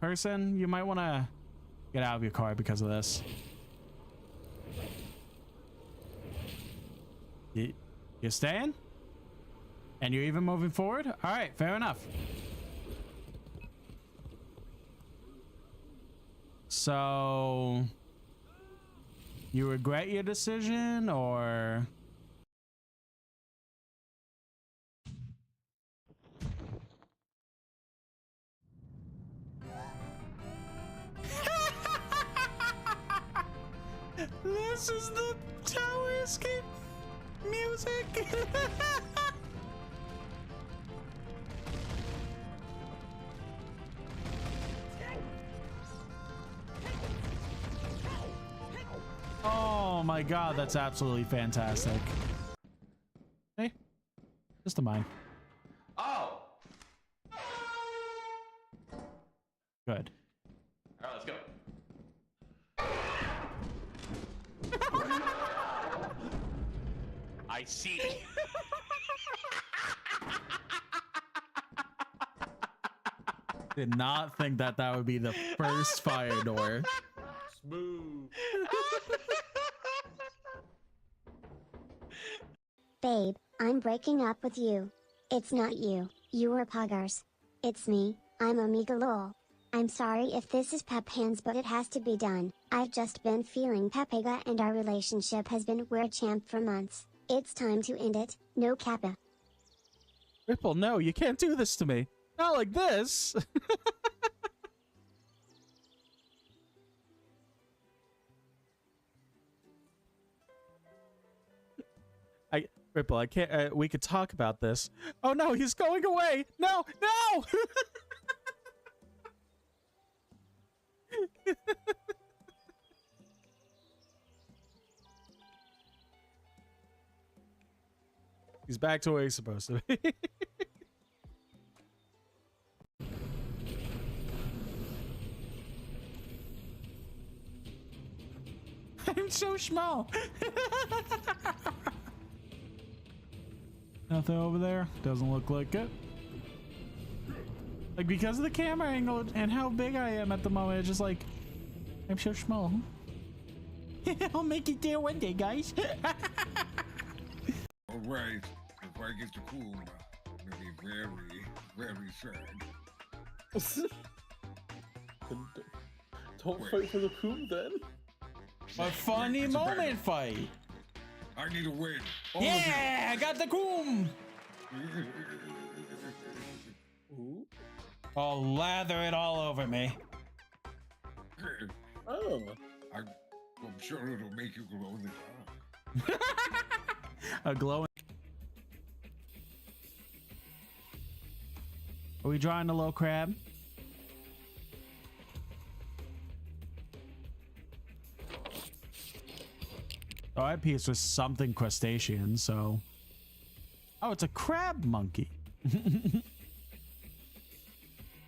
person, you might want to get out of your car because of this. You're staying? And you're even moving forward? All right, fair enough. So, you regret your decision, or? This is the tower escape music. Oh my god, that's absolutely fantastic. Hey, just a mine. Oh! Good. All right, let's go. I see. Did not think that that would be the first fire door. Smooth. Babe, I'm breaking up with you. It's not you, you are poggers. It's me, I'm Omega Lol. I'm sorry if this is pep hands, but it has to be done. I've just been feeling pepega and our relationship has been we're champ for months. It's time to end it, no kappa. Ripple, no, you can't do this to me. Not like this. Ripple, I can't, we could talk about this. Oh no, he's going away. No, no. He's back to where he's supposed to be. I'm so small. Nothing over there. Doesn't look like it. Like, because of the camera angle and how big I am at the moment, it's just like, I'm so small. I'll make it there one day, guys. Alright, if I get to cool, I'll be very, very sad. Don't fight for the coup then. A funny moment fight. I need a win. All Yeah, I got the coom. Ooh. I'll lather it all over me. Oh. I'm sure it'll make you glow in the dark. A glowing. Are we drawing a low crab? Oh, I piece was something crustacean, so. Oh, it's a crab monkey.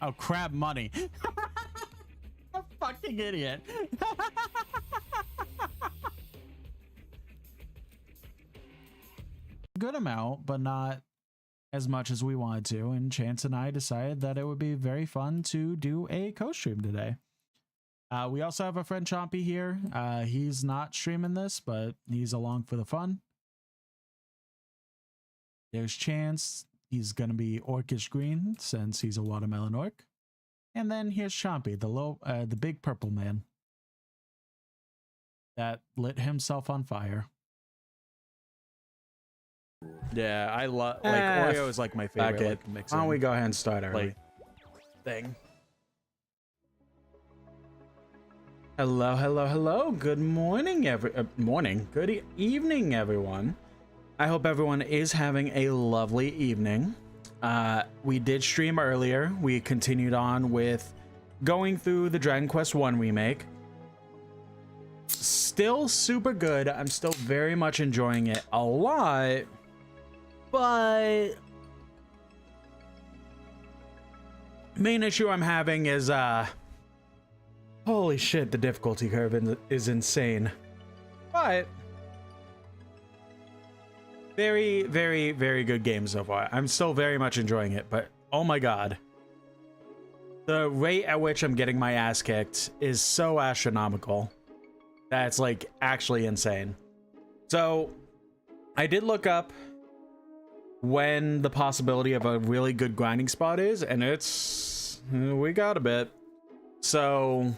Oh, crab money. A fucking idiot. Good amount, but not as much as we wanted to. And Chance and I decided that it would be very fun to do a co-stream today. We also have a friend Chompy here. He's not streaming this, but he's along for the fun. There's Chance. He's going to be orcish green since he's a watermelon orc. And then here's Chompy, the big purple man that lit himself on fire. Yeah, I love like Oreo is like my favorite. Like, why don't we go ahead and start our thing? Hello, hello, hello. Good morning, good evening, everyone. I hope everyone is having a lovely evening. We did stream earlier. We continued on with going through the Dragon Quest I remake. Still super good. I'm still very much enjoying it a lot. But main issue I'm having is holy shit, the difficulty curve is insane. But very, very, very good game so far. I'm still very much enjoying it, but oh my god. the rate at which I'm getting my ass kicked is so astronomical that it's like actually insane. So I did look up when the possibility of a really good grinding spot is, and we got a bit. So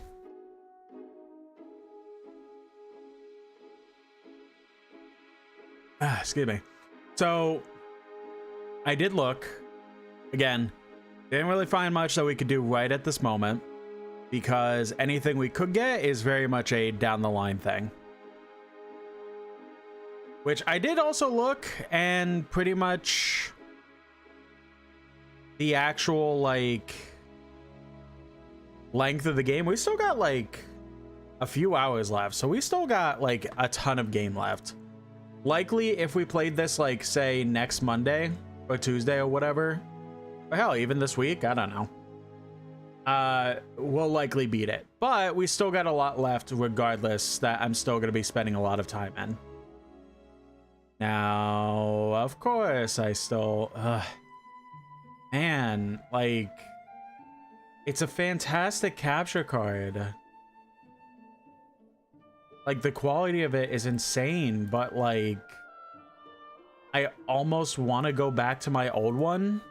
excuse me. So I did look again. Didn't really find much that we could do right at this moment, because anything we could get is very much a down the line thing. Which I did also look, and pretty much the actual like length of the game, we still got like a few hours left, so we still got like a ton of game left. Likely if we played this like say next Monday or Tuesday or whatever, or hell even this week, I don't know, we'll likely beat it. But we still got a lot left regardless, that I'm still going to be spending a lot of time in. Now of course I still man, like, it's a fantastic capture card. Like, the quality of it is insane, but like I almost want to go back to my old one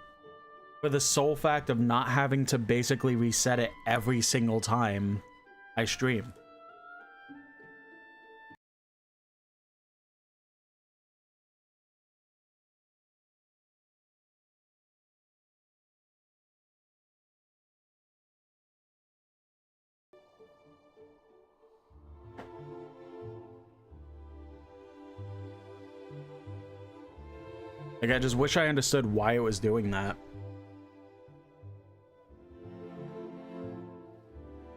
for the sole fact of not having to basically reset it every single time I stream. Like, I just wish I understood why it was doing that.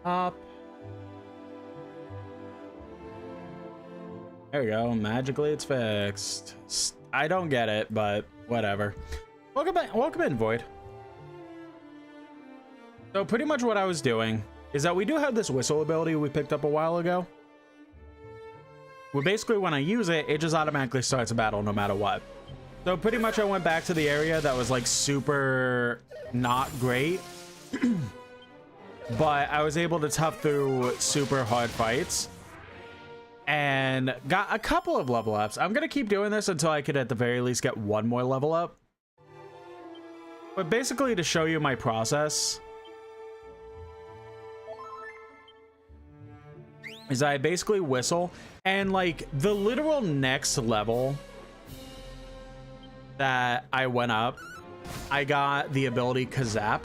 Up. There we go. Magically, it's fixed. I don't get it, but whatever. Welcome in, Void. So pretty much what I was doing is that we do have this whistle ability we picked up a while ago. Well, basically, when I use it, it just automatically starts a battle no matter what. So pretty much I went back to the area that was like super not great. But I was able to tough through super hard fights and got a couple of level ups. I'm going to keep doing this until I could at the very least get one more level up. But basically, to show you my process, is I basically whistle, and like the literal next level that I went up, I got the ability Kazap,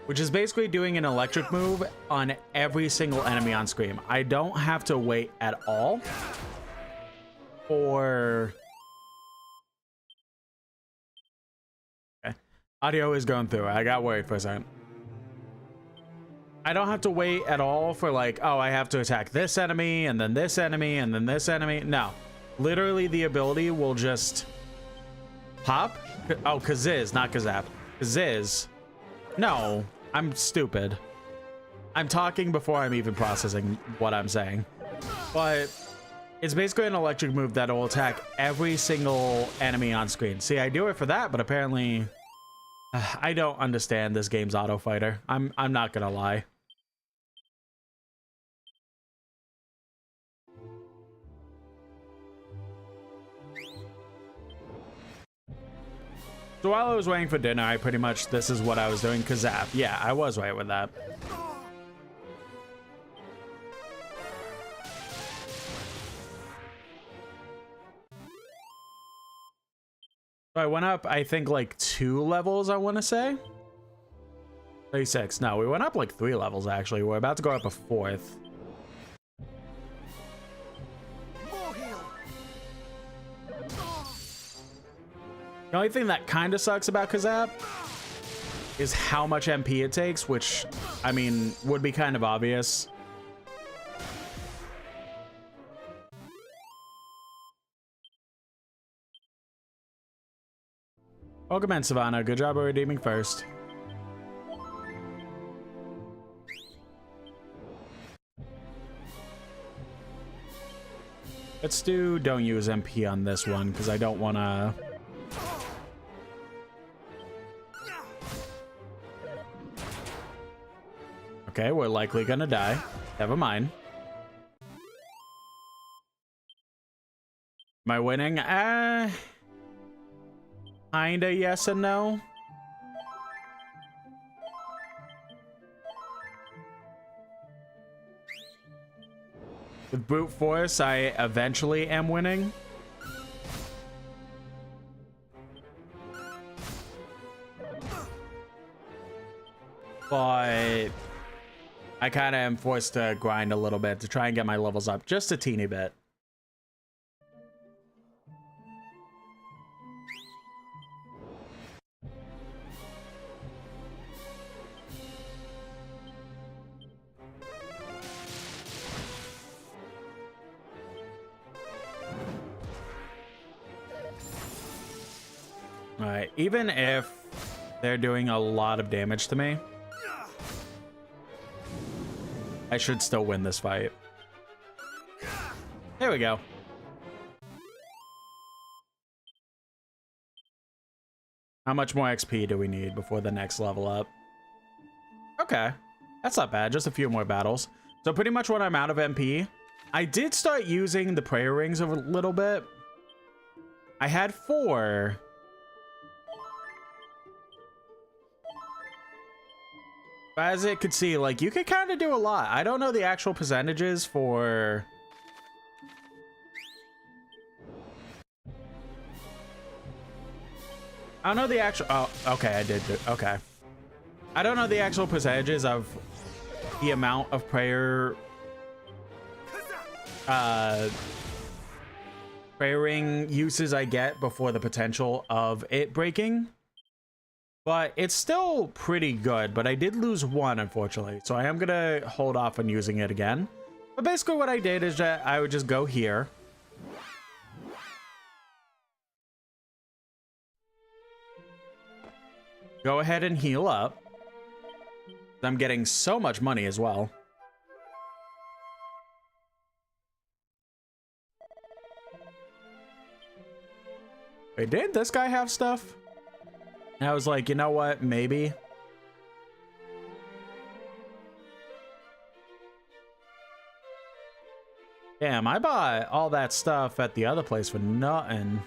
which is basically doing an electric move on every single enemy on screen. I don't have to wait at all for... Okay. Audio is going through. I got worried for a second. I don't have to wait at all for like, oh, I have to attack this enemy and then this enemy and then this enemy. No. Literally the ability will just pop. Oh, Kaziz, not Kazap. Kaziz. No, I'm stupid. I'm talking before I'm even processing what I'm saying. But it's basically an electric move that will attack every single enemy on screen. See, I do it for that, but apparently I don't understand this game's auto fighter. I'm not gonna lie. So while I was waiting for dinner, I pretty much, this is what I was doing. Kazap. Yeah, I was right with that. So I went up, I think, like 2 levels, I want to say. 36. No, we went up like 3 levels, actually. We're about to go up a 4th. The only thing that kind of sucks about Kazap is how much MP it takes, which, I mean, would be kind of obvious. Welcome in, Savannah. Good job of redeeming first. Let's do don't use MP on this one, because I don't want to... Okay, we're likely gonna die. Never mind. Am I winning? Kinda yes and no. With brute force, I eventually am winning. But I kind of am forced to grind a little bit to try and get my levels up just a teeny bit. All right, even if they're doing a lot of damage to me, I should still win this fight. There we go. How much more XP do we need before the next level up? Okay, that's not bad. Just a few more battles. So pretty much when I'm out of MP, I did start using the prayer rings a little bit. I had 4. As it could see, like, you could kind of do a lot. I don't know the actual percentages for... I don't know the actual... Oh, okay, I did do... Okay. I don't know the actual percentages of the amount of prayer... prayer ring uses I get before the potential of it breaking. But it's still pretty good, but I did lose 1, unfortunately. So I am gonna hold off on using it again. But basically what I did is that I would just go here. Go ahead and heal up. I'm getting so much money as well. Wait, didn't this guy have stuff? And I was like, you know what? Maybe. Damn, I bought all that stuff at the other place for nothing.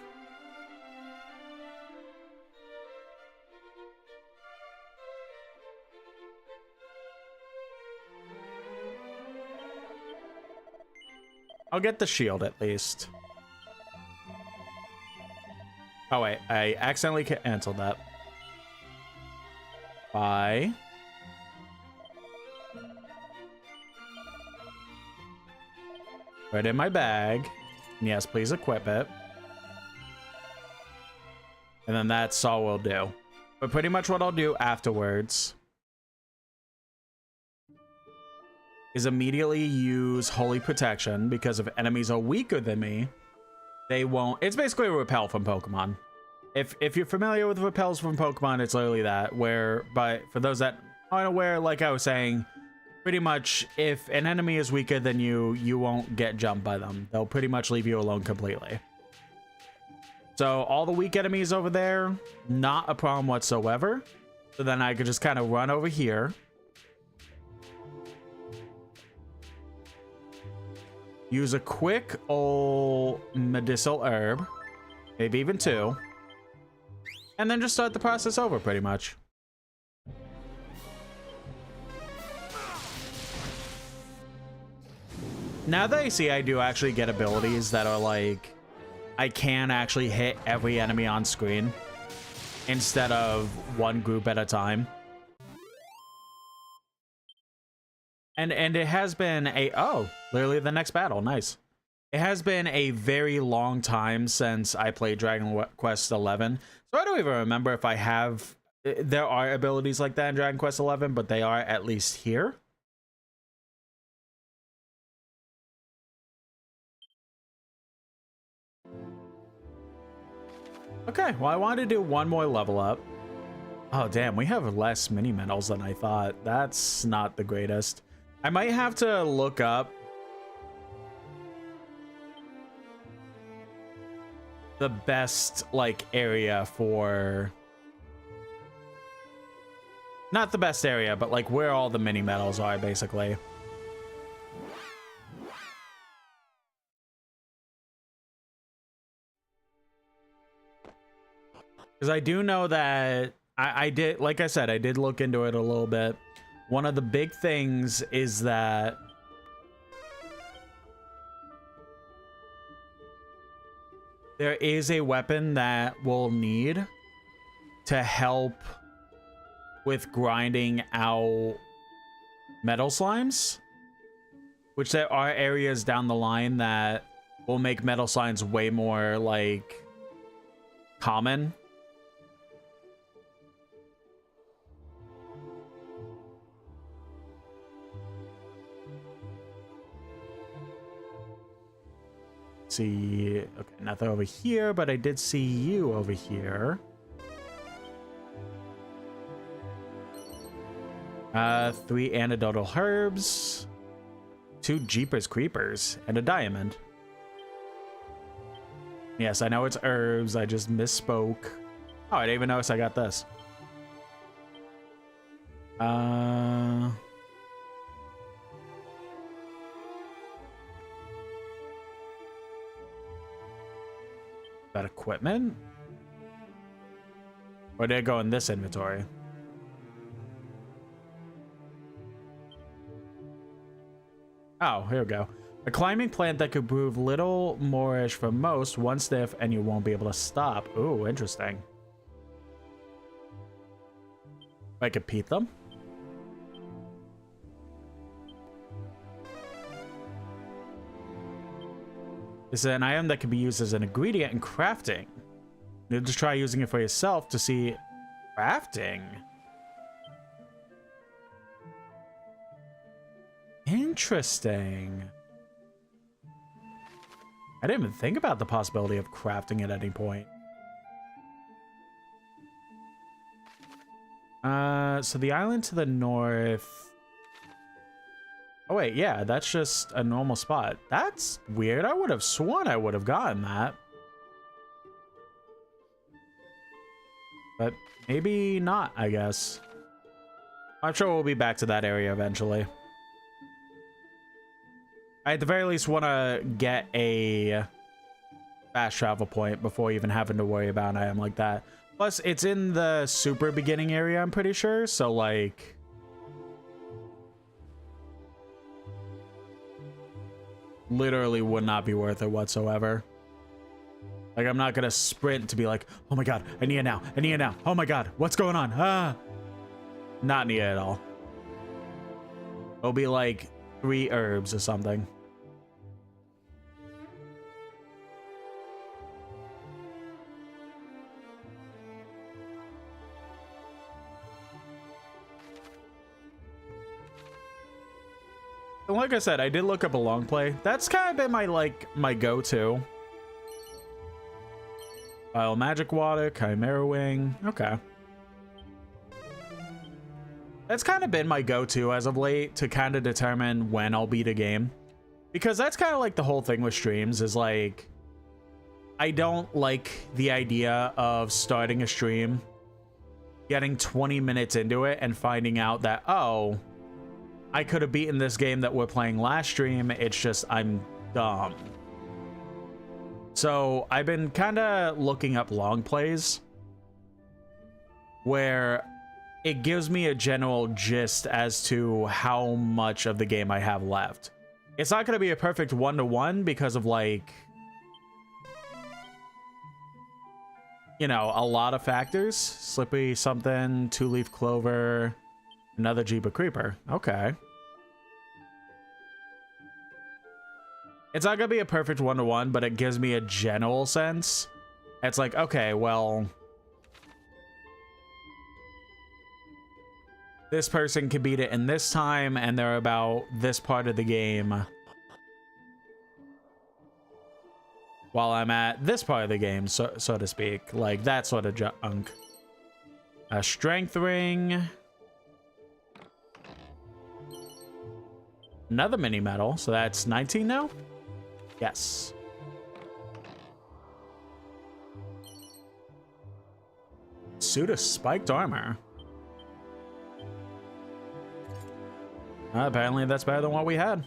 I'll get the shield at least. Oh wait, I accidentally canceled that. Bye. Right in my bag. And yes, please equip it. And then that's all we'll do. But pretty much what I'll do afterwards is immediately use Holy Protection, because if enemies are weaker than me, they won't... It's basically a repel from Pokemon. If you're familiar with repels from Pokemon, it's literally that, where, but for those that aren't aware, like I was saying, pretty much if an enemy is weaker than you, you won't get jumped by them. They'll pretty much leave you alone completely. So all the weak enemies over there, not a problem whatsoever. So then I could just kind of run over here. Use a quick old medicinal herb, maybe even 2. And then just start the process over, pretty much. Now that I see I do actually get abilities that are like, I can actually hit every enemy on screen instead of one group at a time. And it has been a... Oh, literally the next battle. Nice. It has been a very long time since I played Dragon Quest XI. So I don't even remember if I have... There are abilities like that in Dragon Quest XI, but they are at least here. Okay, well, I wanted to do one more level up. Oh, damn, we have less mini medals than I thought. That's not the greatest. I might have to look up the best, like, area for Not the best area, but like where all the mini metals are, basically. Because I do know that I did, like I said, I did look into it a little bit. One of the big things is that there is a weapon that we'll need to help with grinding out metal slimes, which there are areas down the line that will make metal slimes way more like common. See, okay, nothing over here, but I did see you over here. 3 antidotal herbs, 2 Jeepers Creepers, and a diamond. Yes, I know it's herbs, I just misspoke. Oh, I didn't even notice I got this. That equipment? Or did it go in this inventory? Oh, here we go. A climbing plant that could prove little moreish for most, one sniff and you won't be able to stop. Ooh, interesting. I could peat them. This is an item that can be used as an ingredient in crafting. You need to try using it for yourself to see crafting. Interesting. I didn't even think about the possibility of crafting at any point. So the island to the north. Oh wait, yeah, that's just a normal spot. That's weird. I would have sworn I would have gotten that. But maybe not, I guess. I'm sure we'll be back to that area eventually. I at the very least want to get a fast travel point before even having to worry about an item like that. Plus, it's in the super beginning area, I'm pretty sure. So, like, literally would not be worth it whatsoever. Like, I'm not going to sprint to be like, oh my god, I need it now. I need it now. Oh my god, what's going on? Ah, not need it at all. It'll be like 3 herbs or something. And like I said, I did look up a long play. That's kind of been my go-to. Magic Water, Chimera Wing. Okay. That's kind of been my go-to as of late to kind of determine when I'll beat a game. Because that's kind of like the whole thing with streams is like, I don't like the idea of starting a stream, getting 20 minutes into it and finding out that, oh, I could have beaten this game that we're playing last stream. It's just I'm dumb. So I've been kind of looking up long plays where it gives me a general gist as to how much of the game I have left. It's not going to be a perfect one-to-one because of, like, you know, a lot of factors. Slippery something, 2-leaf clover, another Jeeper Creeper. Okay. It's not going to be a perfect one-to-one, but it gives me a general sense. It's like, okay, well, this person can beat it in this time, and they're about this part of the game, while I'm at this part of the game, so to speak. Like, that sort of junk. A strength ring. Another mini medal, so that's 19 now? Yes. Suit of spiked armor. Apparently that's better than what we had.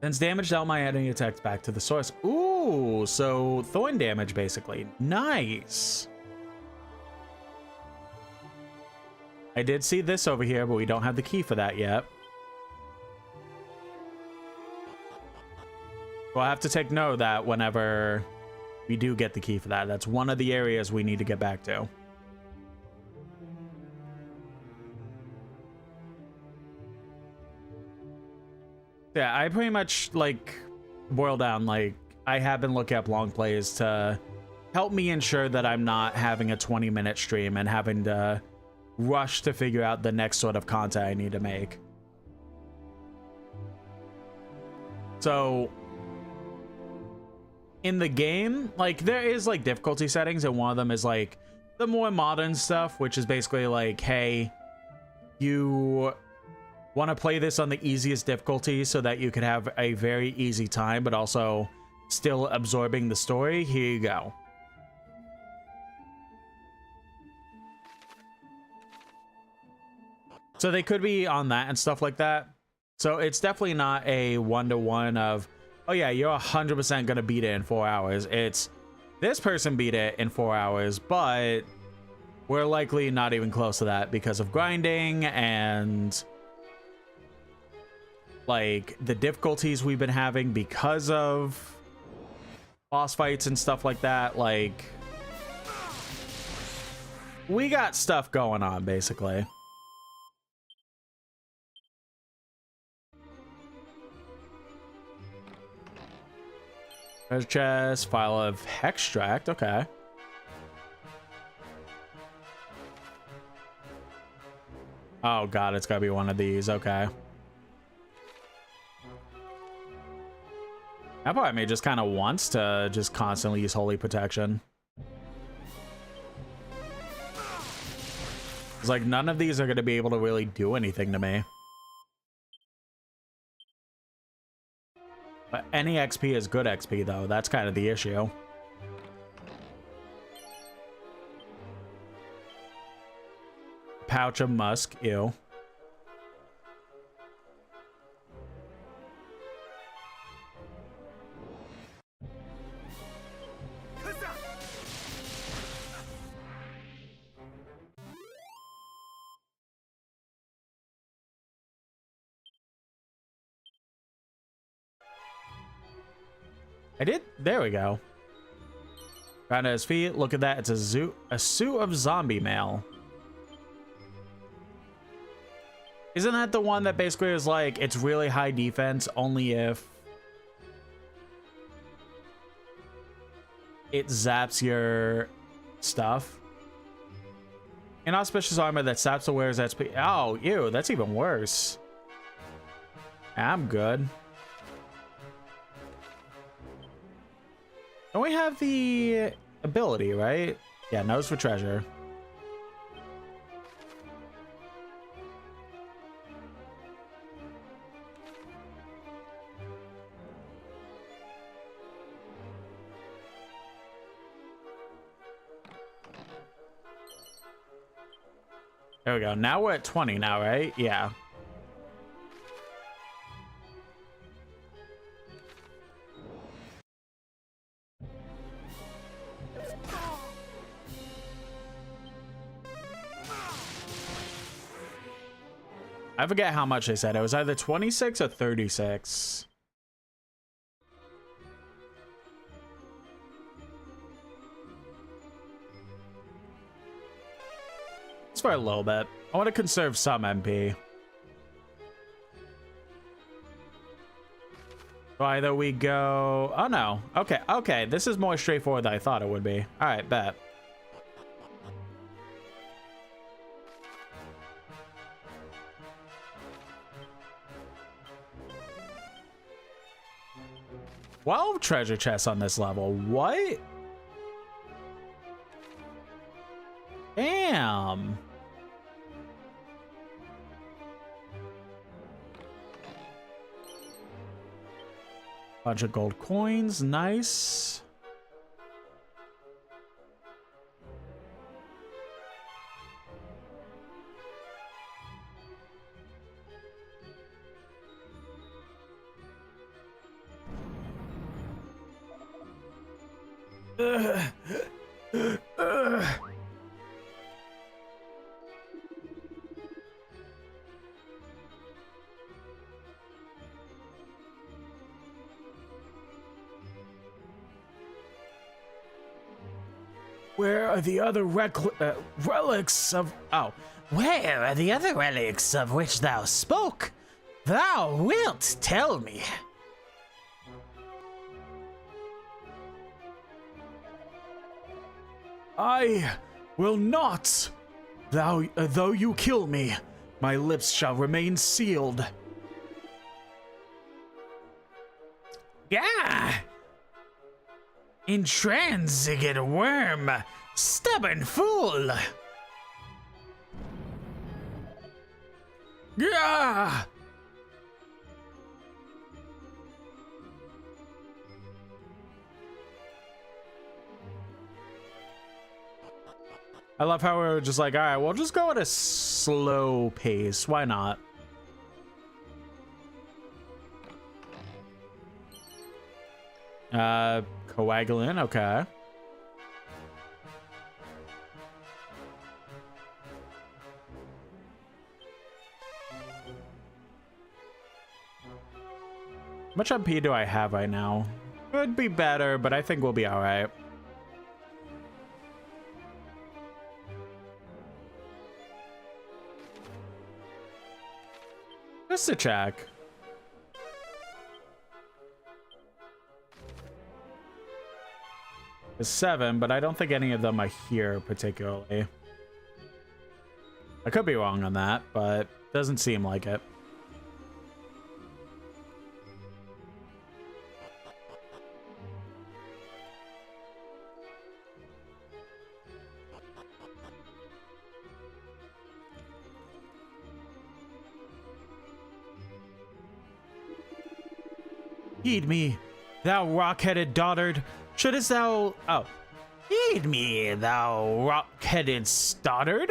Sends damage dealt by adding attacks back to the source. Ooh, so thorn damage basically. Nice. I did see this over here, but we don't have the key for that yet. We'll have to take note of that whenever we do get the key for that. That's one of the areas we need to get back to. Yeah, I pretty much, like, boil down, like, I have been looking up long plays to help me ensure that I'm not having a 20-minute stream and having to rush to figure out the next sort of content I need to make. So, in the game, like, there is, like, difficulty settings, and one of them is, like, the more modern stuff, which is basically like, hey, you want to play this on the easiest difficulty so that you can have a very easy time, but also still absorbing the story. Here you go. So they could be on that and stuff like that. So it's definitely not a one-to-one of, oh yeah, you're 100% gonna beat it in 4 hours. It's, this person beat it in 4 hours, but we're likely not even close to that because of grinding and like the difficulties we've been having because of boss fights and stuff like that. Like, we got stuff going on basically. Treasure chest, file of hextract, okay. Oh god, it's gotta be one of these, okay. That part of me just kind of wants to just constantly use Holy Protection. It's like none of these are going to be able to really do anything to me. But any XP is good XP, though. That's kind of the issue. Pouch of musk, ew. I did. There we go. Found at his feet. Look at that. It's a suit of zombie mail. Isn't that the one that basically is like, it's really high defense only if it zaps your stuff? Inauspicious armor that saps the wearer's XP. Oh, ew, that's even worse. I'm good. Don't we have the ability, right? Yeah, nose for treasure. There we go. Now we're at 20 now, right? Yeah. I forget how much they said. It was either 26 or 36. It's for a little bit. I want to conserve some MP. So either we go... Oh, no. Okay, okay. This is more straightforward than I thought it would be. All right, bet. Well, treasure chests on this level. What? Damn. Bunch of gold coins. Nice. Where are the other relics of... Oh. Where are the other relics of which thou spoke? Thou wilt tell me. I will not. Though you kill me, my lips shall remain sealed. Gah! Intransigent worm, stubborn fool. Yeah. I love how we're just like, all right, we'll just go at a slow pace. Why not? Coagulant, okay. How much MP do I have right now? Could be better, but I think we'll be all right. Just to check. It's 7, but I don't think any of them are here particularly. I could be wrong on that, but doesn't seem like it. Heed me, thou rock-headed dotard. Shouldst thou... Oh. Heed me, thou rock-headed stoddard.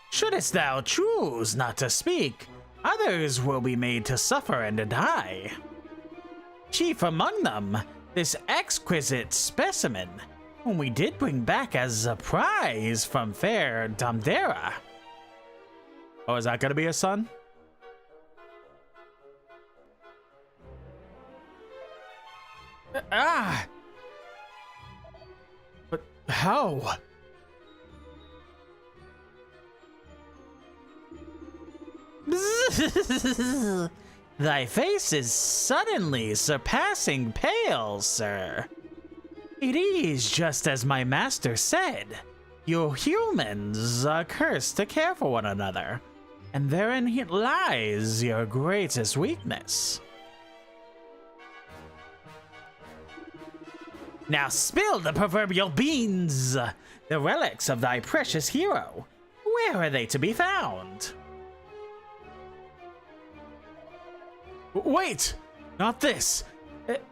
Shouldst thou choose not to speak, others will be made to suffer and to die. Chief among them, this exquisite specimen, whom we did bring back as a prize from fair Damdera. Oh, is that gonna be a son? Ah! But how? Thy face is suddenly surpassing pale, sir. It is just as my master said. You humans are cursed to care for one another, and therein lies your greatest weakness. Now spill the proverbial beans! The relics of thy precious hero. Where are they to be found? Wait! Not this!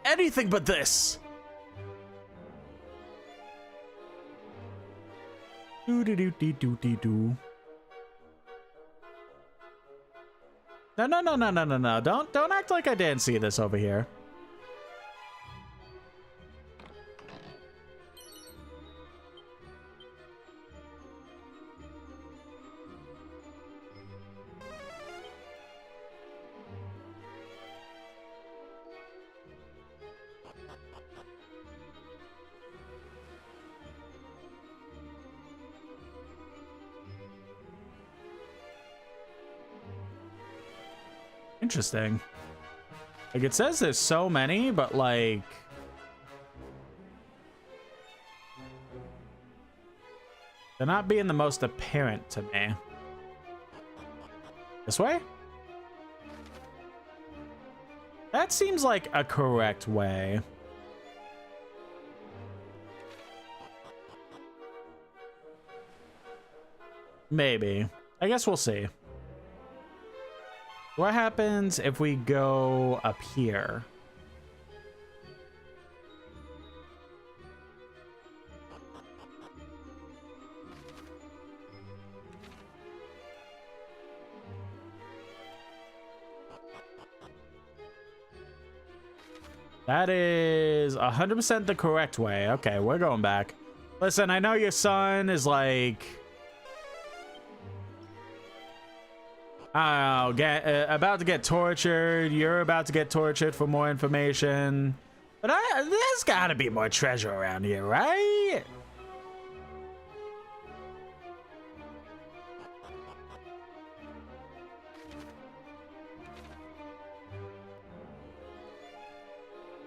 Anything but this! Do-do-do-do-do-do-do. No. Don't act like I didn't see this over here. Interesting. Like, it says there's so many, but like... they're not being the most apparent to me. This way? That seems like a correct way. Maybe. I guess we'll see. What happens if we go up here? That is 100% the correct way. Okay, we're going back. Listen, I know your son is like, I don't know, about to get tortured. You're about to get tortured for more information. But there's gotta be more treasure around here, right?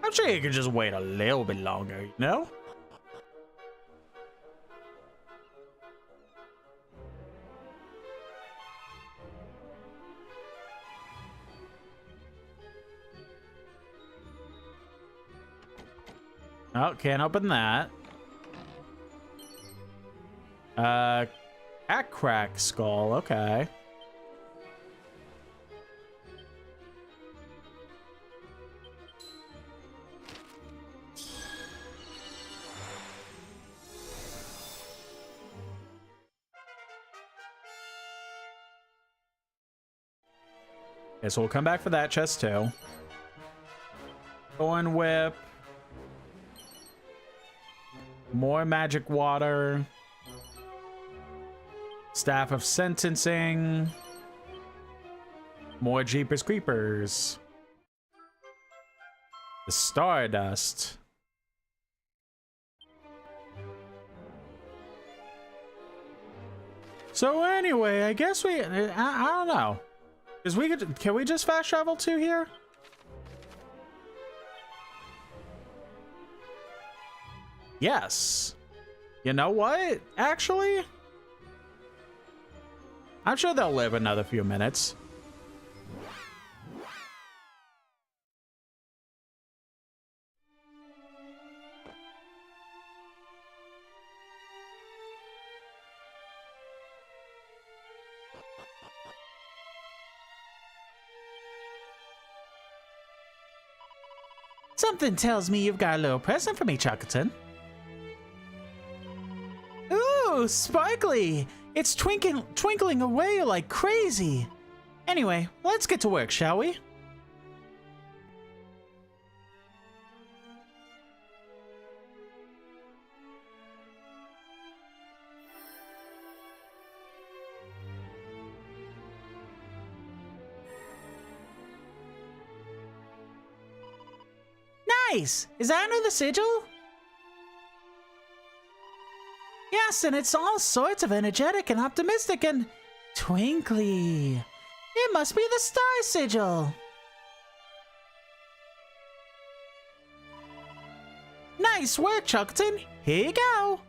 I'm sure you could just wait a little bit longer, you know? Oh, can't open that. Cat crack skull, okay. Okay, so we'll come back for that chest too. Thorn whip. More magic water. Staff of sentencing. More Jeepers Creepers. The Stardust. So anyway, I guess I don't know. Can we just fast travel to here? Yes. You know what? Actually, I'm sure they'll live another few minutes. Something tells me you've got a little present for me, Chuckleton. Ooh, sparkly! It's twinkling away like crazy. Anyway, let's get to work, shall we? Nice! Is that under the sigil? Yes, and it's all sorts of energetic and optimistic and twinkly. It must be the star sigil. Nice work, Chuckleton. Here you go.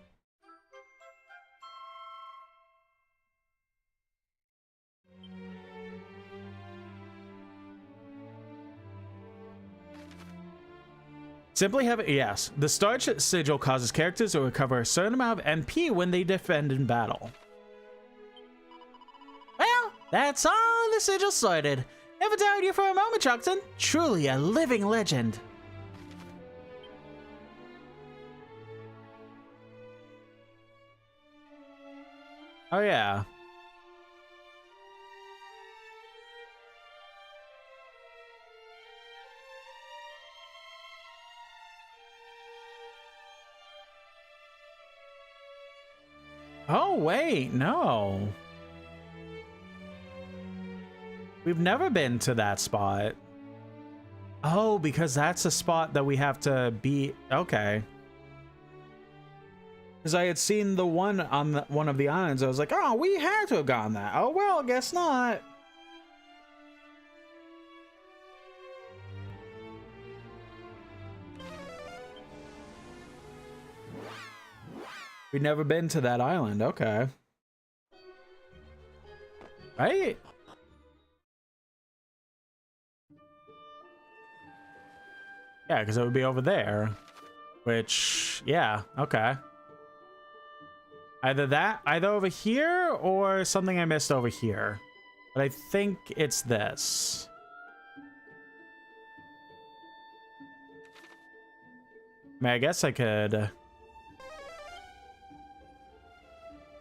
Simply have it. Yes, the star sigil causes characters to recover a certain amount of MP when they defend in battle. Well, that's all the sigil sorted. Never doubted you for a moment, Chuckleton. Truly a living legend. Oh yeah. Oh, wait, no. We've never been to that spot. Oh, because that's a spot that we have to be. Okay. Because I had seen the one on one of the islands. I was like, oh, we had to have gone that. Oh, well, guess not. We've never been to that island. Okay. Right? Yeah, because it would be over there. Which, yeah, okay. Either over here or something I missed over here. But I think it's this. I mean, I guess I could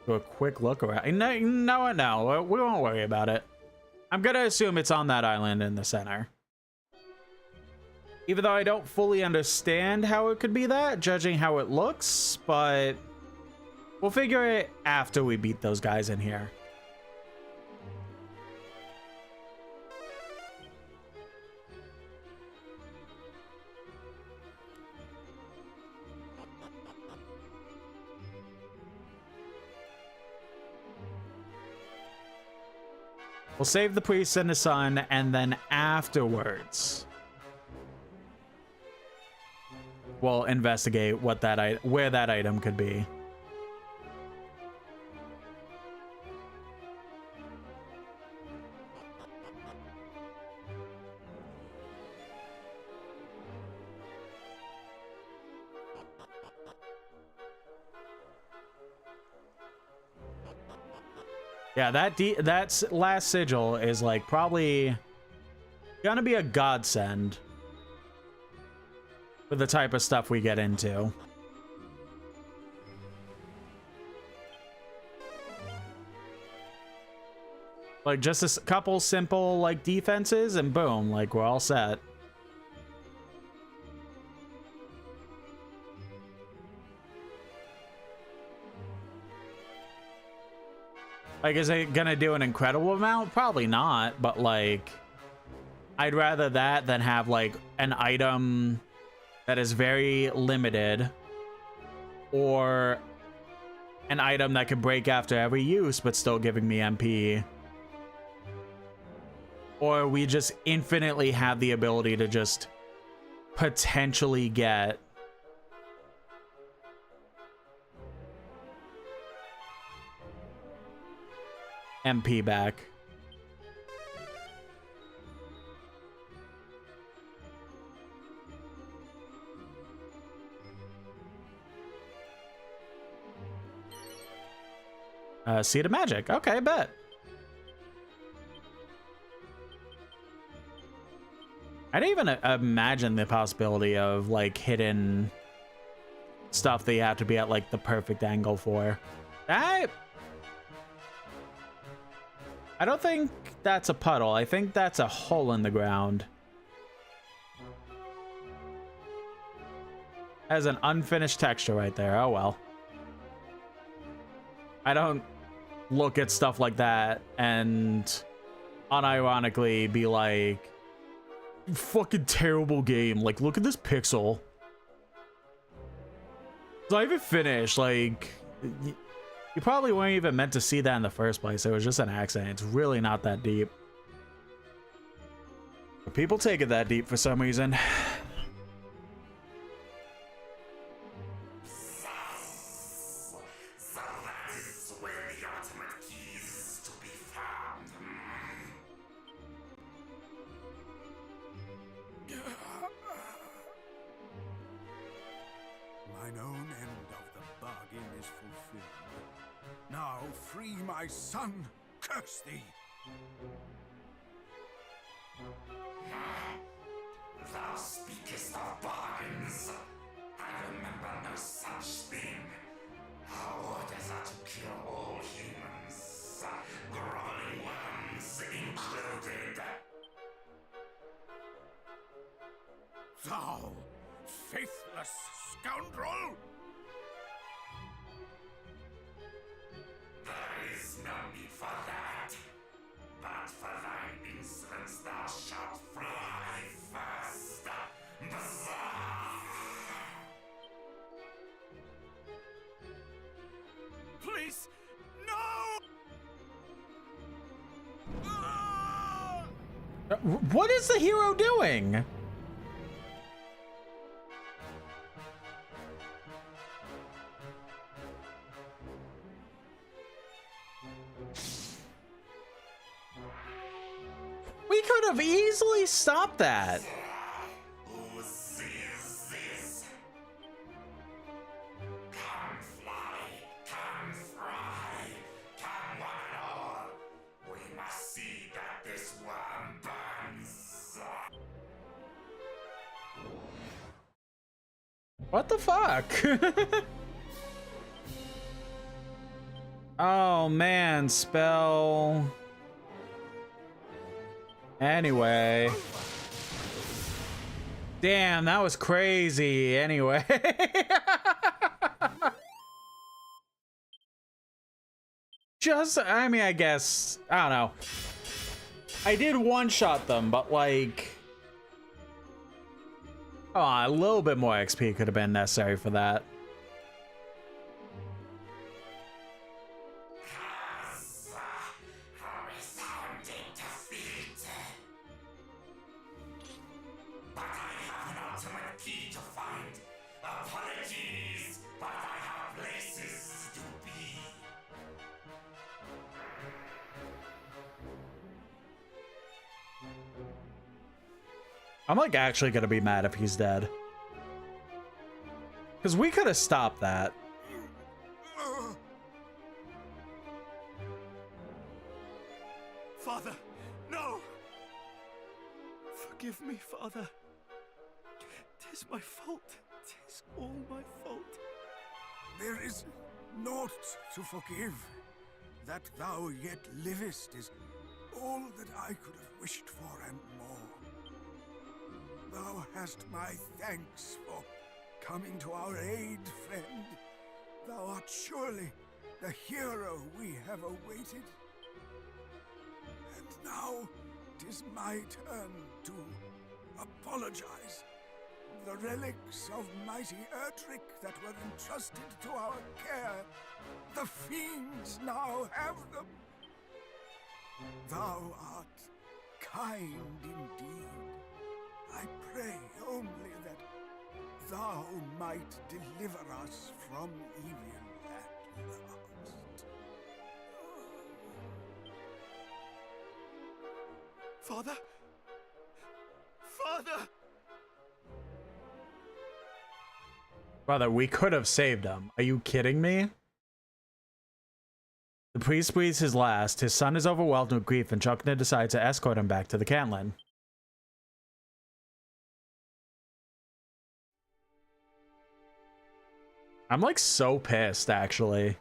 do a quick look around. No, we won't worry about it. I'm gonna assume it's on that island in the center. Even though I don't fully understand how it could be that, judging how it looks, but we'll figure it after we beat those guys in here. We'll save the priest and the son, and then afterwards, we'll investigate what that where that item could be. Yeah, that last sigil is like probably gonna be a godsend for the type of stuff we get into. Like just a couple simple like defenses and boom, like we're all set. Like, is it gonna do an incredible amount? Probably not, but like, I'd rather that than have like an item that is very limited, or an item that could break after every use but still giving me MP. Or we just infinitely have the ability to just potentially get MP back. Seed of Magic. Okay, bet. I didn't even imagine the possibility of like hidden stuff that you have to be at like the perfect angle for. I don't think that's a puddle. I think that's a hole in the ground. Has an unfinished texture right there. Oh well. I don't look at stuff like that and unironically be like, fucking terrible game. Like, look at this pixel. It's not even finished. Like, you probably weren't even meant to see that in the first place. It was just an accident. It's really not that deep. But people take it that deep for some reason. Mine own end of the bargain is fulfilled. Now free my son, curse thee! Thou speakest of bargains. I remember no such thing. Our orders are to kill all humans, groveling worms included. Thou faithless scoundrel! There is no need for that. But for thine insolence thou shalt fly first. Bazaar! Please, no! Ah! What is the hero doing? We could have easily stopped that. Who sees this? Come fly, come fry, come one and all. We must see that this worm burns. What the fuck? Oh man, spell. Anyway. Damn, that was crazy. Anyway. I mean, I guess, I don't know. I did one-shot them, but like, oh, a little bit more XP could have been necessary for that. I'm like actually gonna be mad if he's dead. Because we could have stopped that. Father, no! Forgive me, Father. 'Tis my fault. 'Tis all my fault. There is naught to forgive. That thou yet livest is all that I could have wished for and more. Thou hast my thanks for coming to our aid, friend. Thou art surely the hero we have awaited. And now 'tis my turn to apologize. The relics of mighty Erdrick that were entrusted to our care, the fiends now have them. Thou art kind indeed. I pray only that thou might deliver us from evil at last. Father? Father! Brother, we could have saved him. Are you kidding me? The priest breathes his last. His son is overwhelmed with grief, and Chuckna decides to escort him back to the Cantlin. I'm like so pissed, actually.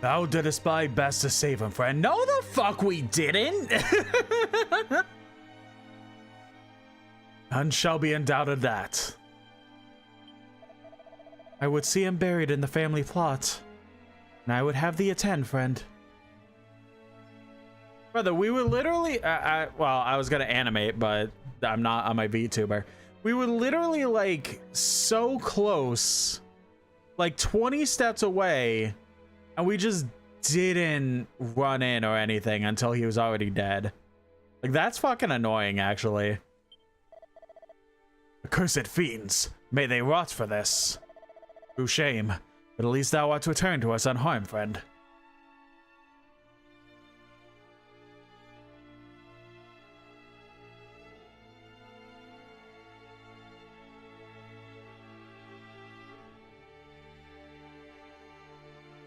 Thou didst thy best to save him, friend. No, the fuck we didn't! None shall be in doubt of that. I would see him buried in the family plot, and I would have thee attend, friend. Brother, we were literally... well, I was gonna animate, but I'm not on my VTuber. We were literally, like, so close. Like, 20 steps away... And we just didn't run in or anything until he was already dead. Like, that's fucking annoying, actually. Accursed fiends, may they rot for this. True shame, but at least thou art returned to us unharmed, friend.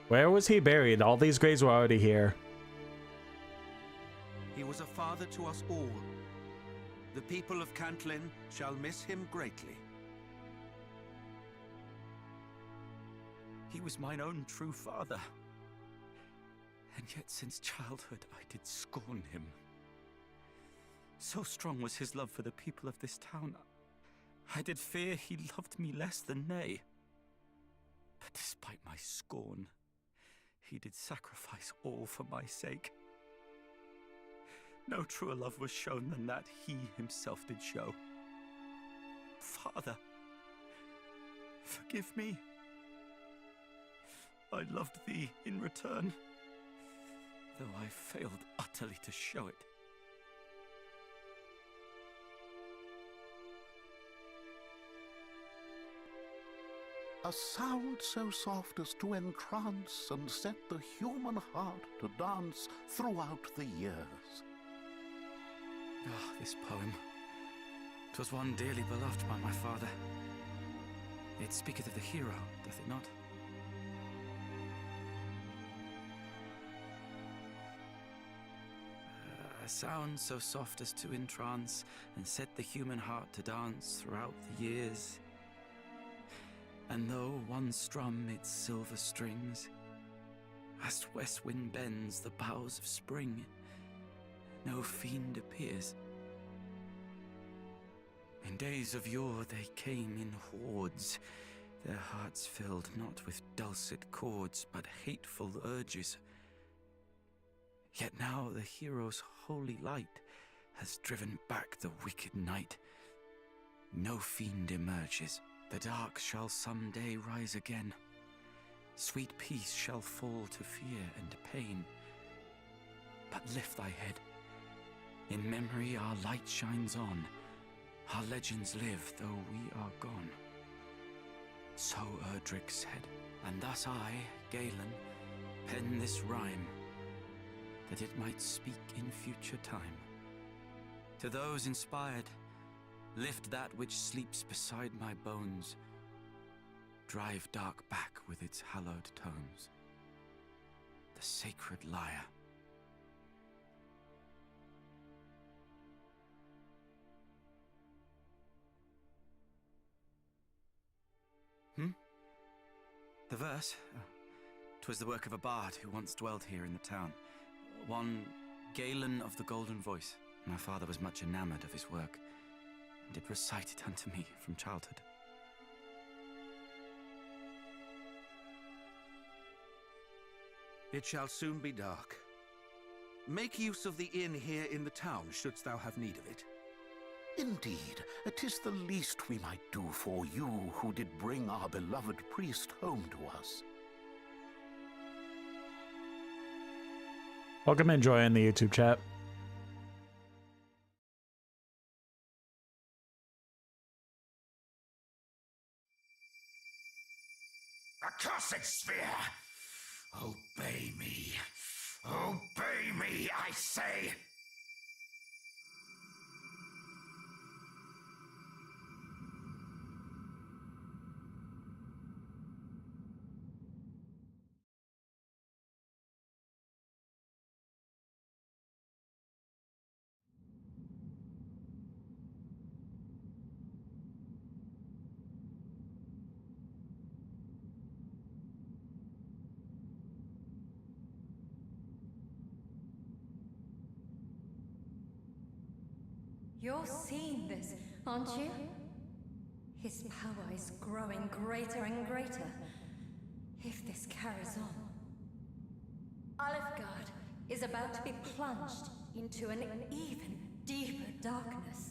Where was he buried? All these graves were already here. He was a father to us all. The people of Cantlin shall miss him greatly. He was mine own true father. And yet since childhood I did scorn him. So strong was his love for the people of this town, I did fear he loved me less than they. But despite my scorn, he did sacrifice all for my sake. No truer love was shown than that he himself did show. Father, forgive me. I loved thee in return, though I failed utterly to show it. A sound so soft as to entrance and set the human heart to dance throughout the years. Ah, this poem. 'Twas one dearly beloved by my father. It speaketh of the hero, doth it not? A sound so soft as to entrance and set the human heart to dance throughout the years. And though one strum its silver strings, as west wind bends the boughs of spring, no fiend appears. In days of yore they came in hordes, their hearts filled not with dulcet chords, but hateful urges. Yet now the hero's holy light has driven back the wicked night. No fiend emerges. The dark shall some day rise again. Sweet peace shall fall to fear and pain. But lift thy head. In memory our light shines on. Our legends live, though we are gone. So Erdrick said, and thus I, Galen, pen this rhyme, that it might speak in future time. To those inspired, lift that which sleeps beside my bones, drive dark back with its hallowed tones, the sacred lyre. The verse? 'Twas the work of a bard who once dwelt here in the town. One Galen of the Golden Voice. My father was much enamored of his work, and did recite it unto me from childhood. It shall soon be dark. Make use of the inn here in the town, shouldst thou have need of it. Indeed, 'tis the least we might do for you who did bring our beloved priest home to us. Welcome and joy in the YouTube chat. Accursed sphere! Obey me. Obey me, I say! You're seeing this, aren't you? His power is growing greater and greater. If this carries on, Alefgard is about to be plunged into an even deeper darkness.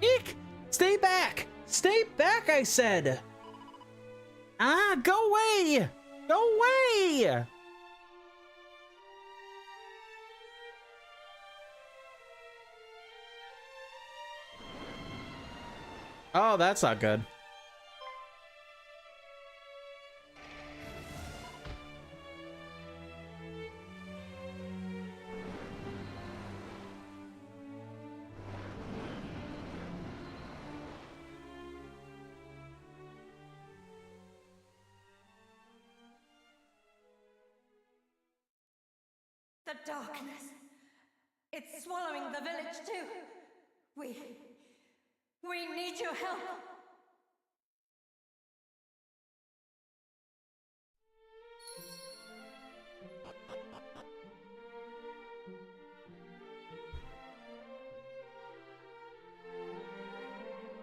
Eek! Stay back! Stay back, I said! Ah, go away! Go away! Oh, that's not good. The darkness. It's swallowing the village too. We need your help.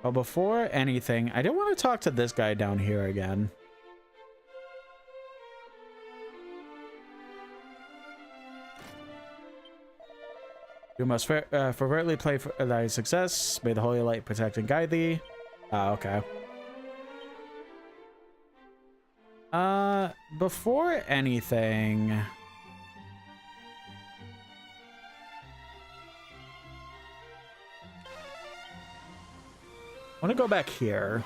But before anything, I did want to talk to this guy down here again. You must fervently pray for thy success. May the holy light protect and guide thee. Ah, okay. Before anything, I want to go back here.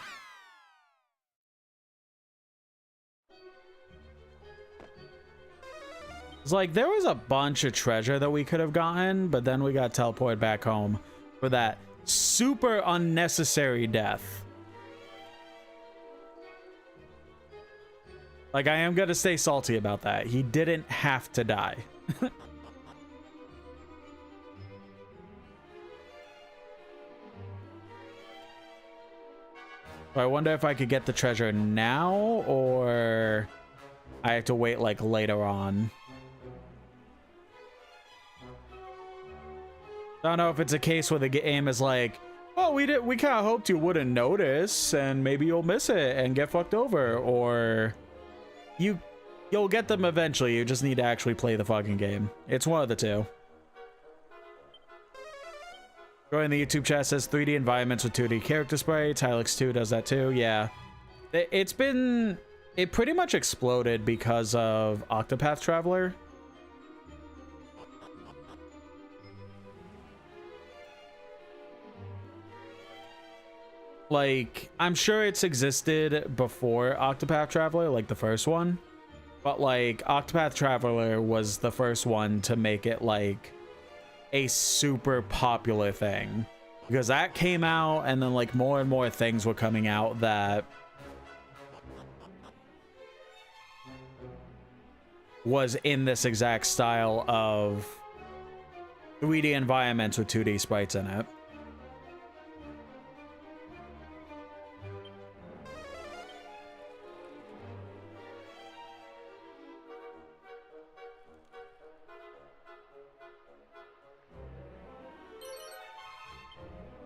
It's like there was a bunch of treasure that we could have gotten, but then we got teleported back home for that super unnecessary death. Like, I am gonna stay salty about that. He didn't have to die. I wonder if I could get the treasure now, or I have to wait like later on. I don't know if it's a case where the game is like, well, we kind of hoped you wouldn't notice, and maybe you'll miss it and get fucked over, or you'll get them eventually. You just need to actually play the fucking game. It's one of the two. Join the YouTube chat says 3D environments with 2D character sprites. Hylix 2 does that too. Yeah, it pretty much exploded because of Octopath Traveler. Like, I'm sure it's existed before Octopath Traveler, like the first one, but like Octopath Traveler was the first one to make it like a super popular thing, because that came out and then like more and more things were coming out that was in this exact style of 3D environments with 2D sprites in it.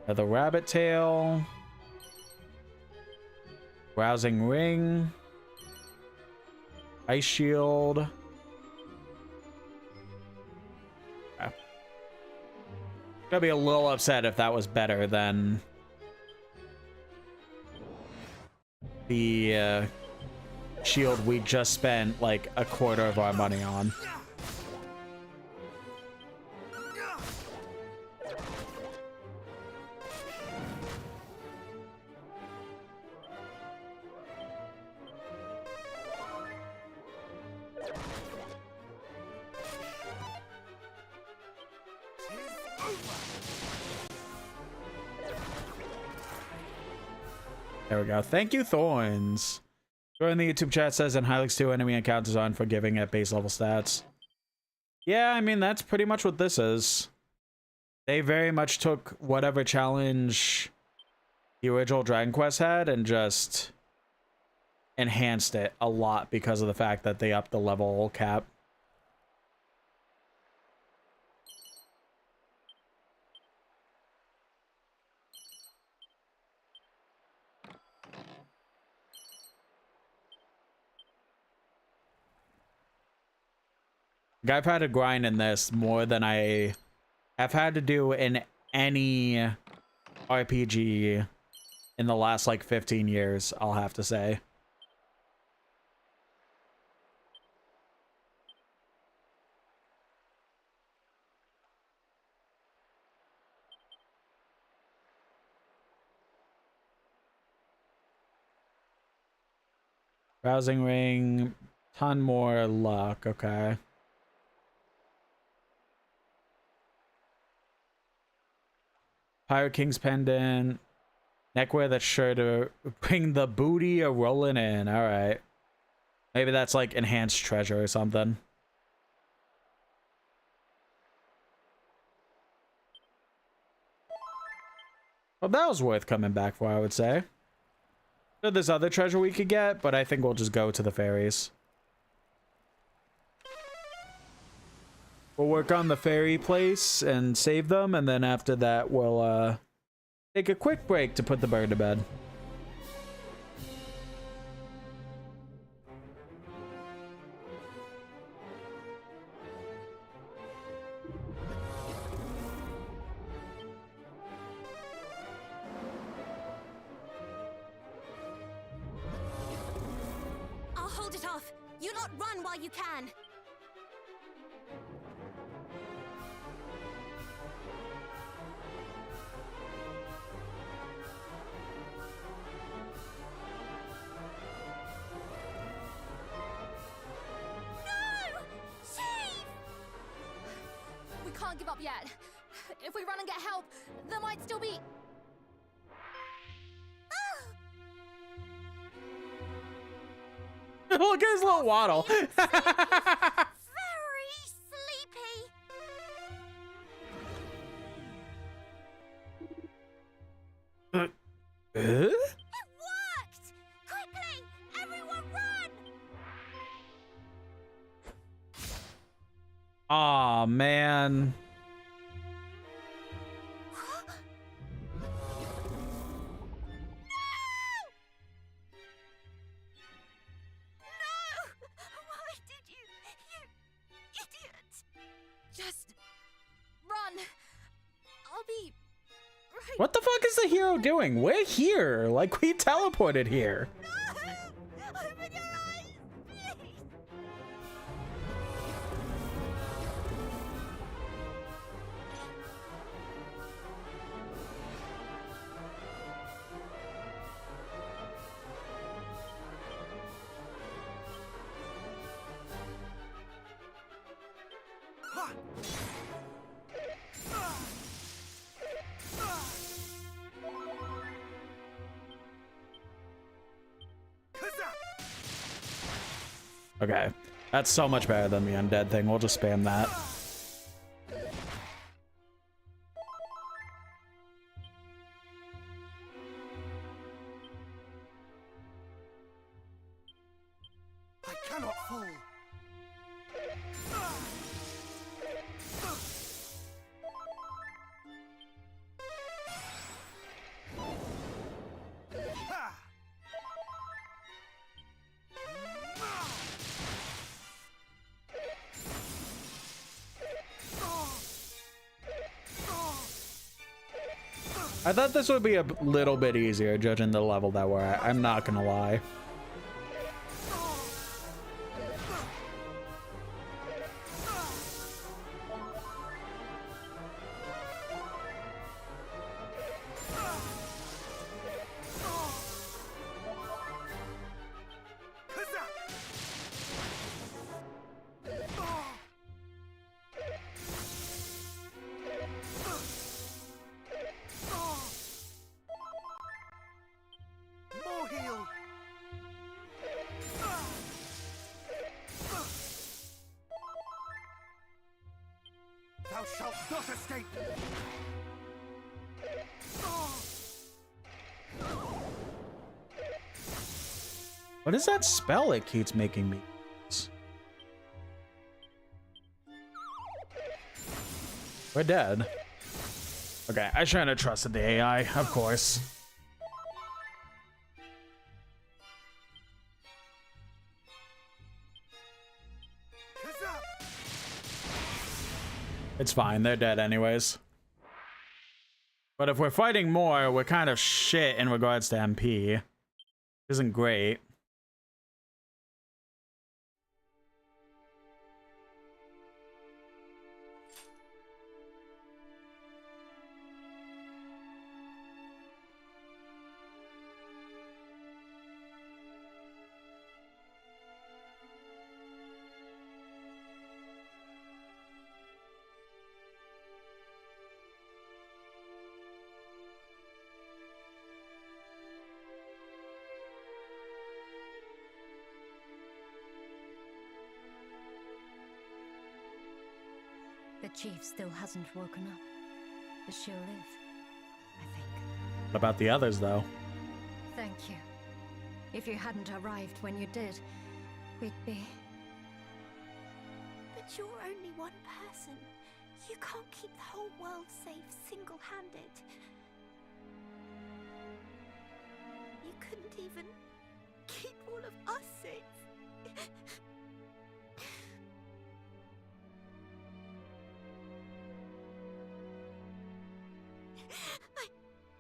The rabbit tail, browsing ring, ice shield. Yeah. Gonna be a little upset if that was better than the shield we just spent like a quarter of our money on. There we go. Thank you, Thorns. Join the YouTube chat says, and Hylix 2 enemy encounters are unforgiving at base level stats. Yeah, I mean, that's pretty much what this is. They very much took whatever challenge the original Dragon Quest had and just enhanced it a lot because of the fact that they upped the level cap. I've had to grind in this more than I have had to do in any RPG in the last like 15 years, I'll have to say. Browsing ring, ton more luck, okay. Pirate King's pendant, neckwear that's sure to bring the booty a rolling in. All right, maybe that's like enhanced treasure or something. Well, that was worth coming back for, I would say. So there's other treasure we could get, but I think we'll just go to the fairies. We'll work on the fairy place and save them, and then after that, we'll take a quick break to put the bird to bed. I'll hold it off. You lot run while you can. No! Chief! We can't give up yet. If we run and get help, there might still be... Look at his little waddle. Very sleepy. It worked! Quickly! Everyone run! Aw, man. Why did you idiot? Just run. I'll be right. What the fuck is the hero doing? We're here. Like, we teleported here. No! Open your eyes, please. Okay. That's so much better than the undead thing. We'll just spam that. I cannot fall. I thought this would be a little bit easier, judging the level that we're at. I'm not gonna lie. More heal. Thou shalt not escape. What is that spell it keeps making me use? We're dead. Okay, I shouldn't have trusted the AI, of course. It's fine, they're dead anyways. But if we're fighting more, we're kind of shit in regards to MP. Isn't great. The chief still hasn't woken up, but she'll live, I think. What about the others, though? Thank you. If you hadn't arrived when you did, we'd be... The You're only one person. You can't keep the whole world safe single-handed. You couldn't even keep all of us safe.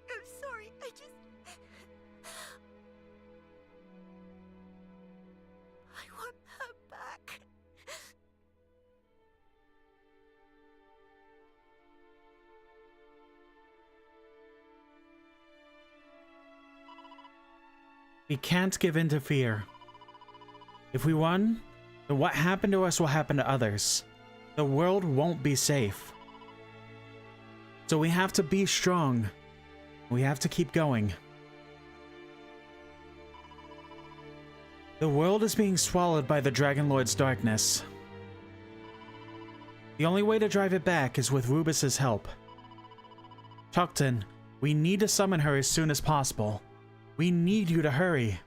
I'm sorry, I want her back. We can't give in to fear. If we run, then what happened to us will happen to others. The world won't be safe. So we have to be strong. We have to keep going. The world is being swallowed by the Dragon Lord's darkness. The only way to drive it back is with Rubus's help. Chokton, we need to summon her as soon as possible. We need you to hurry.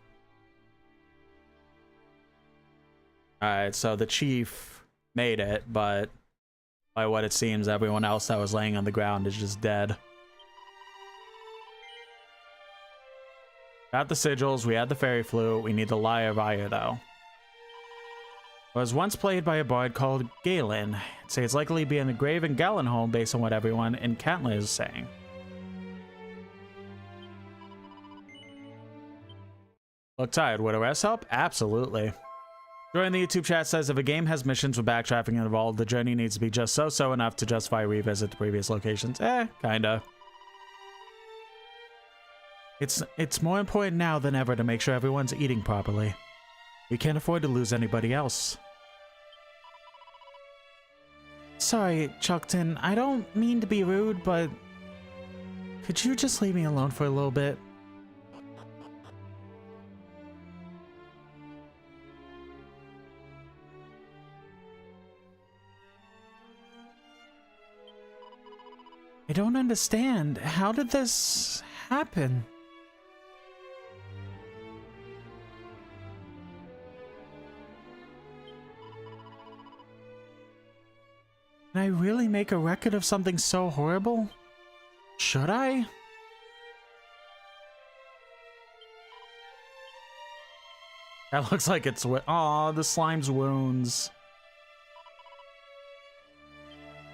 Alright, so the chief made it, but by what it seems, everyone else that was laying on the ground is just dead. Got the sigils, we had the fairy flute, we need the lyre of ire though. It was once played by a bard called Galen. I'd say it's likely to be in the grave in Galenholm based on what everyone in Cantler is saying. Look tired, would a rest help? Absolutely. Join the YouTube chat says if a game has missions with backtracking involved, the journey needs to be just so enough to justify a revisit to previous locations. Kinda. It's more important now than ever to make sure everyone's eating properly. We can't afford to lose anybody else. Sorry, Chokton, I don't mean to be rude, but could you just leave me alone for a little bit? I don't understand. How did this happen? Can I really make a record of something so horrible? Should I? That looks like it's aw, the slime's wounds.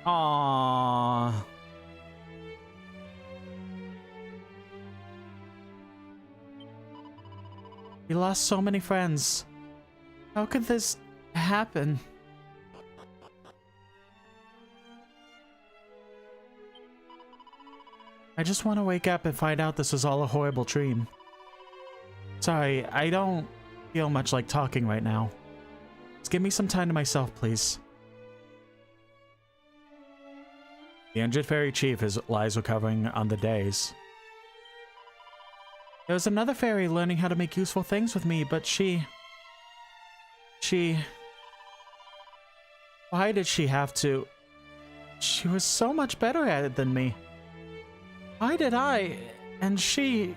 Aww. We lost so many friends. How could this happen? I just want to wake up and find out this was all a horrible dream. Sorry, I don't feel much like talking right now. Just give me some time to myself, please. The injured fairy chief lies recovering on the days. There was another fairy learning how to make useful things with me, but she... Why did she have to? She was so much better at it than me. Why did I? And she...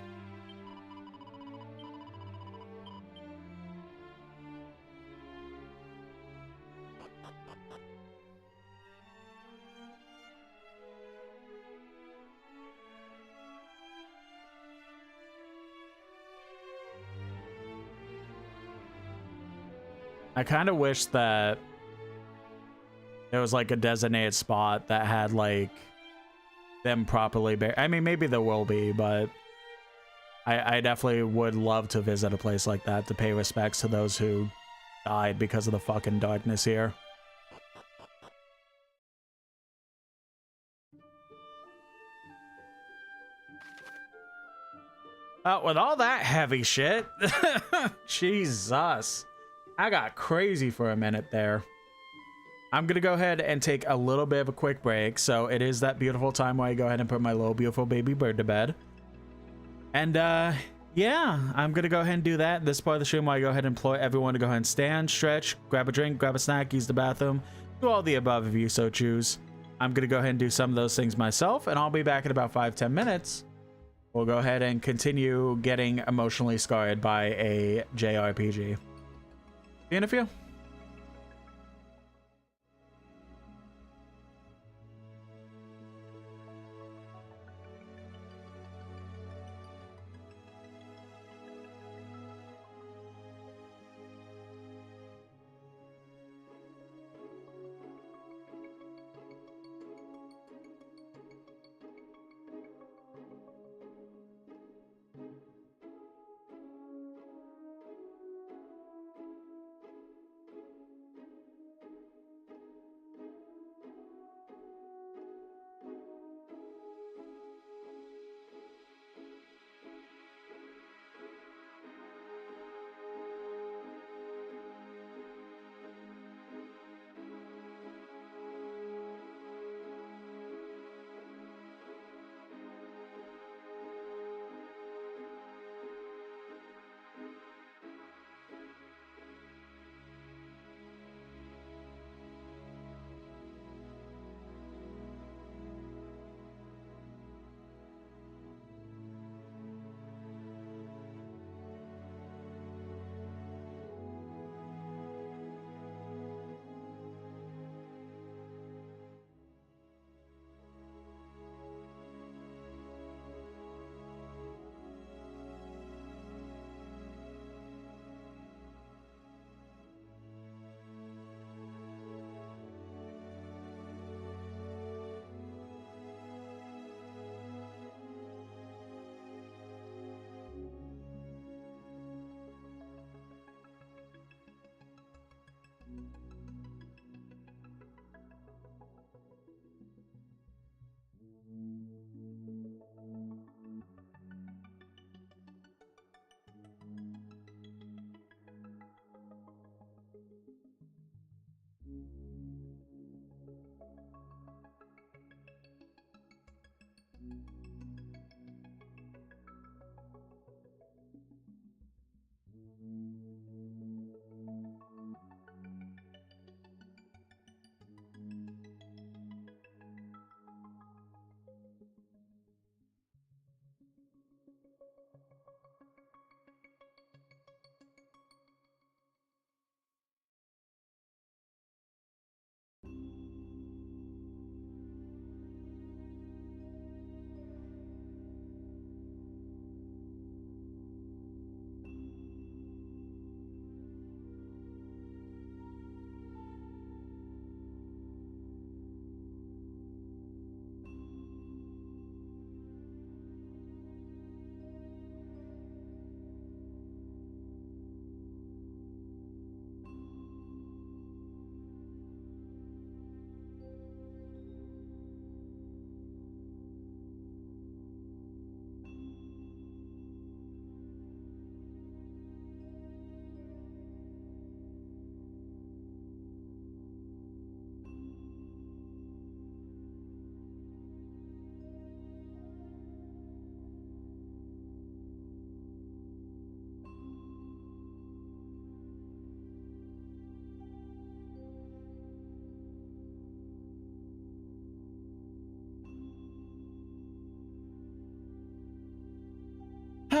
I kind of wish that there was like a designated spot that had like them properly I mean, maybe there will be, but I definitely would love to visit a place like that to pay respects to those who died because of the fucking darkness here. With all that heavy shit, Jesus, I got crazy for a minute there. I'm gonna go ahead and take a little bit of a quick break. So it is that beautiful time where I go ahead and put my little beautiful baby bird to bed. And yeah, I'm gonna go ahead and do that. This part of the stream where I go ahead and implore everyone to go ahead and stand, stretch, grab a drink, grab a snack, use the bathroom, do all the above if you so choose. I'm gonna go ahead and do some of those things myself, and I'll be back in about 5-10 minutes. We'll go ahead and continue getting emotionally scarred by a JRPG. See you in a few.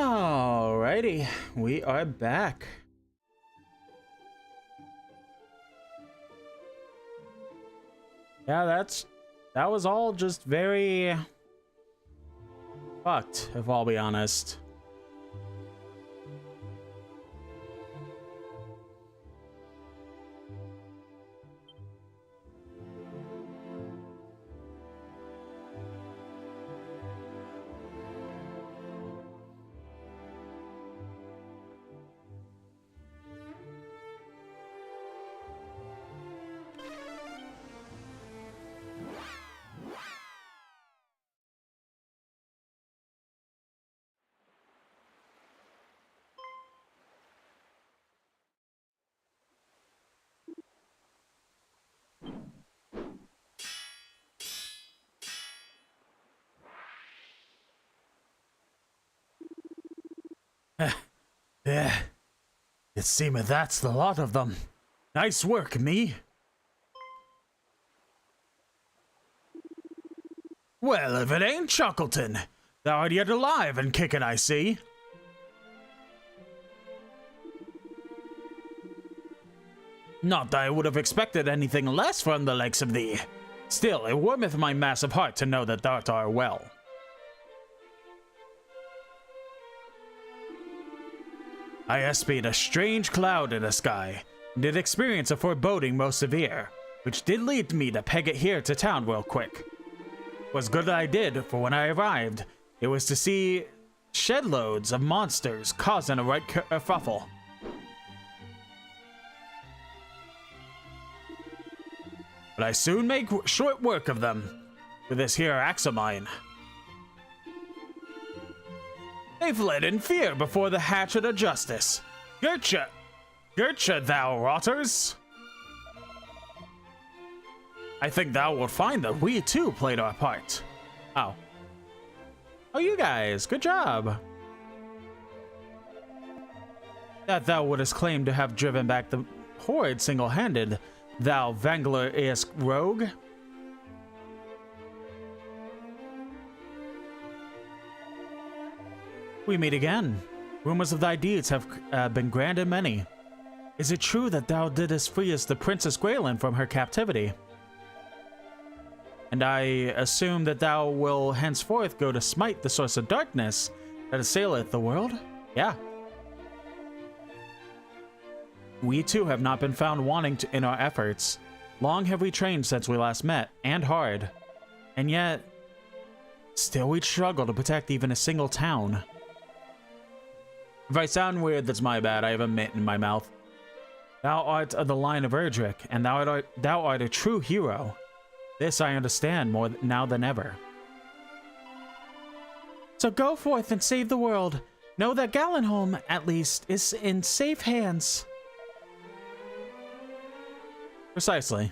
Alrighty, we are back. Yeah, that was all just very fucked, if I'll be honest. Yeah, it seemeth that's the lot of them. Nice work, me. Well, if it ain't Chuckleton, thou art yet alive and kicking, I see. Not that I would have expected anything less from the likes of thee. Still, it warmeth my massive heart to know that thou art well. I espied a strange cloud in the sky, and did experience a foreboding most severe, which did lead me to peg it here to town real quick. 'Twas good that I did, for when I arrived, it was to see shed loads of monsters causing a right kerfuffle. But I soon made short work of them with this here axe of mine. They fled in fear before the hatchet of justice. Gertrude, thou rotters! I think thou wilt find that we too played our part. Oh. Oh, you guys, good job. That thou wouldst claim to have driven back the horde single-handed, thou Vangler-esque rogue. We meet again. Rumors of thy deeds have been grand and many. Is it true that thou didst free us the Princess Graylin from her captivity? And I assume that thou will henceforth go to smite the source of darkness that assaileth the world? Yeah. We too have not been found wanting in our efforts. Long have we trained since we last met, and hard. And yet, still we struggle to protect even a single town. If I sound weird, that's my bad. I have a mitt in my mouth. Thou art of the line of Erdrick, and thou art a true hero. This I understand more now than ever. So go forth and save the world. Know that Gallenholm, at least, is in safe hands. Precisely.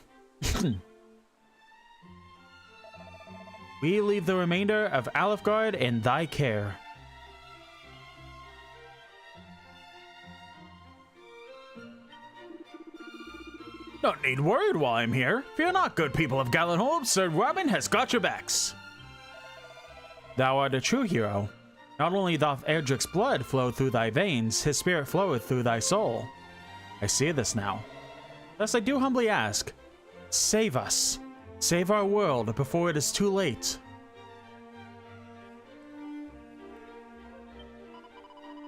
We leave the remainder of Alefgard in thy care. Don't need worried while I'm here. Fear not, good people of Gallenholm. Sir Robin has got your backs. Thou art a true hero. Not only doth Erdrick's blood flow through thy veins, his spirit floweth through thy soul. I see this now. Thus I do humbly ask, save us. Save our world before it is too late.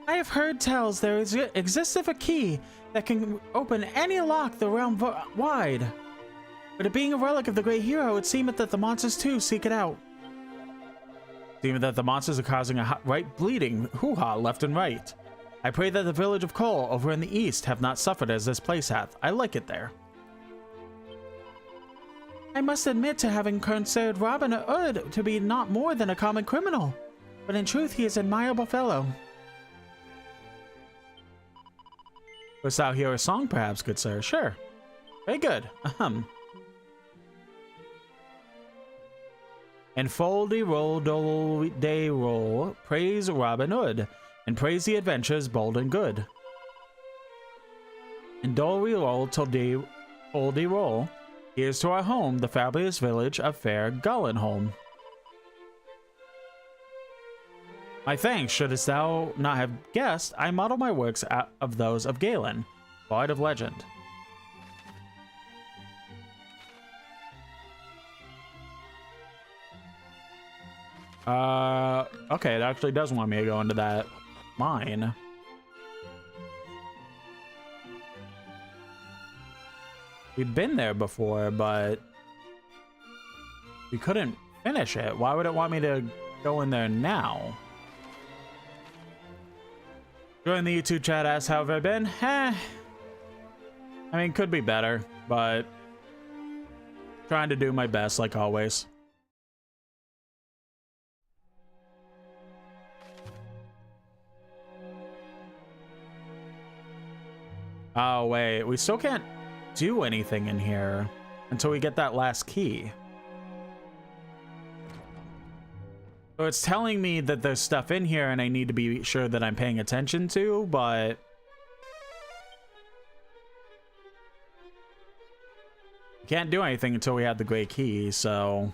I have heard tells there existeth a key that can open any lock the realm wide. But it being a relic of the great hero, it seemeth that the monsters too seek it out. Seemeth that the monsters are causing a right bleeding hoo-ha left and right. I pray that the village of Cole over in the east have not suffered as this place hath. I like it there. I must admit to having considered Robin Hood to be not more than a common criminal, but in truth he is an admirable fellow. Wouldst thou hear a song, perhaps, good sir? Sure. Very good. And foldy roll dole day roll, praise Robin Hood, and praise the adventures bold and good. And dole we roll till day foldy roll, here's to our home, the fabulous village of fair Gallenholm. My thanks, shouldst thou not have guessed, I model my works out of those of Galen, Bard of Legend. Okay, it actually does want me to go into that mine. We'd been there before, but we couldn't finish it. Why would it want me to go in there now? Join the YouTube chat, asks how have I been? I mean, could be better, but trying to do my best like always. Oh, wait, we still can't do anything in here until we get that last key. So it's telling me that there's stuff in here and I need to be sure that I'm paying attention to, but can't do anything until we have the great key, so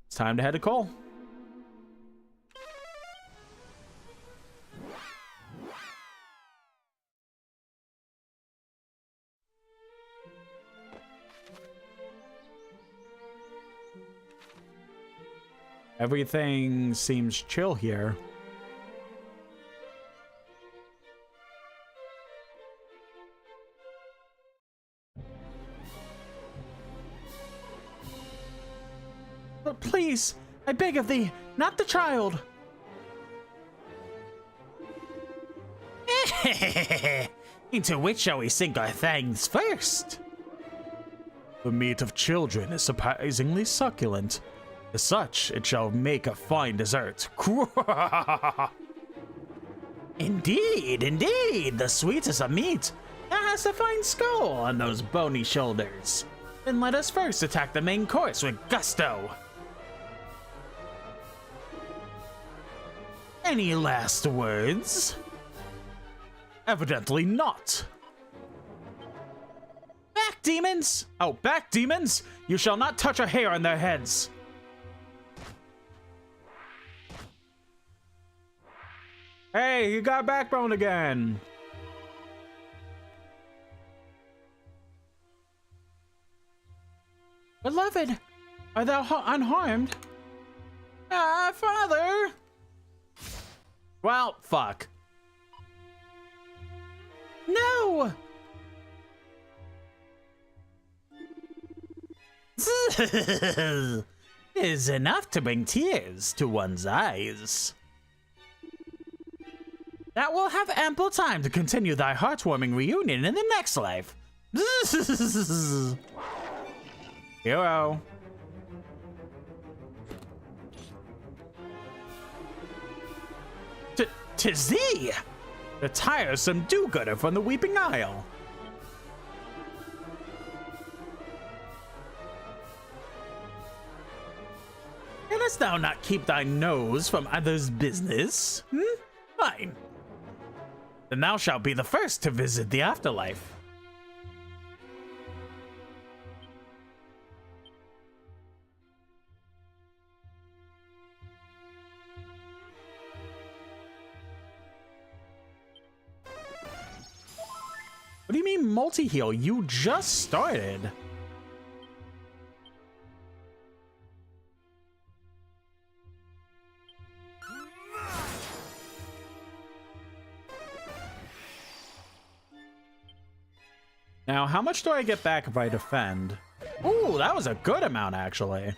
it's time to head to Cole. Everything seems chill here. But please, I beg of thee, not the child. Into which shall we sink our fangs first? The meat of children is surprisingly succulent. As such, it shall make a fine dessert. Indeed, indeed, the sweetest of meat. That has a fine skull on those bony shoulders. Then let us first attack the main course with gusto. Any last words? Evidently not. Back, demons! Oh, back, demons! You shall not touch a hair on their heads. Hey, you got backbone again. Beloved, are thou unharmed? Ah, father! Well, fuck. No! Is enough to bring tears to one's eyes. That will have ample time to continue thy heartwarming reunion in the next life. Hero. Tis thee! The tiresome do-gooder from the Weeping Isle. Canst thou not keep thy nose from others' business? Fine. Then thou shalt be the first to visit the afterlife. What do you mean multi-heal? You just started. Now, how much do I get back if I defend? Ooh, that was a good amount, actually.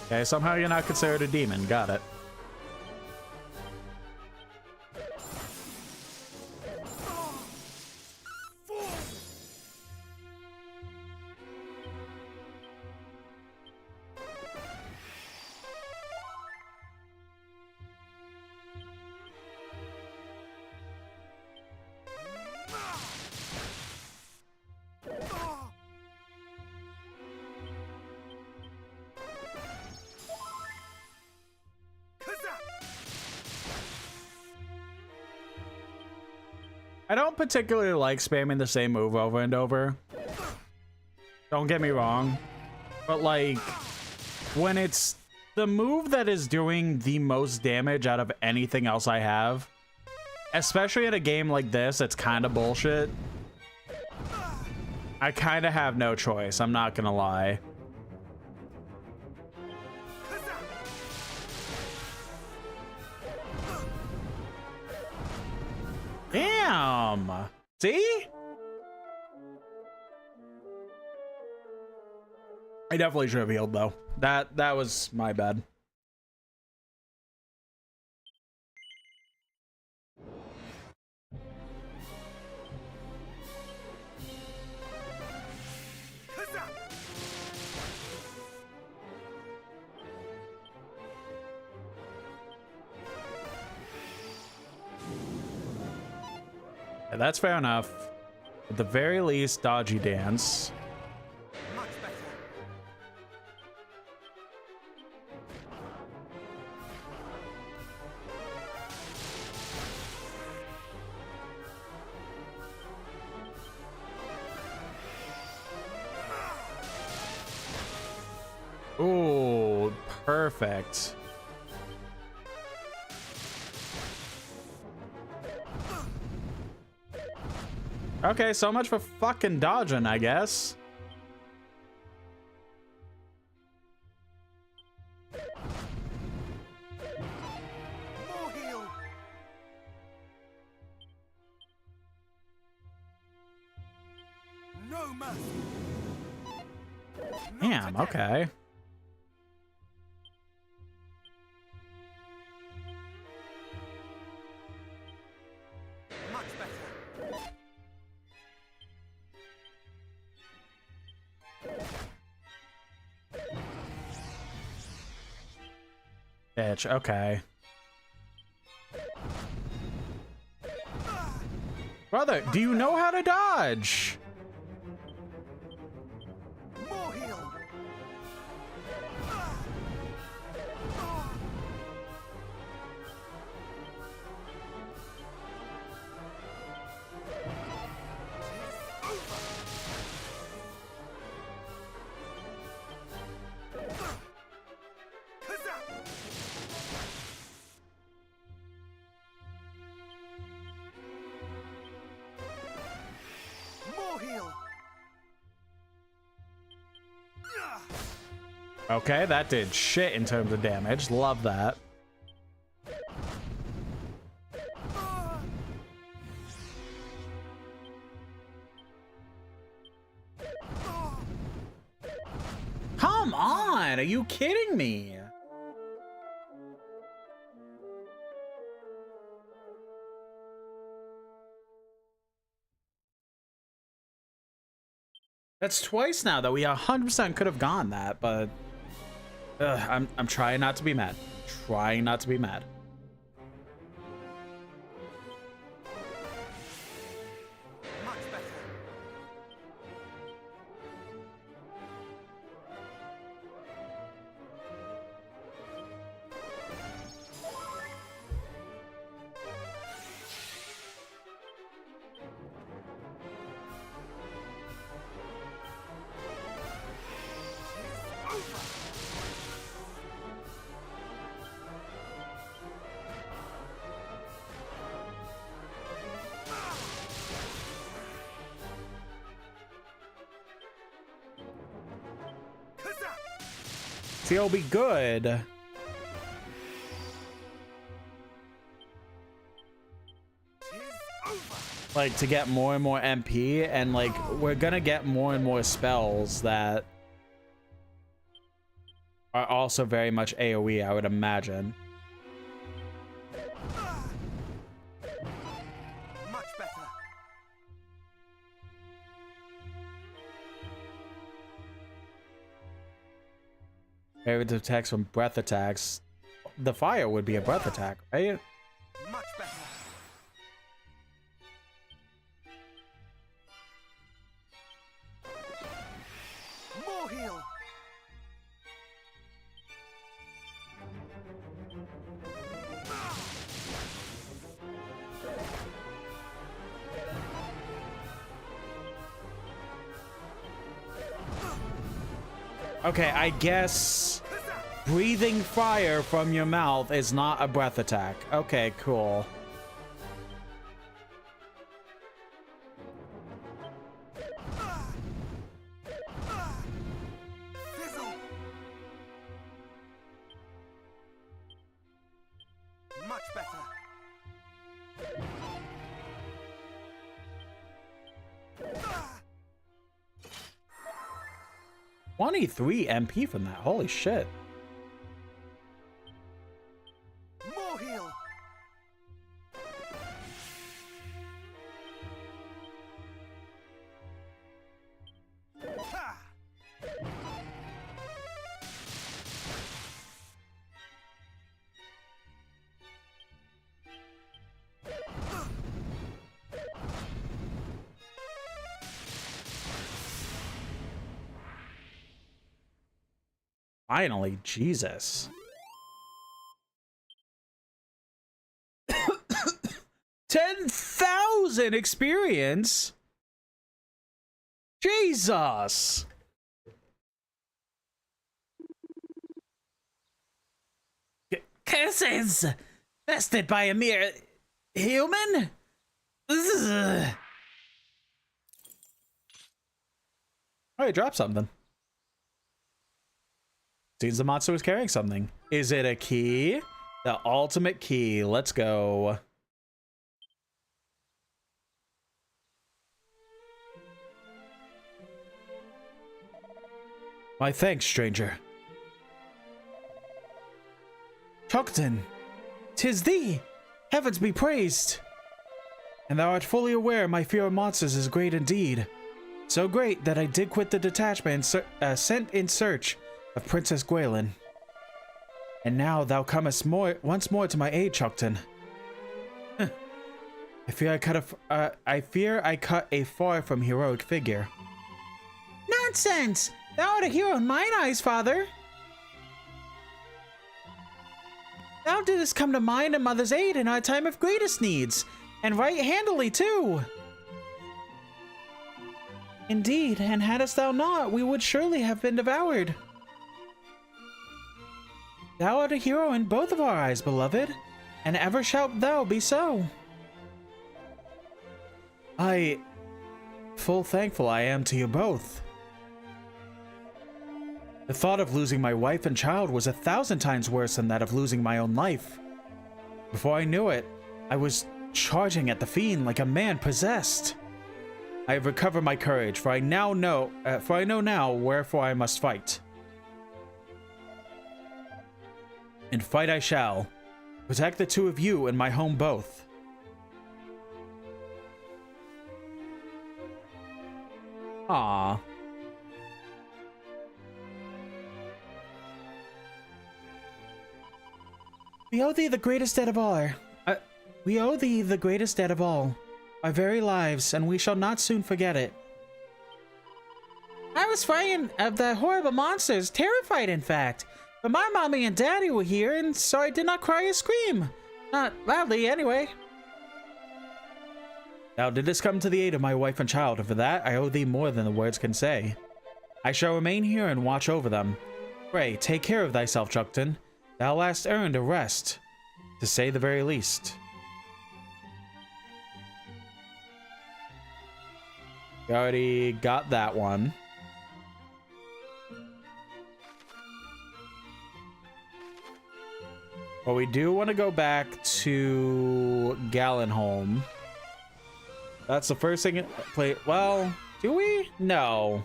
Okay, somehow you're not considered a demon. Got it. I don't particularly like spamming the same move over and over. Don't get me wrong. But like, when it's the move that is doing the most damage out of anything else I have, especially in a game like this, it's kind of bullshit. I kind of have no choice, I'm not gonna lie. Damn! See? I definitely should have healed though. That was my bad. Yeah, that's fair enough. At the very least, dodgy dance. Ooh, perfect. Okay, so much for fucking dodging, I guess. More heal. No mercy. Damn, okay. Much better. Bitch, okay. Brother, do you know how to dodge? More heal. More heal. Okay, that did shit in terms of damage. Love that. Come on, are you kidding me? That's twice now that we 100% could have gone that, but I'm trying not to be mad. Trying not to be mad. Much better. See, it'll be good. Like, to get more and more MP, and like, we're gonna get more and more spells that are also very much AoE, I would imagine. Much better. Maybe the attacks from breath attacks. The fire would be a breath attack, right? Much better. More heal. Okay, I guess breathing fire from your mouth is not a breath attack. Okay, cool. Much better. 23 MP from that. Holy shit. More heal. Ha! Finally, Jesus. 10,000 experience? Jesus. Curses! Bested by a mere human? Oh, he dropped something. Seems the monster was carrying something. Is it a key? The ultimate key. Let's go. My thanks, stranger. Chocton, 'tis thee! Heavens be praised! And thou art fully aware my fear of monsters is great indeed. So great that I did quit the detachment sent in search of Princess Gwaelin. And now thou comest once more to my aid, Chocton. I fear I cut a far from heroic figure. Nonsense! Thou art a hero in mine eyes, father. Thou didst come to mine and mother's aid in our time of greatest needs, and right handily too. Indeed, and hadst thou not, we would surely have been devoured. Thou art a hero in both of our eyes, beloved, and ever shalt thou be so. Full thankful I am to you both. The thought of losing my wife and child was 1,000 times worse than that of losing my own life. Before I knew it, I was charging at the fiend like a man possessed. I have recovered my courage, for I know now wherefore I must fight. And fight I shall. Protect the two of you and my home both. Ah. We owe thee the greatest debt of all. We owe thee the greatest debt of all. Our very lives, and we shall not soon forget it. I was frightened of the horrible monsters, terrified in fact. But my mommy and daddy were here, and so I did not cry or scream. Not loudly, anyway. Thou didst come to the aid of my wife and child, and for that I owe thee more than the words can say. I shall remain here and watch over them. Pray, take care of thyself, Chocton. Thou hast earned a rest, to say the very least. We already got that one. But we do want to go back to Gallenholm. That's the first thing. Well, do we? No.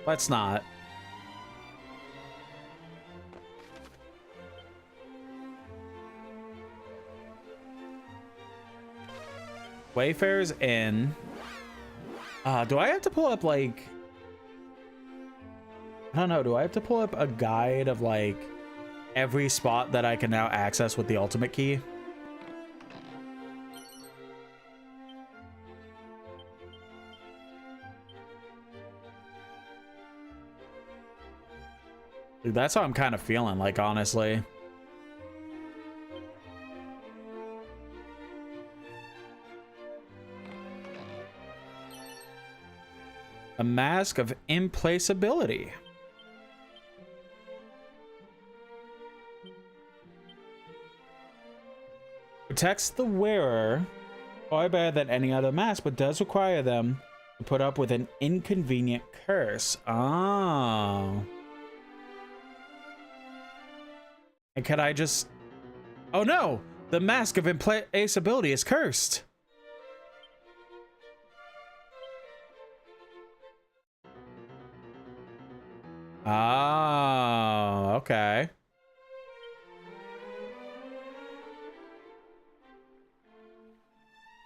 Let's not. Wayfarer's Inn. Do I have to pull up, like... I don't know. Do I have to pull up a guide of, like, every spot that I can now access with the ultimate key? Dude, that's how I'm kind of feeling, like, honestly. A mask of implaceability. Protects the wearer far better than any other mask, but does require them to put up with an inconvenient curse. Oh. And can I just... Oh no! The mask of implaceability is cursed! Oh, okay.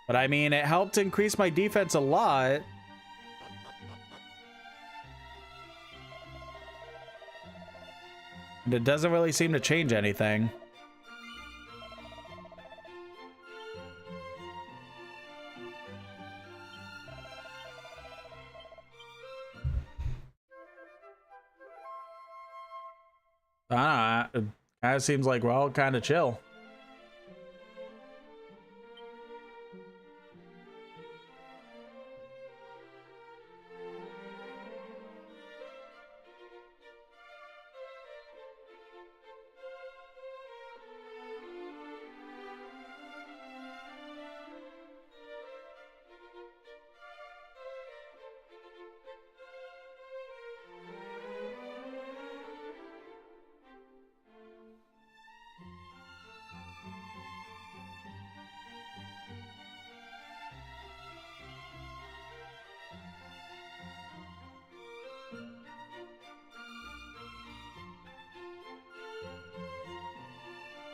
But I mean, it helped increase my defense a lot. And it doesn't really seem to change anything. I don't know. It kind of seems like we're all kind of chill.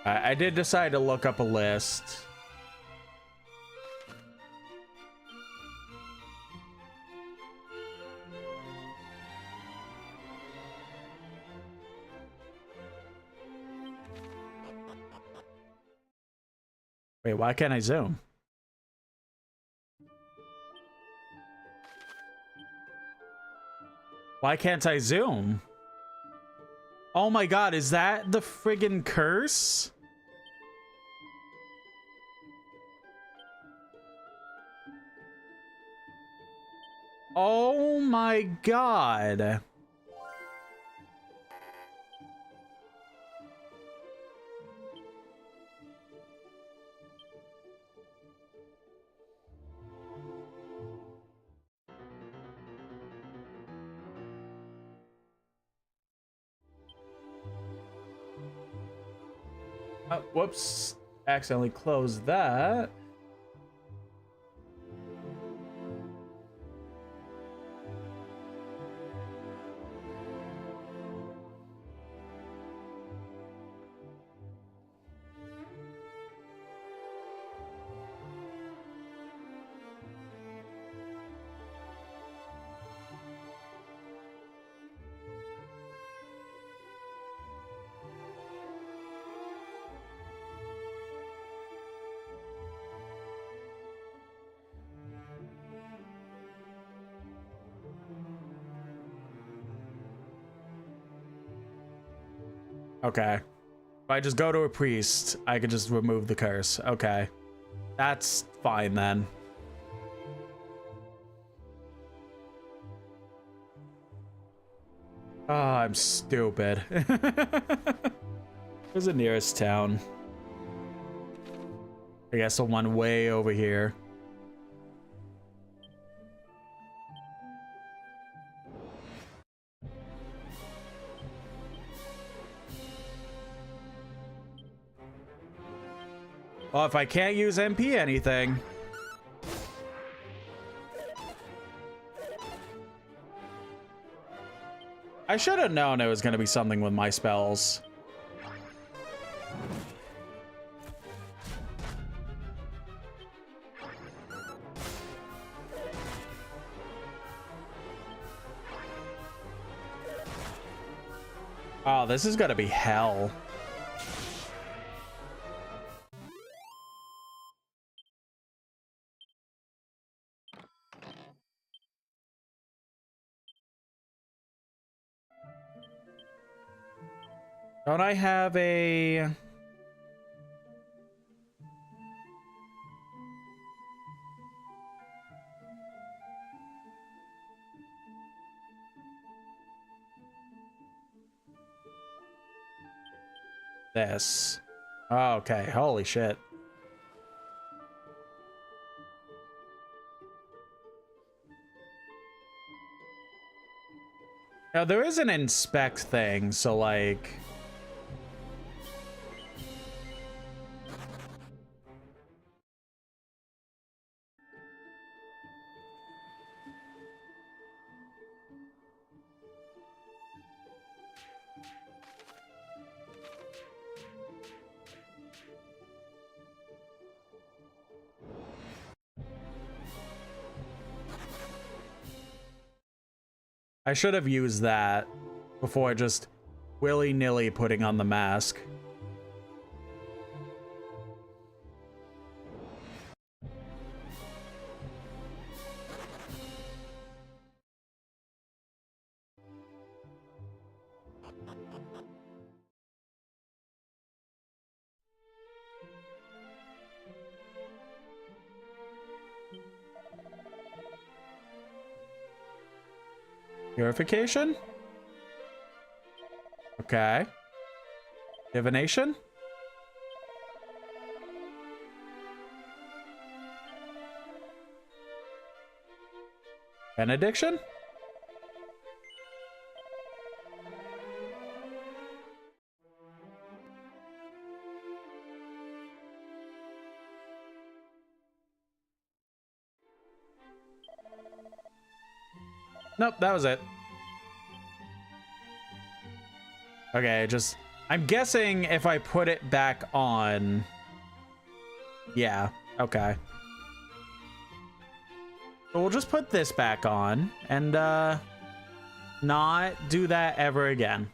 I did decide to look up a list. Wait, why can't I zoom? Why can't I zoom? Oh my god, is that the friggin' curse? Oh my god. Whoops. Accidentally closed that. Okay. If I just go to a priest, I could just remove the curse. Okay. That's fine then. Oh, I'm stupid. Where's the nearest town? I guess the one way over here. Well, if I can't use MP anything. I should have known it was going to be something with my spells. Oh, this is going to be hell. Don't I have a... This. Oh, okay, holy shit. Now, there is an inspect thing, so like... I should have used that before just willy-nilly putting on the mask. Purification? Okay. Divination? Benediction? Nope, that was it. Okay, just... I'm guessing if I put it back on... Yeah, okay. So we'll just put this back on and, not do that ever again.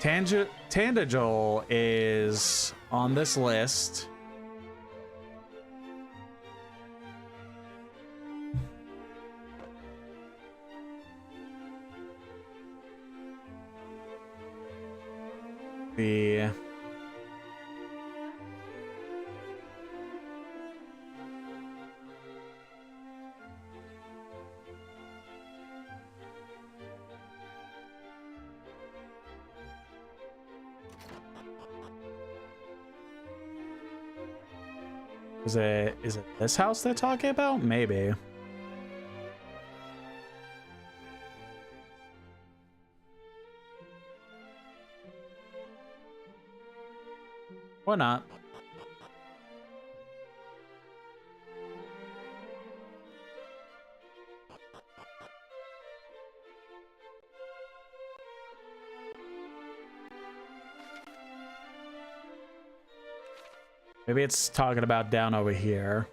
Tandagel is on this list. The Is it this house they're talking about? Maybe. Or not. Maybe it's talking about down over here.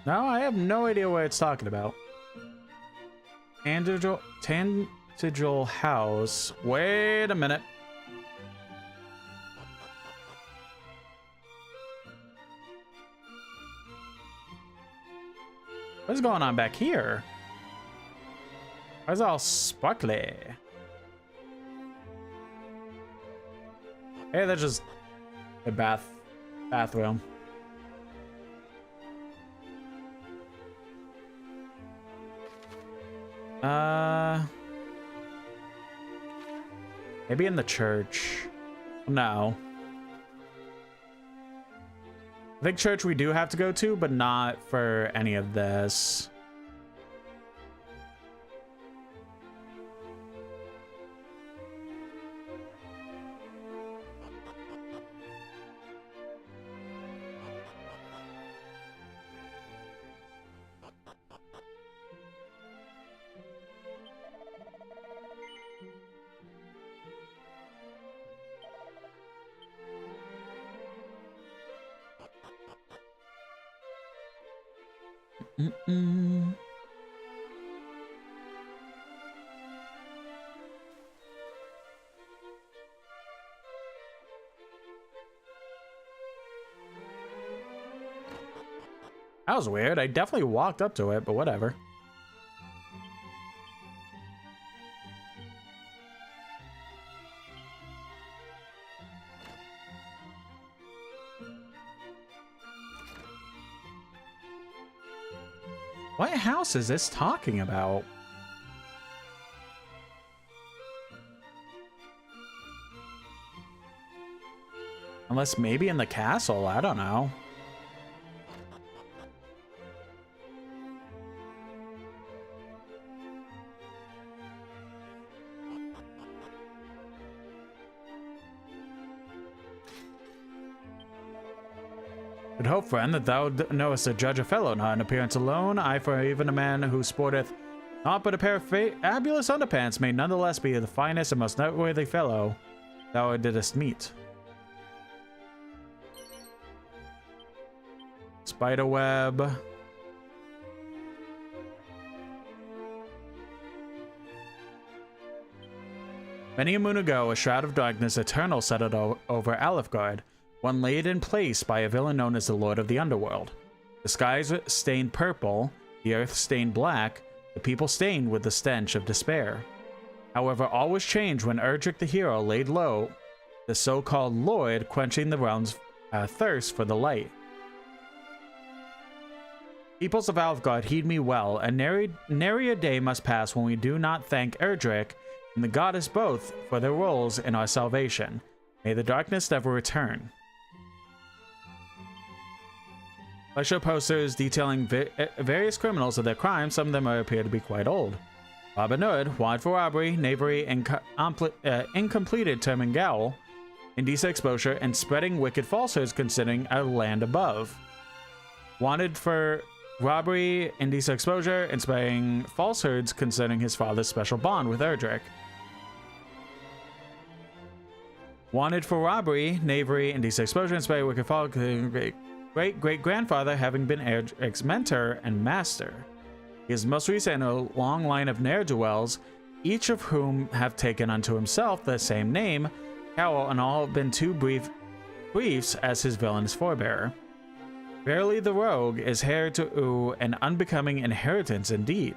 No, I have no idea what it's talking about. Tandagel house. Wait a minute. What's going on back here? Why is it all sparkly? Hey, that's just a bathroom. Maybe in the church. No. I think church we do have to go to, but not for any of this. That was weird. I definitely walked up to it, but whatever. What house is this talking about? Unless maybe in the castle, I don't know. Would hope, friend, that thou knowest to judge a fellow not in appearance alone. I, for even a man who sporteth naught but a pair of fabulous underpants, may nonetheless be the finest and most noteworthy fellow thou didst meet. Spiderweb. Many a moon ago, a shroud of darkness eternal settled over Alefgard, one laid in place by a villain known as the Lord of the Underworld. The skies stained purple, the earth stained black, the people stained with the stench of despair. However, all was changed when Erdrick the hero laid low the so-called Lord, quenching the realm's thirst for the light. Peoples of Alefgard, heed me well, and nary a day must pass when we do not thank Erdrick and the goddess both for their roles in our salvation. May the darkness never return. Let's show posters detailing various criminals of their crimes. Some of them appear to be quite old. Robin Hood, wanted for robbery, knavery, and incompleted termingal, indecent exposure, and spreading wicked falsehoods concerning our land above. Wanted for robbery, indecent exposure, and spreading falsehoods concerning his father's special bond with Erdrick. Wanted for robbery, knavery, indecent exposure, and spreading wicked falsehoods. Great-great-grandfather having been Erdrick's mentor and master. He is most recent in a long line of ne'er-do-wells, each of whom have taken unto himself the same name, Cowell, and all have been too briefs as his villainous forebearer. Verily the rogue is heir to an unbecoming inheritance indeed.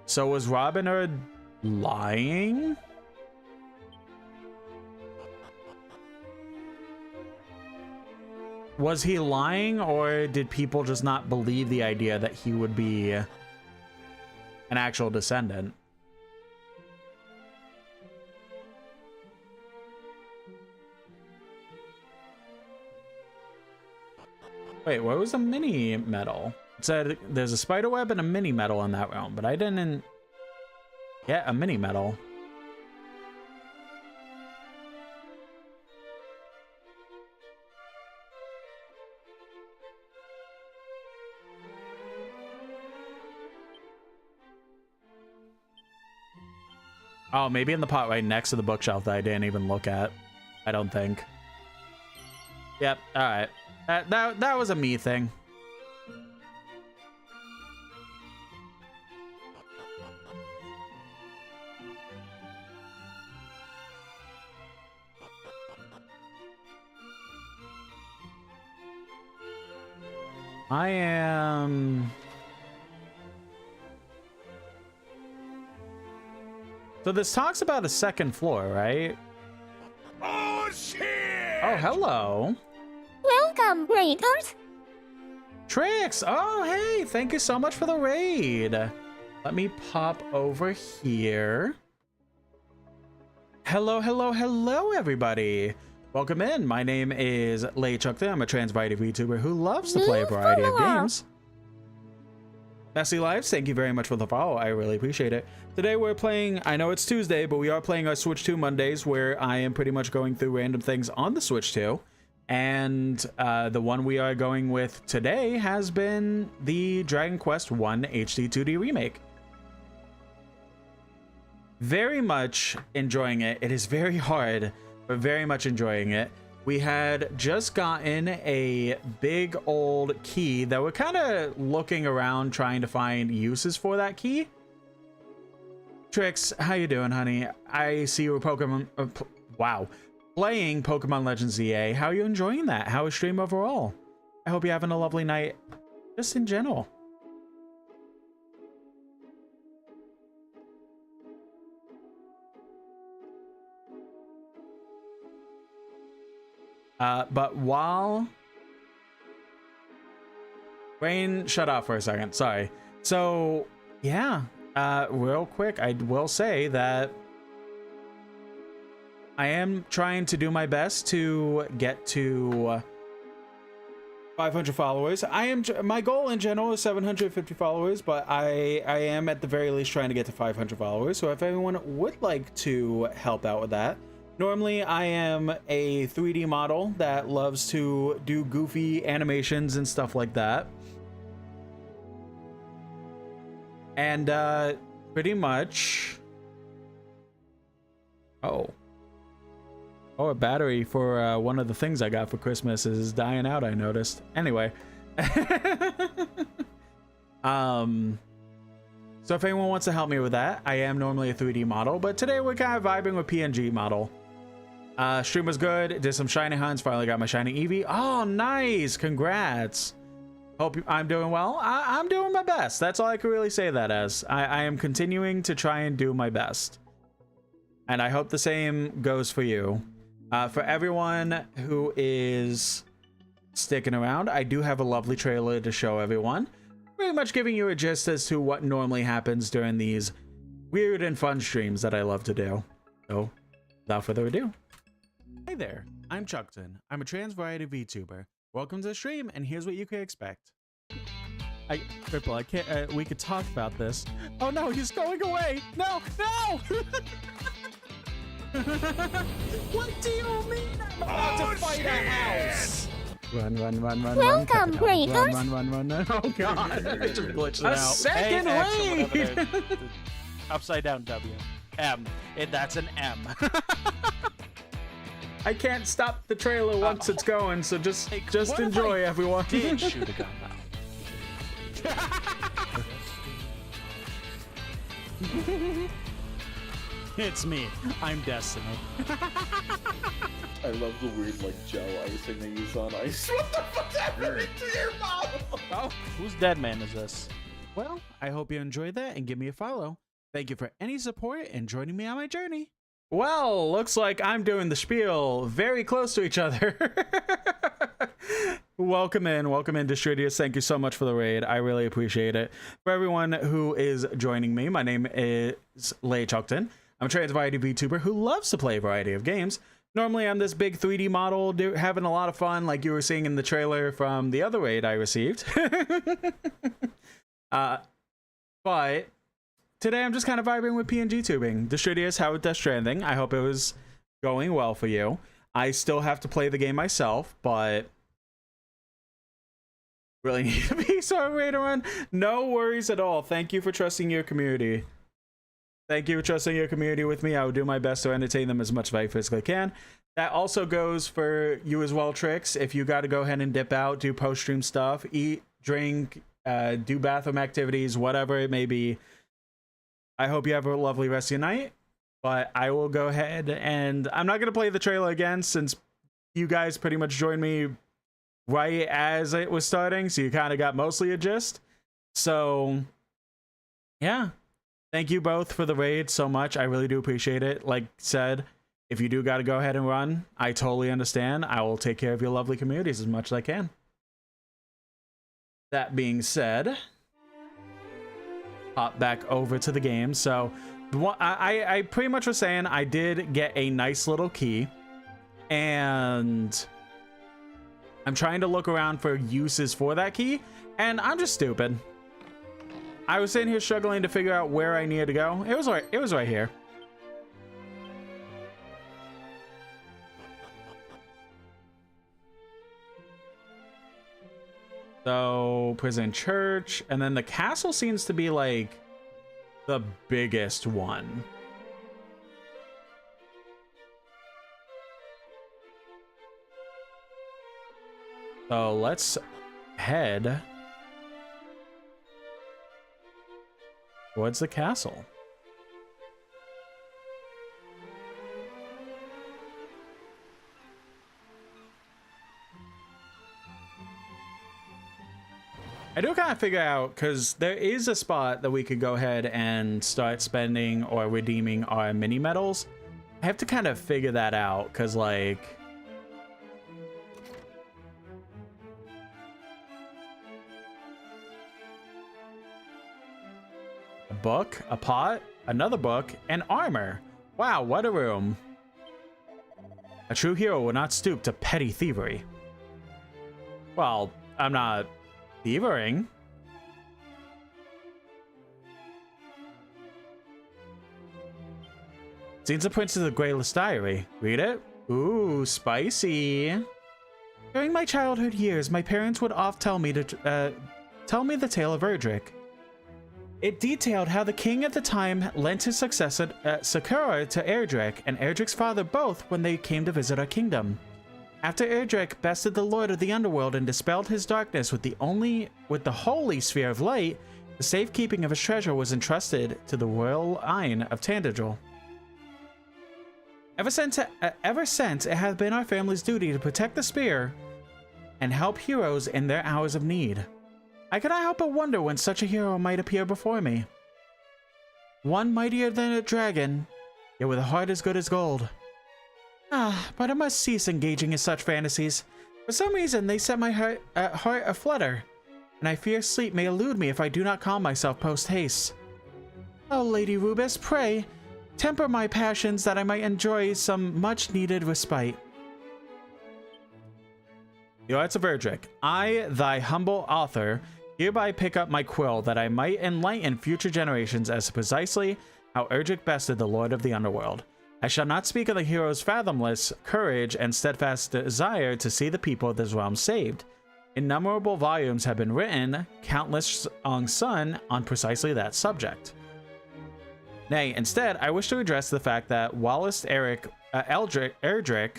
So was Robin Hood lying? Was he lying, or did people just not believe the idea that he would be an actual descendant? Wait, what was a mini medal? It said there's a spider web and a mini medal in that realm, but I didn't get a mini medal. Oh, maybe in the pot right next to the bookshelf that I didn't even look at. I don't think. Yep, alright. That was a me thing. I am... So this talks about a second floor, right? Oh, shit! Oh, hello. Welcome, raiders. Trix! Oh, hey! Thank you so much for the raid. Let me pop over here. Hello, hello, hello, everybody. Welcome in. My name is LayChuck. I'm a trans variety VTuber who loves to play a variety of games. Messy Lives, thank you very much for the follow. I really appreciate it. Today we're playing, I know it's Tuesday, but we are playing our Switch 2 Mondays, where I am pretty much going through random things on the Switch 2. And the one we are going with today has been the Dragon Quest 1 HD 2D remake. Very much enjoying it. It is very hard, but very much enjoying it. We had just gotten a big old key that we're kind of looking around trying to find uses for that key. Trix, how you doing, honey? I see you were Pokemon... wow. Playing Pokemon Legends EA. How are you enjoying that? How is stream overall? I hope you're having a lovely night, just in general. But while Brain shut off for a second. Sorry. So yeah, real quick, I will say that I am trying to do my best to get to 500 followers. My goal in general is 750 followers, but I am at the very least trying to get to 500 followers. So if anyone would like to help out with that, normally I am a 3D model that loves to do goofy animations and stuff like that. And pretty much, oh, a battery for one of the things I got for Christmas is dying out, I noticed. Anyway. So if anyone wants to help me with that, I am normally a 3D model, but today we're kind of vibing with PNG model. Stream was good, did some shiny hunts, finally got my shiny Eevee. Oh, nice, congrats. Hope I'm doing well. I'm doing my best. That's all I can really say that as. I am continuing to try and do my best. And I hope the same goes for you. For everyone who is sticking around, I do have a lovely trailer to show everyone. Pretty much giving you a gist as to what normally happens during these weird and fun streams that I love to do. So, without further ado. Hey there, I'm Chuckton. I'm a trans variety VTuber. Welcome to the stream, and here's what you can expect. Triple, I can't, we could talk about this. Oh no, he's going away! No, no! What do you mean I'm about to fight a house? Run, run, run, run, Welcome, run. Breakers. Run, run, run, run. Oh god. I just glitched it out. Second Hey, Upside down W. M. That's an M. I can't stop the trailer once it's going, so just enjoy, everyone. Did shoot a gun now. It's me. I'm Destiny. I love the weird, like, gel icing they use on ice. What the fuck's happening to your mouth? Oh, whose dead man is this? Well, I hope you enjoyed that and give me a follow. Thank you for any support and joining me on my journey. Well, looks like I'm doing the spiel very close to each other. Welcome in, Distritius. Thank you so much for the raid. I really appreciate it. For everyone who is joining me, my name is Lei Chuckton. I'm a trans variety VTuber who loves to play a variety of games. Normally, I'm this big 3D model, having a lot of fun, like you were seeing in the trailer from the other raid I received. But today, I'm just kind of vibing with PNGTubing. Distritius, how with Death Stranding? I hope it was going well for you. I still have to play the game myself, but really need to be sorry to run. No worries at all. Thank you for trusting your community. Thank you for trusting your community with me. I will do my best to entertain them as much as I physically can. That also goes for you as well, Trix. If you got to go ahead and dip out, do post-stream stuff, eat, drink, do bathroom activities, whatever it may be. I hope you have a lovely rest of your night. But I will go ahead and I'm not going to play the trailer again since you guys pretty much joined me right as it was starting. So you kind of got mostly a gist. So, yeah. Thank you both for the raid so much. I really do appreciate it. Like said, if you do got to go ahead and run, I totally understand. I will take care of your lovely communities as much as I can. That being said, hop back over to the game. So I pretty much was saying I did get a nice little key, and I'm trying to look around for uses for that key, and I'm just stupid. I was sitting here struggling to figure out where I needed to go. It was right here. So, prison, church, and then the castle seems to be like the biggest one. So let's head towards the castle. I do kind of figure out, because there is a spot that we could go ahead and start spending or redeeming our mini medals. I have to kind of figure that out, because like book, a pot, another book, and armor. Wow, what a room. A true hero will not stoop to petty thievery. Well, I'm not thievering. Scenes of Princess of the Grayless Diary. Read it? Ooh, spicy. During my childhood years, my parents would oft tell me the tale of Erdrick. It detailed how the king at the time lent his successor, Sakura, to Erdrick and Erdrick's father both when they came to visit our kingdom. After Erdrick bested the Lord of the Underworld and dispelled his darkness with the holy Sphere of Light, the safekeeping of his treasure was entrusted to the royal line of Tandagel. Ever since, it has been our family's duty to protect the spear and help heroes in their hours of need. I cannot help but wonder when such a hero might appear before me. One mightier than a dragon, yet with a heart as good as gold. But I must cease engaging in such fantasies. For some reason, they set my heart aflutter, and I fear sleep may elude me if I do not calm myself post-haste. Oh, Lady Rubis, pray, temper my passions that I might enjoy some much-needed respite. The Arts of Erdrick. I, thy humble author, hereby pick up my quill that I might enlighten future generations as to precisely how Erdrick bested the Lord of the Underworld. I shall not speak of the hero's fathomless courage and steadfast desire to see the people of this realm saved. Innumerable volumes have been written, countless sung on precisely that subject. Nay, instead, I wish to address the fact that Wallace Erdrick,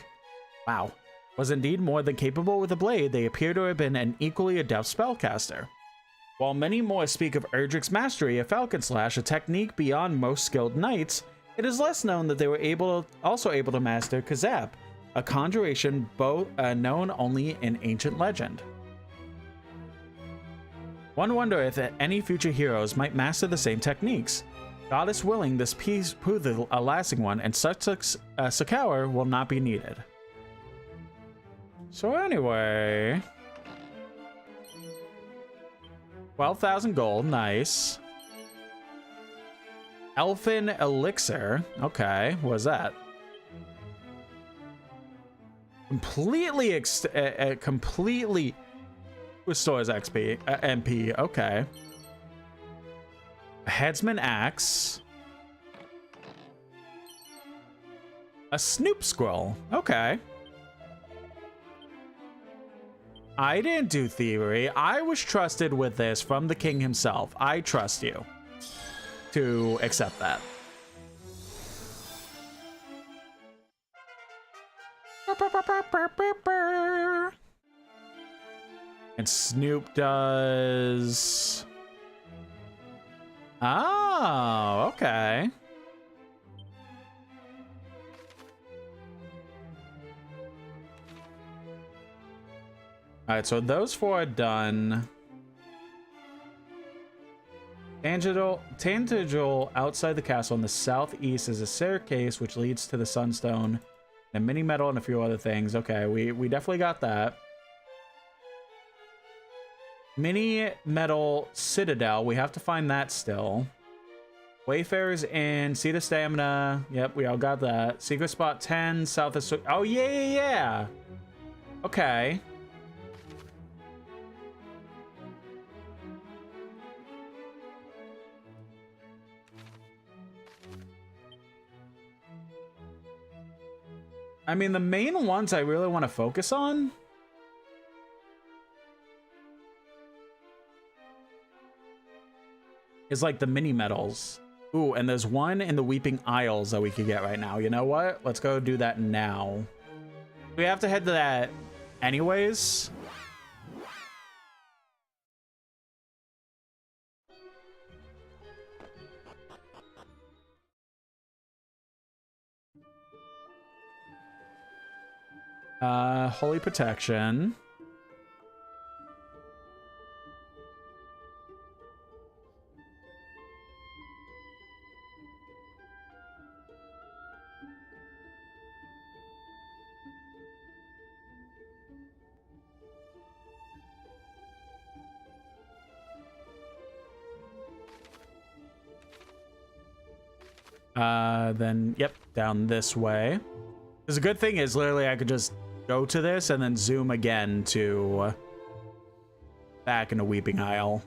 wow, was indeed more than capable with a blade. They appear to have been an equally adept spellcaster. While many more speak of Erdrick's mastery of Falcon Slash, a technique beyond most skilled knights, it is less known that they were also able to master Kazap, a conjuration known only in ancient legend. One wonders if any future heroes might master the same techniques. Goddess willing, this piece prove a lasting one, and such Sakura will not be needed. So anyway, 12,000 gold, nice. Elfin Elixir, okay, what is that? Completely restores XP, MP, okay. A Headsman Axe. A Snoop Scroll, okay. I didn't do thievery. I was trusted with this from the king himself. I trust you to accept that. And Snoop does... Oh, okay. Alright, so those four are done. Tangential outside the castle in the southeast is a staircase which leads to the Sunstone, and mini metal and a few other things. Okay, we definitely got that. Mini metal citadel, we have to find that still. Wayfarer's Inn, Seat of Stamina. Yep, we all got that. Secret spot 10, south of... Oh, yeah. Okay. I mean, the main ones I really want to focus on is like the mini metals. Ooh, and there's one in the Weeping Isles that we could get right now. You know what? Let's go do that now. We have to head to that anyways. Holy Protection. Then, yep, down this way. Because the good thing is, literally, I could just go to this and then zoom again to back into Weeping Isle.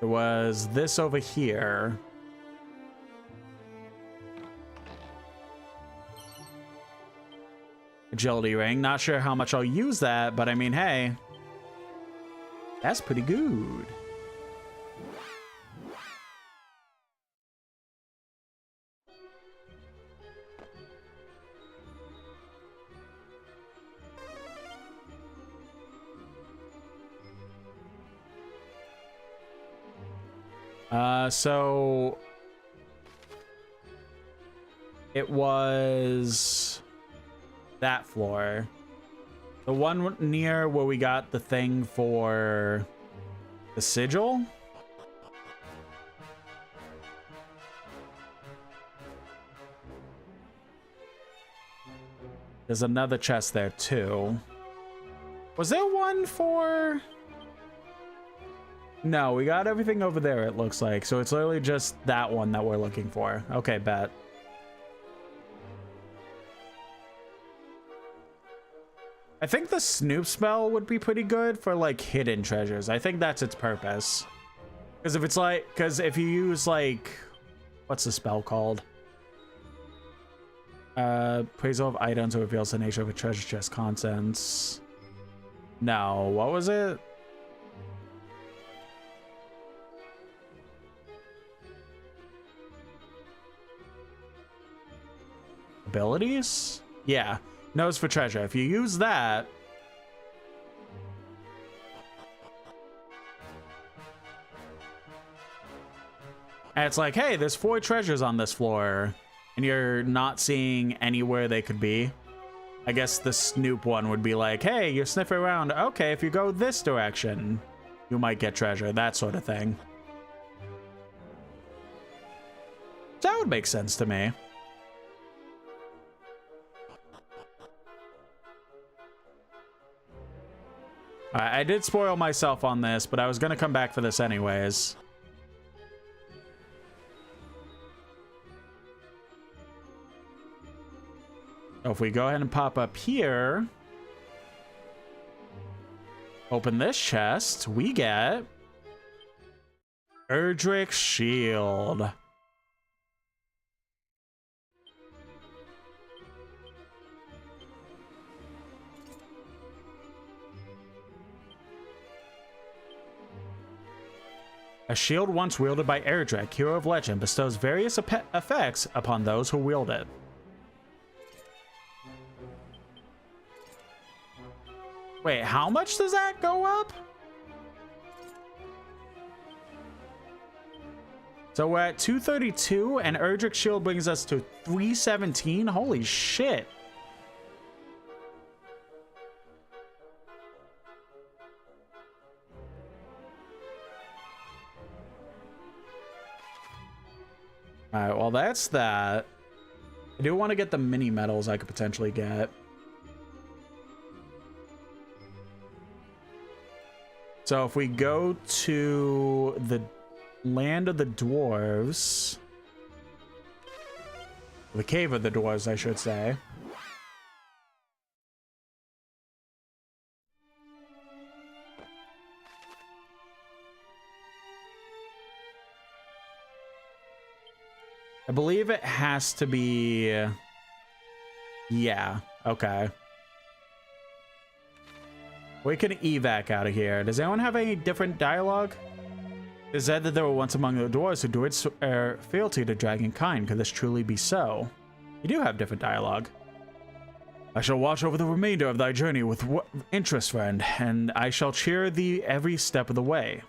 There was this over here. Agility ring. Not sure how much I'll use that, but I mean, hey, that's pretty good. So it was that floor. The one near where we got the thing for the sigil. There's another chest there too. Was there one for... No, we got everything over there, it looks like. So it's literally just that one that we're looking for. Okay, bet. I think the Snoop spell would be pretty good for, like, hidden treasures. I think that's its purpose. Because if it's like... Because if you use, like... What's the spell called? Appraisal of items reveals the nature of a treasure chest contents. No, what was it? Abilities? Yeah, nose for treasure. If you use that, and it's like, hey, there's 4 treasures on this floor, and you're not seeing anywhere they could be. I guess the Snoop one would be like, hey, you're sniffing around. Okay, if you go this direction, you might get treasure, that sort of thing. That would make sense to me. I did spoil myself on this, but I was going to come back for this anyways. So if we go ahead and pop up here, open this chest, we get Erdrick's shield. A shield once wielded by Erdrick, hero of legend, bestows various effects upon those who wield it. Wait, how much does that go up? So we're at 232, and Erdrick's shield brings us to 317. Holy shit. Alright, well that's that. I do want to get the mini medals I could potentially get. So if we go to the land of the dwarves, the cave of the dwarves, I should say. I believe it has to be... Yeah, okay. We can evac out of here. Does anyone have any different dialogue? It said that there were once among the dwarves who adored fealty to dragonkind. Could this truly be so? You do have different dialogue. I shall watch over the remainder of thy journey with interest, friend, and I shall cheer thee every step of the way.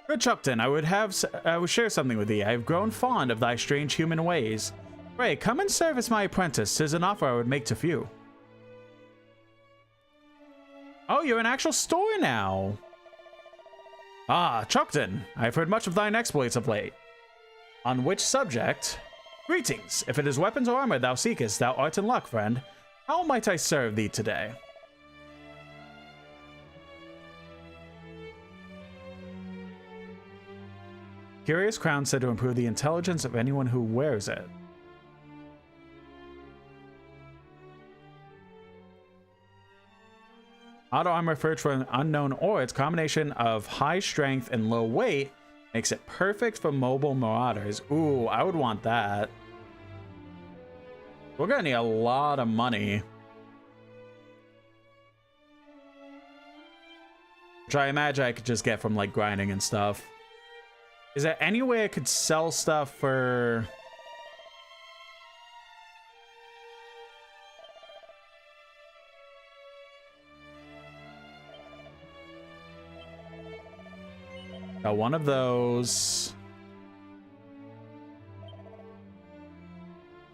Good Chuckton, I would share something with thee. I have grown fond of thy strange human ways. Pray, come and serve as my apprentice. 'Tis an offer I would make to few. Oh, you're an actual store now. Ah, Chuckton, I have heard much of thine exploits of late. On which subject? Greetings. If it is weapons or armor thou seekest, thou art in luck, friend. How might I serve thee today? Curious crown said to improve the intelligence of anyone who wears it. Auto armor search for an unknown ore. Its combination of high strength and low weight makes it perfect for mobile marauders. Ooh, I would want that. We're gonna need a lot of money. Which I imagine I could just get from like grinding and stuff. Is there any way I could sell stuff for... one of those.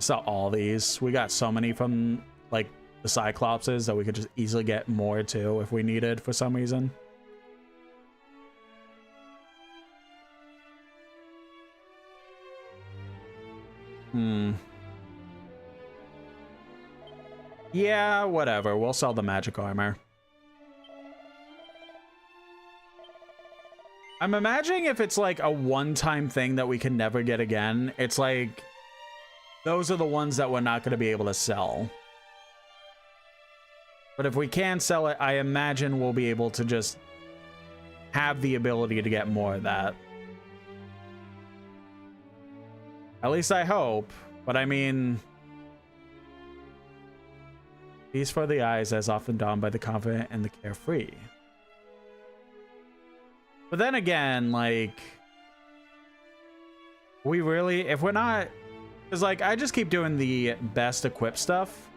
Sell all these. We got so many from like the Cyclopses that we could just easily get more too if we needed for some reason. Yeah, whatever. We'll sell the magic armor. I'm imagining if it's like a one-time thing that we can never get again, it's like those are the ones that we're not going to be able to sell. But if we can sell it, I imagine we'll be able to just have the ability to get more of that. At least I hope. But I mean, peace for the eyes as often donned by the confident and the carefree. But then again, like, we really, if we're not, because like, I just keep doing the best equipped stuff.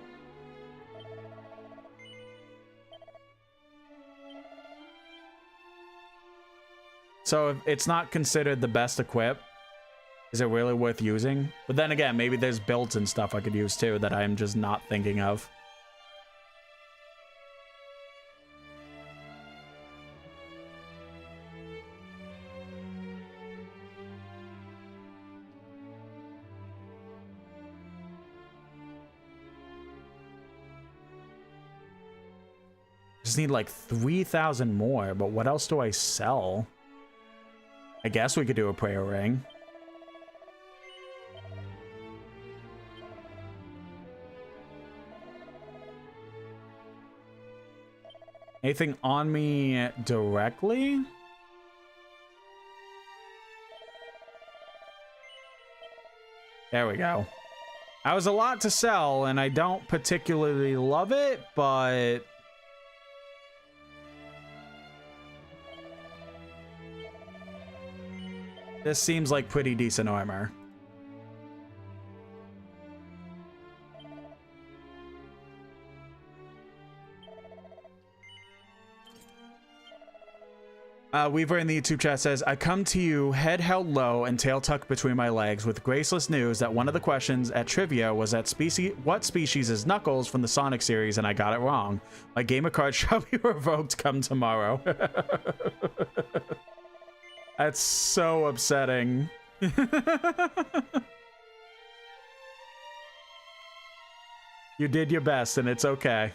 So if it's not considered the best equip, is it really worth using? But then again, maybe there's builds and stuff I could use too that I'm just not thinking of. Just need like 3,000 more, but what else do I sell? I guess we could do a prayer ring. Anything on me directly? There we go. That was a lot to sell, and I don't particularly love it, but... this seems like pretty decent armor. Weaver in the YouTube chat says, I come to you head held low and tail tucked between my legs with graceless news that one of the questions at trivia was at what species is Knuckles from the Sonic series, and I got it wrong. My gamer card shall be revoked come tomorrow. That's so upsetting. You did your best, and it's okay.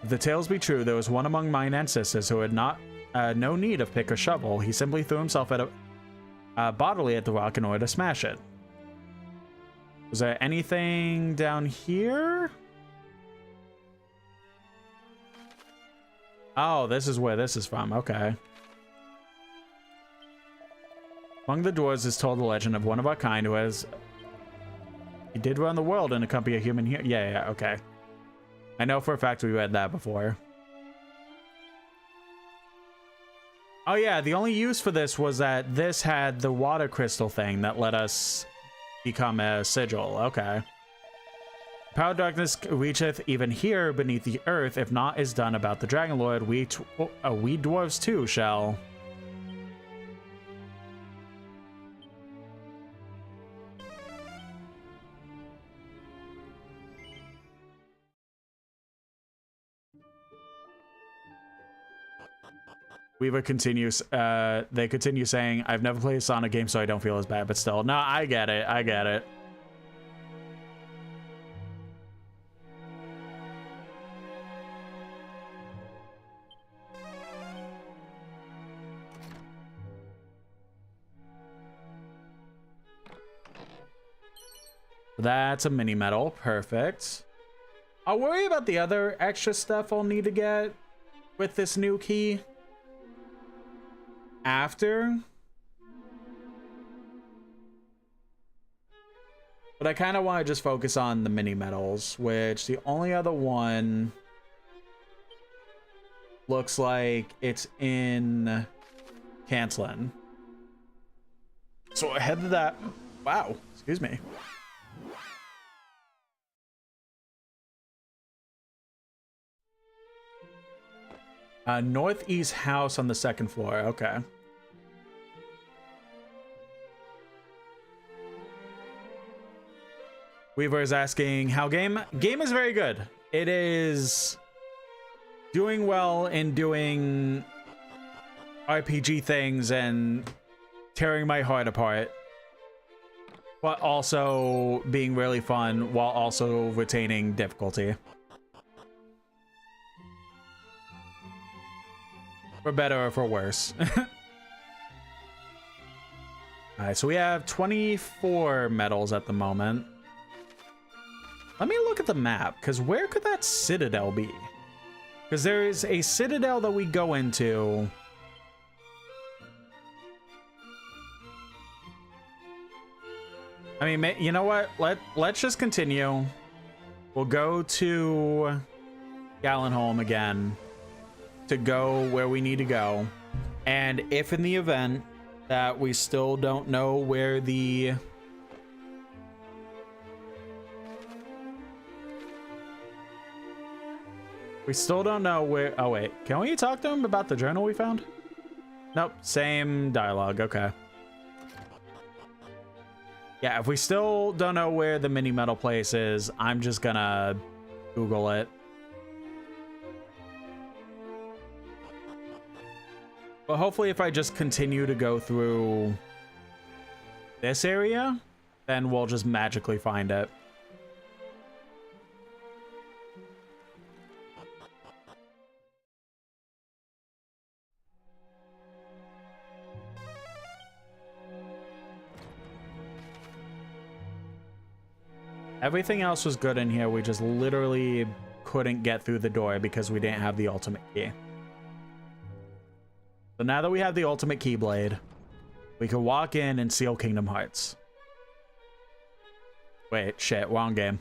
If the tales be true, there was one among mine ancestors who had no need of pick or shovel. He simply threw himself bodily at the rock in order to smash it. Was there anything down here? Oh, this is where this is from. Okay. Among the dwarves is told the legend of one of our kind who has... he did run the world and accompany a human here. Yeah, okay. I know for a fact we read that before. Oh yeah, the only use for this was that this had the water crystal thing that let us become a sigil. Okay. Power of darkness reacheth even here beneath the earth. If naught is done about the Dragon Lord, we dwarves too shall... Weaver continues, they continue saying, I've never played a Sonic game, so I don't feel as bad, but still. No, I get it. I get it. That's a mini medal. Perfect. I'll worry about the other extra stuff I'll need to get with this new key after. But I kind of want to just focus on the mini medals, which the only other one looks like it's in Cancelin. So I head to that. Wow, excuse me. Northeast house on the second floor. Okay. Weaver is asking how game is very good. It is doing well in doing RPG things and tearing my heart apart, but also being really fun while also retaining difficulty. For better or for worse. Alright, so we have 24 medals at the moment. Let me look at the map, because where could that citadel be? Because there is a citadel that we go into. I mean, you know what? Let's just continue. We'll go to Gallenholm again to go where we need to go. And if in the event that we still don't know where the oh wait, can we talk to him about the journal we found? Nope, same dialogue. Okay. Yeah, if we still don't know where the mini metal place is, I'm just gonna Google it. But hopefully if I just continue to go through this area, then we'll just magically find it. Everything else was good in here. We just literally couldn't get through the door because we didn't have the ultimate key. So now that we have the ultimate Keyblade, we can walk in and seal Kingdom Hearts. Wait, shit, wrong game.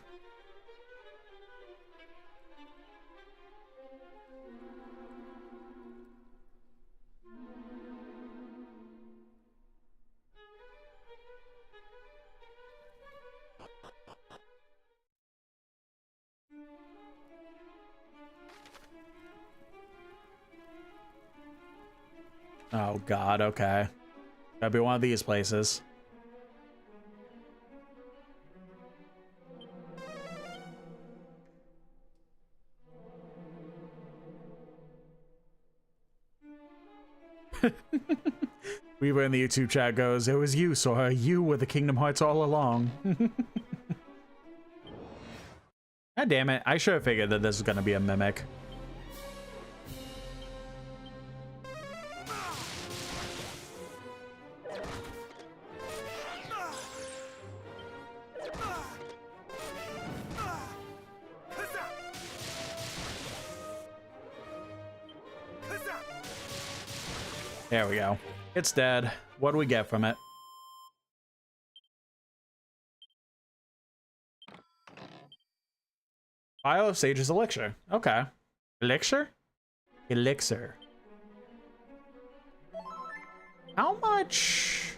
Oh god, okay. Gotta be one of these places. Weaver in the YouTube chat goes, it was you, Sora. You were the Kingdom Hearts all along. God damn it. I should have figured that this was gonna be a mimic. There we go. It's dead. What do we get from it? Vial of Sage's Elixir. Okay. Elixir? Elixir. How much?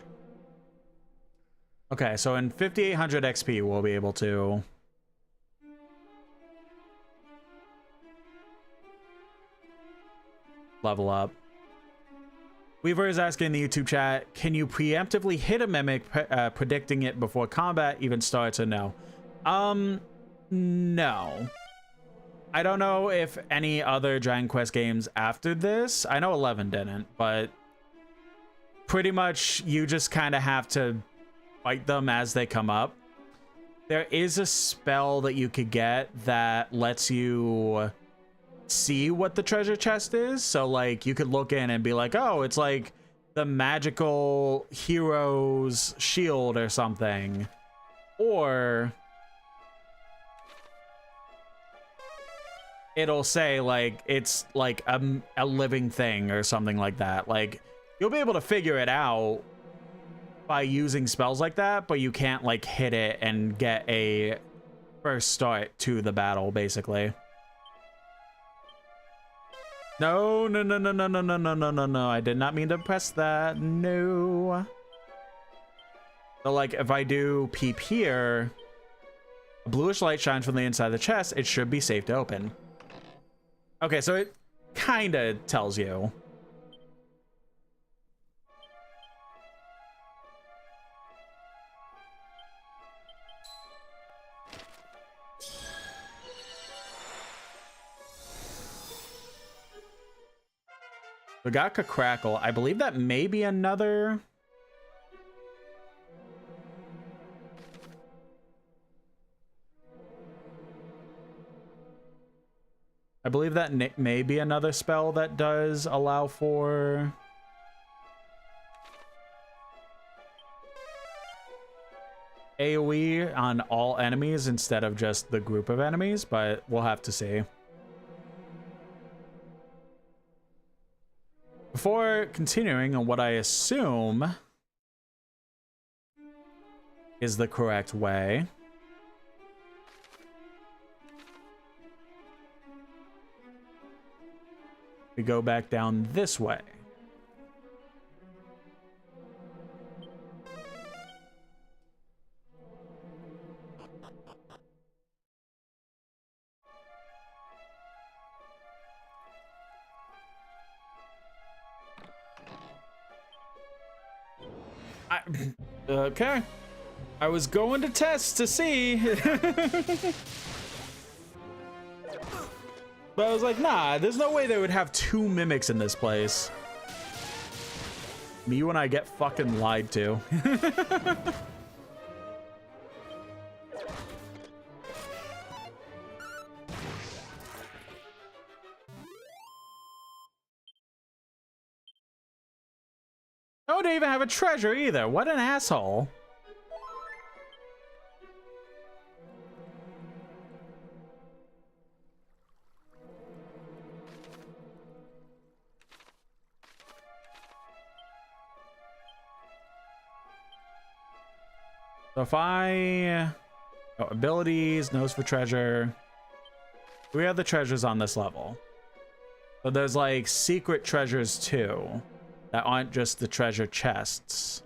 Okay, so in 5800 XP, we'll be able to level up. Weaver is asking in the YouTube chat, can you preemptively hit a mimic, predicting it before combat even starts, or no? No. I don't know if any other Dragon Quest games after this, I know 11 didn't, but pretty much you just kind of have to fight them as they come up. There is a spell that you could get that lets you see what the treasure chest is. So like you could look in and be like, oh, it's like the magical hero's shield or something. Or it'll say like it's like a living thing or something like that. Like you'll be able to figure it out by using spells like that, but you can't like hit it and get a first start to the battle basically. No, no, no, no, no, no, no, no, no, no, no. I did not mean to press that. No. So like if I do peep here, a bluish light shines from the inside of the chest. It should be safe to open. Okay, so it kind of tells you. Bagaka Crackle. I believe that may be another. I believe that may be another spell that does allow for AoE on all enemies instead of just the group of enemies, but we'll have to see. Before continuing on what I assume is the correct way, we go back down this way. Okay. I was going to test to see. But I was like, nah, there's no way they would have two mimics in this place. Me when I get fucking lied to. Oh, they even have a treasure either. What an asshole. So if I... Oh, abilities, nose for treasure. We have the treasures on this level. So there's like secret treasures too. That aren't just the treasure chests.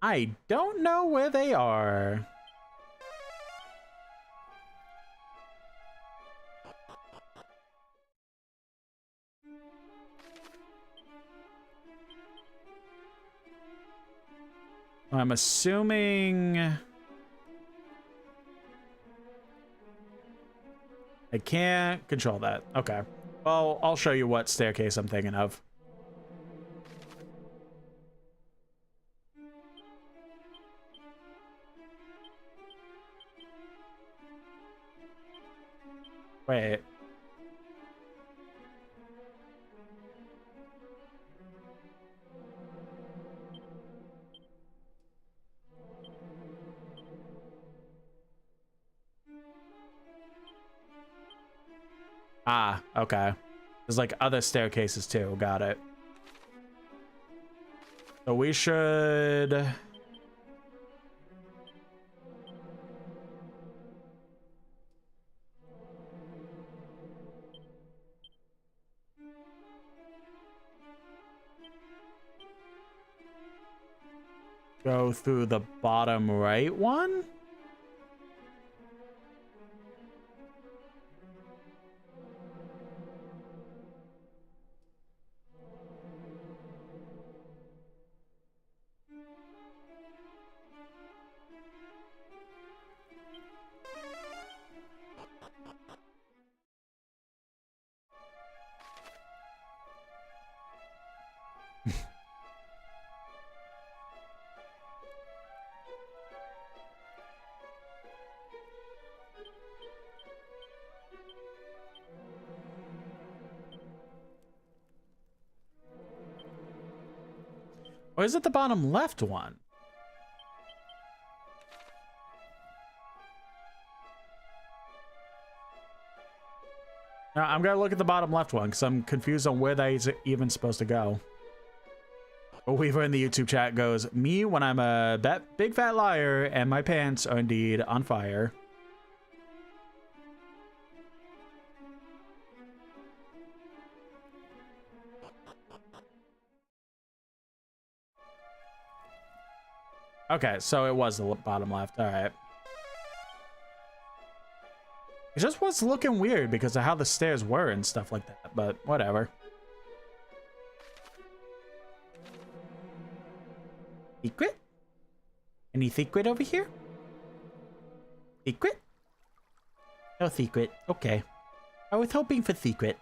I don't know where they are. I'm assuming I can't control that. Okay. Well, I'll show you what staircase I'm thinking of. Wait. Ah, okay. There's like other staircases too. Got it. So we should... go through the bottom right one? Or is it the bottom left one? No, I'm gonna look at the bottom left one because I'm confused on where that is even supposed to go. A Weaver in the YouTube chat goes, me when I'm a big fat liar and my pants are indeed on fire. Okay, so it was the bottom left. All right. It just was looking weird because of how the stairs were and stuff like that, but whatever. Secret? Any secret over here? Secret? No secret. Okay. I was hoping for secret.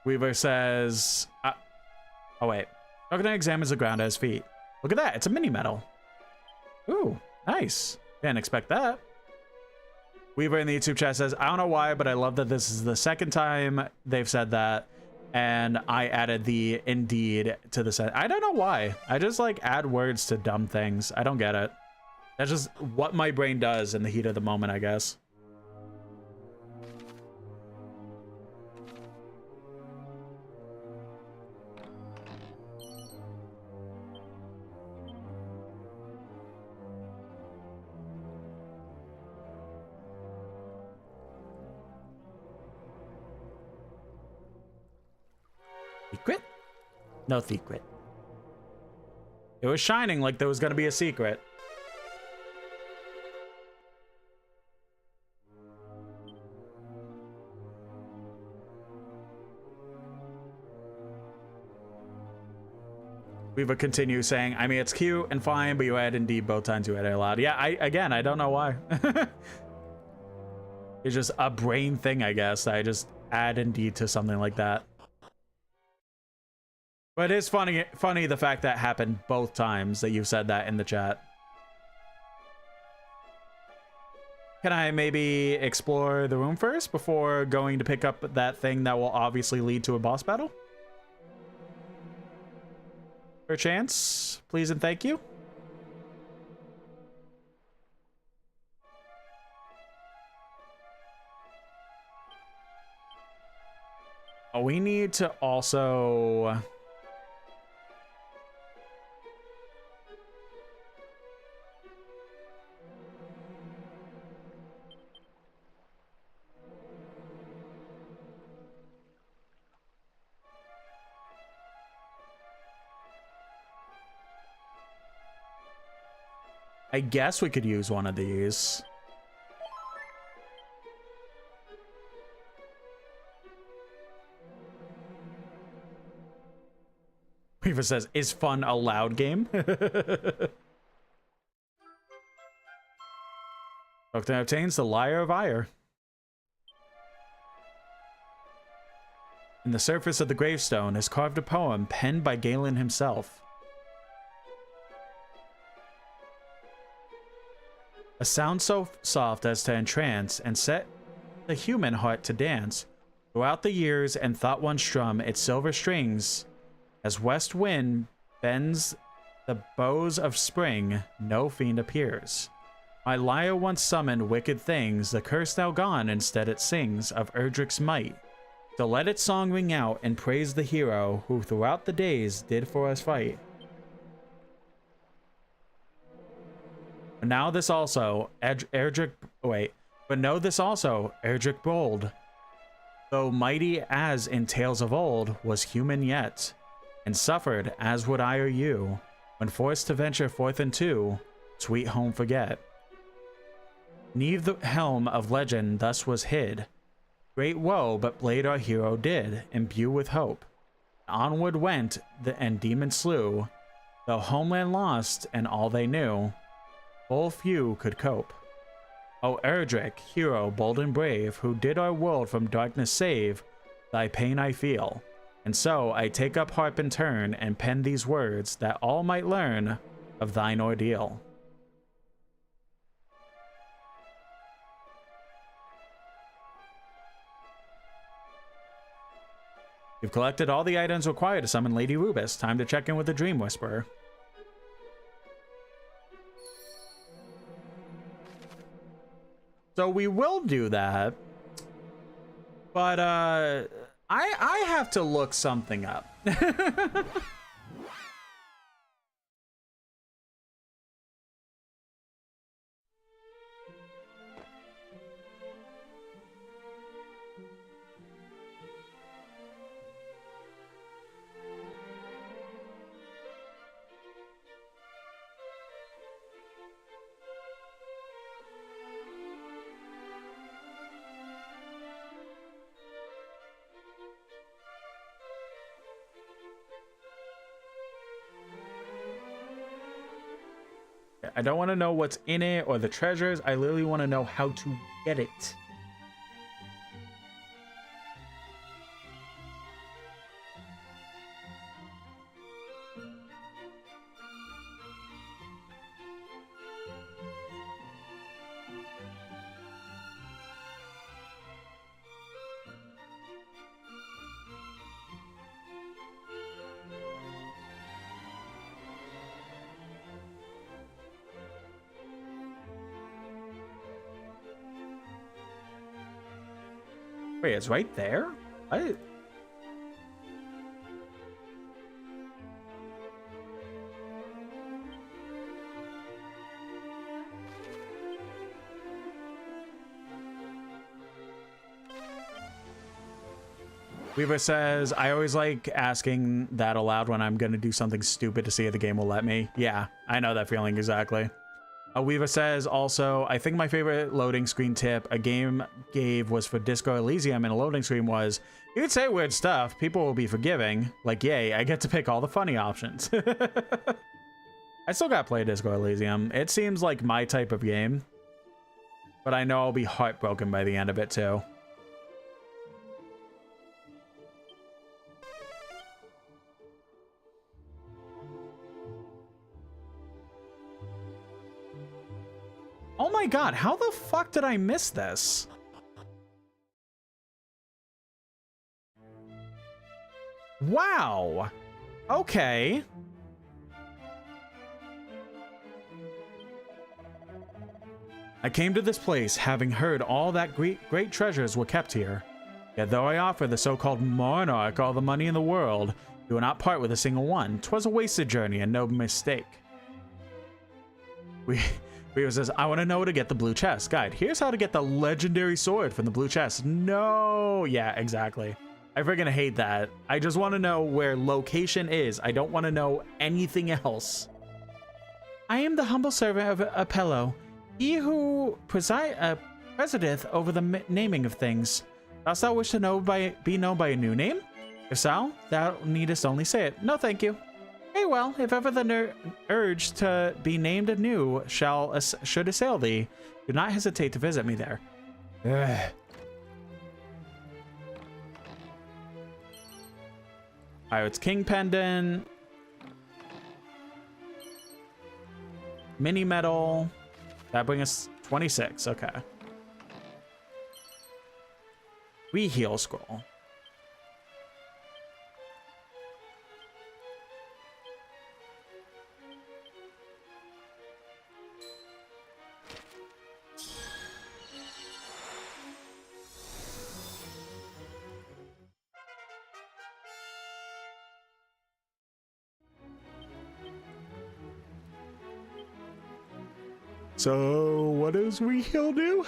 Weaver says, oh wait, Coconut examines the ground at his feet. Look at that, it's a mini medal. Ooh, nice. Didn't expect that. Weaver in the YouTube chat says, I don't know why, but I love that this is the second time they've said that. And I added the indeed to the set. I don't know why. I just like add words to dumb things. I don't get it. That's just what my brain does in the heat of the moment, I guess. Secret? No secret. It was shining like there was gonna be a secret. Weaver continues saying, I mean, it's cute and fine, but you add indeed both times you add it aloud. Yeah, I don't know why. It's just a brain thing, I guess. I just add indeed to something like that. But it is funny the fact that happened both times that you've said that in the chat. Can I maybe explore the room first before going to pick up that thing that will obviously lead to a boss battle? Per chance, please and thank you. Oh, we need to also... I guess we could use one of these. Weaver says, is fun a loud game? Doctor obtains the Lyre of Ire. In the surface of the gravestone is carved a poem penned by Galen himself. A sound so soft as to entrance and set the human heart to dance. Throughout the years and thought one strum its silver strings. As west wind bends the bows of spring, no fiend appears. My lyre once summoned wicked things, the curse now gone, instead it sings of Erdric's might. So let its song ring out and praise the hero who throughout the days did for us fight. But now this also, Erdric bold, though mighty as in tales of old, was human yet, and suffered as would I or you, when forced to venture forth into sweet home forget. 'Neath the helm of legend thus was hid, great woe but blade our hero did, imbue with hope. Onward went, and demon slew, though homeland lost and all they knew, full few could cope. O Erdric, hero bold and brave, who did our world from darkness save, thy pain I feel. And so I take up harp in turn and pen these words that all might learn of thine ordeal. You've collected all the items required to summon Lady Rubus. Time to check in with the Dream Whisperer. So we will do that, but I have to look something up. I don't want to know what's in it or the treasures. I literally want to know how to get it. Wait, it's right there? Weaver says, I always like asking that aloud when I'm going to do something stupid to see if the game will let me. Yeah, I know that feeling exactly. Weaver says also, I think my favorite loading screen tip a game gave was for Disco Elysium, and a loading screen was, you could say weird stuff, people will be forgiving. Like, yay, I get to pick all the funny options. I still gotta play Disco Elysium. It seems like my type of game, but I know I'll be heartbroken by the end of it too. Oh my god, how the fuck did I miss this? Wow. Okay. I came to this place having heard all that great treasures were kept here. Yet though I offer the so-called monarch all the money in the world, he will not part with a single one. 'Twas a wasted journey and no mistake. Weaver says, I want to know how to get the blue chest. Guide, here's how to get the legendary sword from the blue chest. No. Yeah, exactly. I freaking hate that. I just want to know where location is. I don't want to know anything else. I am the humble servant of Apello, he who presideth over the naming of things. Dost thou wish to be known by a new name? If so, thou needest only say it. No, thank you. Very well, if ever the urge to be named anew should assail thee, do not hesitate to visit me there. Ugh. Alright, it's King Pendant. Mini Medal. That brings us 26, okay. We heal scroll. So what does reheal do?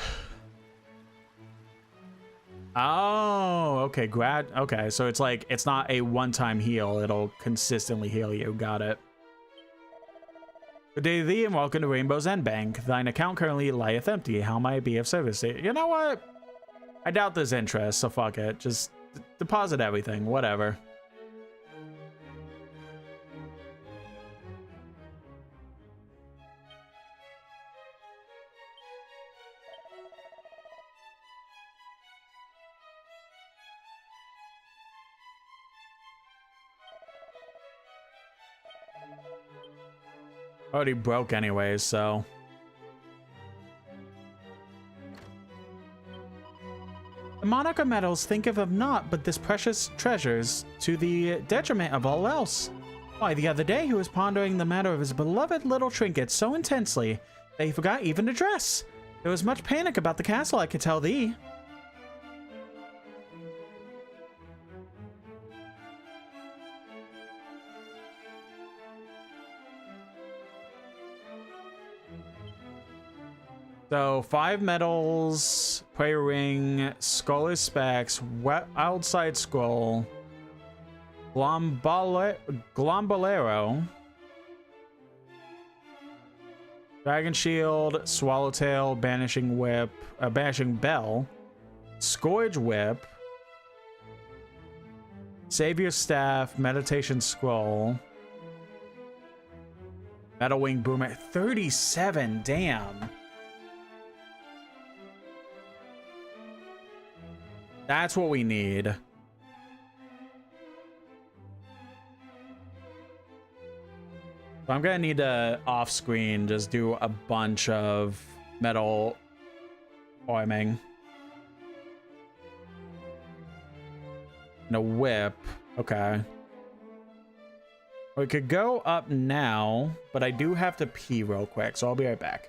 Oh, okay. Okay, so it's like, it's not a one-time heal. It'll consistently heal you. Got it. Good day to thee and welcome to Rainbow's End Bank. Thine account currently lieth empty. How might I be of service to you? You know what? I doubt there's interest, so fuck it. Just deposit everything. Whatever. Already broke anyways, so. The Monarcha metals thinketh of naught but this precious treasures to the detriment of all else. Why, the other day he was pondering the matter of his beloved little trinket so intensely that he forgot even to dress. There was much panic about the castle, I could tell thee. So 5 medals, prayer ring, scholar specs, outside scroll, glombolero, dragon shield, swallowtail, banishing whip, banishing bell, scourge whip, savior staff, meditation scroll, metal wing boomer. 37, damn. That's what we need. So I'm gonna need to off screen just do a bunch of metal oiming. And a whip. Okay. We could go up now, but I do have to pee real quick, so I'll be right back.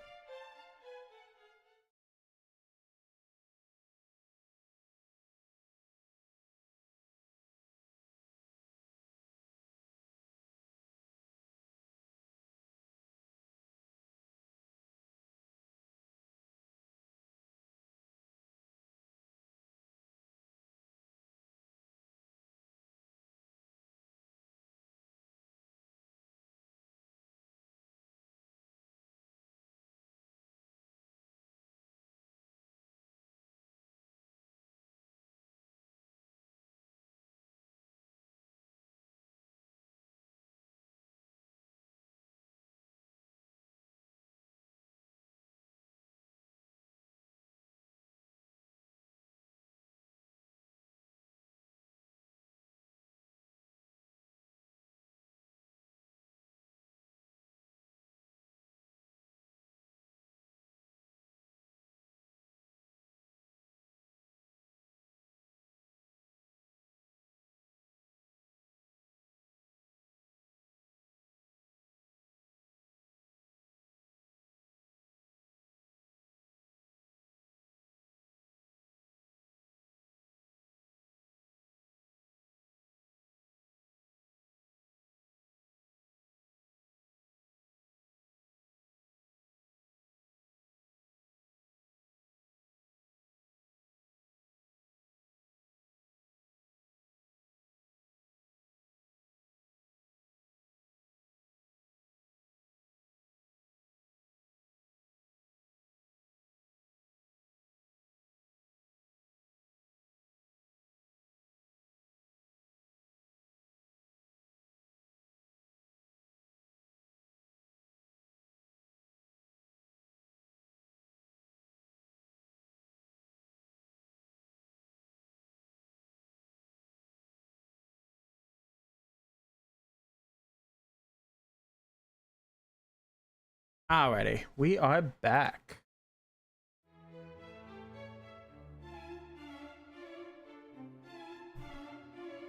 Alrighty, we are back.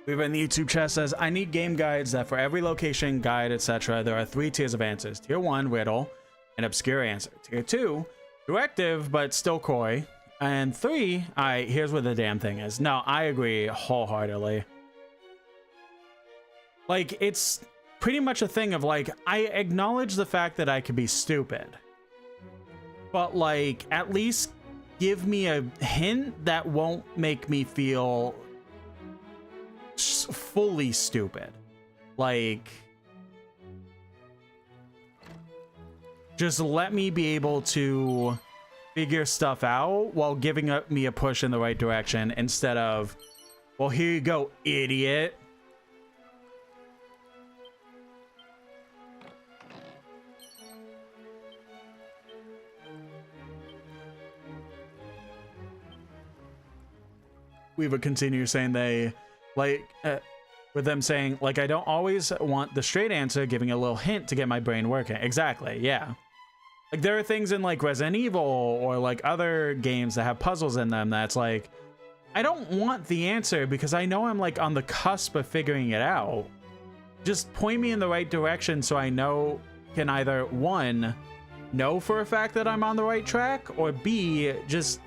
We've in the YouTube chat says, I need game guides that for every location, guide, etc. there are 3 tiers of answers. Tier 1, riddle, and obscure answer. Tier 2, directive, but still coy. And 3, here's where the damn thing is. No, I agree wholeheartedly. Like, it's pretty much a thing of like, I acknowledge the fact that I could be stupid, but like, at least give me a hint that won't make me feel fully stupid. Like, just let me be able to figure stuff out while giving me a push in the right direction instead of, well, here you go, idiot. We would continue saying they, like, with them saying, like, I don't always want the straight answer, giving a little hint to get my brain working. Exactly, yeah. Like, there are things in, like, Resident Evil or, like, other games that have puzzles in them that's, like, I don't want the answer because I know I'm, like, on the cusp of figuring it out. Just point me in the right direction so I can either, one, know for a fact that I'm on the right track, or B, just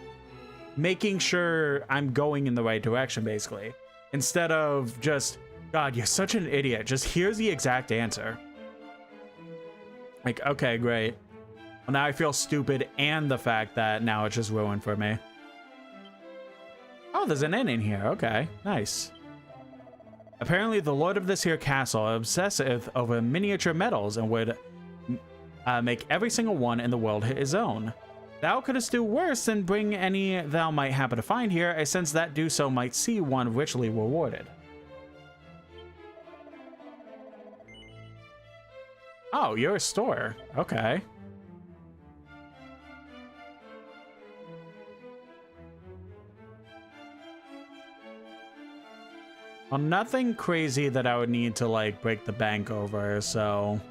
making sure I'm going in the right direction, basically. Instead of just, God, you're such an idiot. Just here's the exact answer. Like, okay, great. Well, now I feel stupid, and the fact that now it's just ruined for me. Oh, there's an inn in here. Okay, nice. Apparently, the lord of this here castle is obsessive over miniature medals and would make every single one in the world his own. Thou couldst do worse than bring any thou might happen to find here, since that do so might see one richly rewarded. Oh, you're a store. Okay. Well, nothing crazy that I would need to, like, break the bank over, so...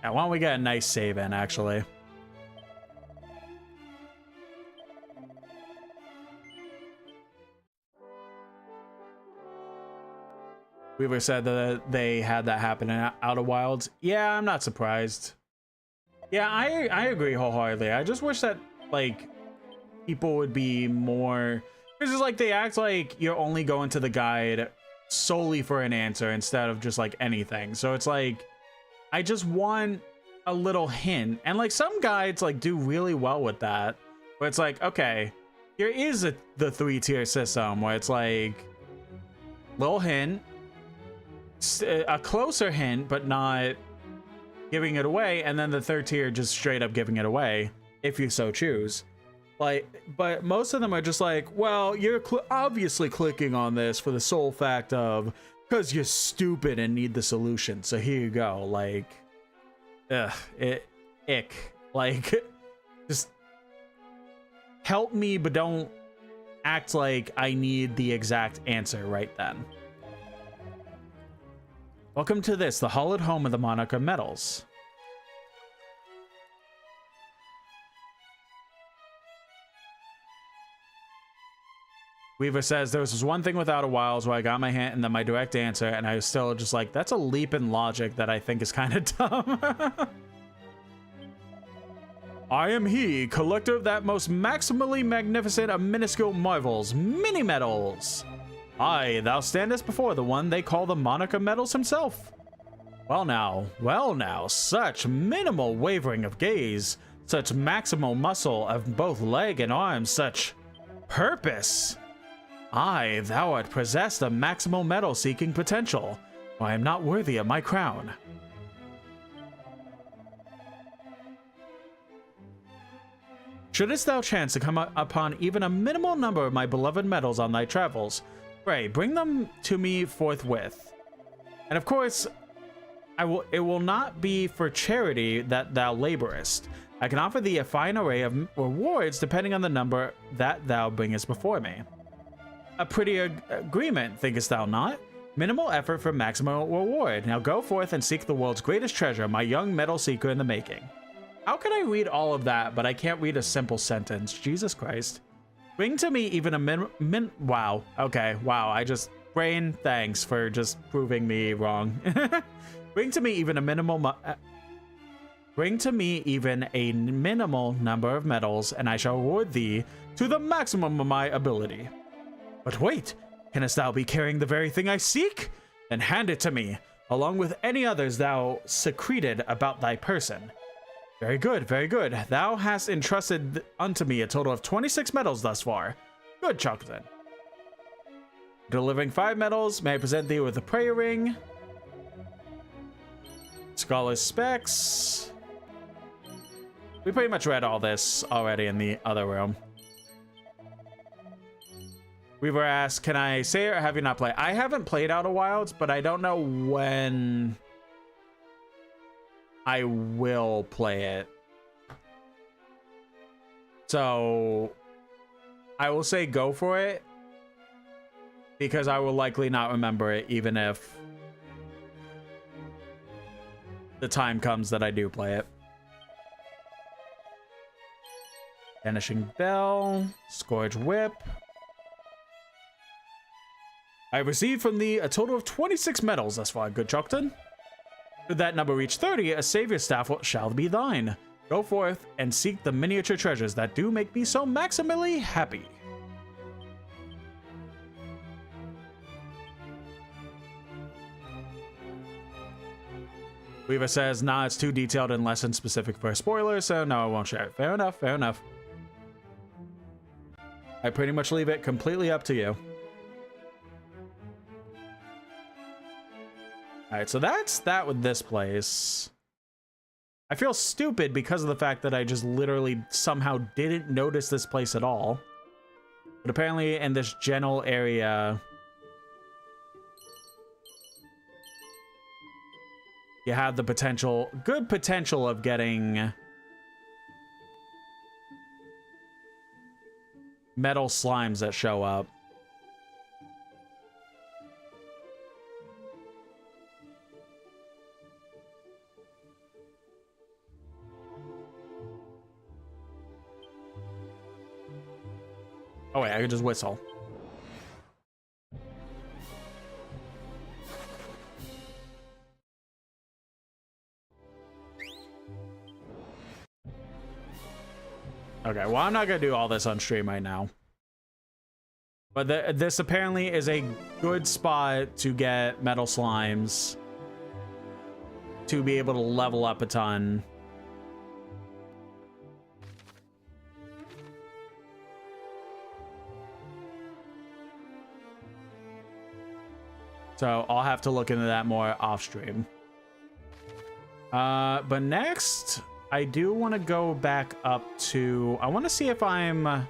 Yeah, why don't we get a nice save in, actually? Weaver said that they had that happen in Outer Wilds. Yeah, I'm not surprised. Yeah, I agree wholeheartedly. I just wish that, like, people would be more... Because it's like they act like you're only going to the guide solely for an answer instead of just, like, anything. So it's like, I just want a little hint. And, like, some guides, like, do really well with that. Where it's like, okay, here is the 3-tier system where it's like, little hint, a closer hint, but not giving it away, and then the 3rd tier just straight up giving it away if you so choose. Like, but most of them are just like, well, you're obviously clicking on this for the sole fact of because you're stupid and need the solution, so here you go. Like, ick. Like, just help me, but don't act like I need the exact answer right then. Welcome to this, the hallowed home of the Monarch of Metals. Weaver says, there was this one thing with Outer Wilds where I got my hint and then my direct answer, and I was still just like, that's a leap in logic that I think is kind of dumb. I am he, collector of that most maximally magnificent of minuscule marvels, mini-metals. Aye, thou standest before the one they call the Monarch of Metals himself. Well now, such minimal wavering of gaze, such maximal muscle of both leg and arm, such purpose. Aye, thou art possessed of maximal metal-seeking potential. I am not worthy of my crown. Shouldst thou chance to come upon even a minimal number of my beloved metals on thy travels, pray, bring them to me forthwith. And of course, it will not be for charity that thou laborest. I can offer thee a fine array of rewards depending on the number that thou bringest before me. A pretty agreement, thinkest thou not? Minimal effort for maximum reward. Now go forth and seek the world's greatest treasure, my young metal seeker in the making. How can I read all of that, but I can't read a simple sentence? Jesus Christ. Bring to me even a wow. Okay, wow. I just... Brain, thanks for just proving me wrong. Bring to me even a minimal number of metals, and I shall reward thee to the maximum of my ability. But wait, canst thou be carrying the very thing I seek? Then hand it to me, along with any others thou secreted about thy person. Very good, very good. Thou hast entrusted unto me a total of 26 metals thus far. Good, Chocolate. Delivering 5 metals, may I present thee with a prayer ring. Scholar's specs. We pretty much read all this already in the other room. We were asked, can I say it or have you not played? I haven't played Outer Wilds, but I don't know when I will play it. So I will say go for it, because I will likely not remember it, even if the time comes that I do play it. Vanishing Bell, Scourge Whip. I received from thee a total of 26 medals thus far, good Chuckton. Should that number reach 30, a savior staff shall be thine. Go forth and seek the miniature treasures that do make me so maximally happy. Weaver says, nah, it's too detailed and lesson specific for a spoiler, so no, I won't share it. Fair enough, fair enough. I pretty much leave it completely up to you. Alright, so that's that with this place. I feel stupid because of the fact that I just literally somehow didn't notice this place at all. But apparently in this general area, you have the potential, good potential of getting metal slimes that show up. Oh wait, I could just whistle. Okay, well, I'm not gonna do all this on stream right now. But this apparently is a good spot to get metal slimes to be able to level up a ton. So I'll have to look into that more off stream. But next, I do want to go back up to, I want to see if I'm a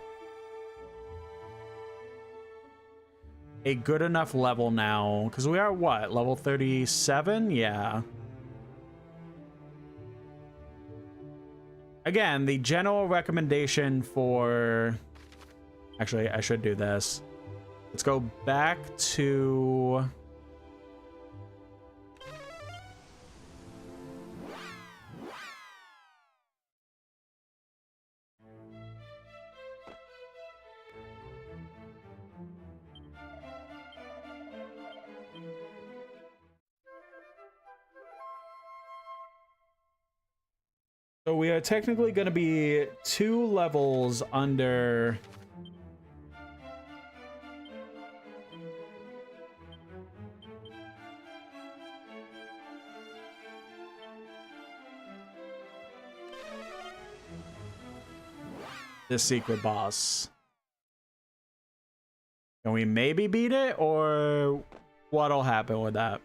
good enough level now, because we are what, level 37? Yeah. Again, the general recommendation for, actually, I should do this. Let's go back to, so we are technically going to be 2 levels under this secret boss. Can we maybe beat it, or what'll happen with that?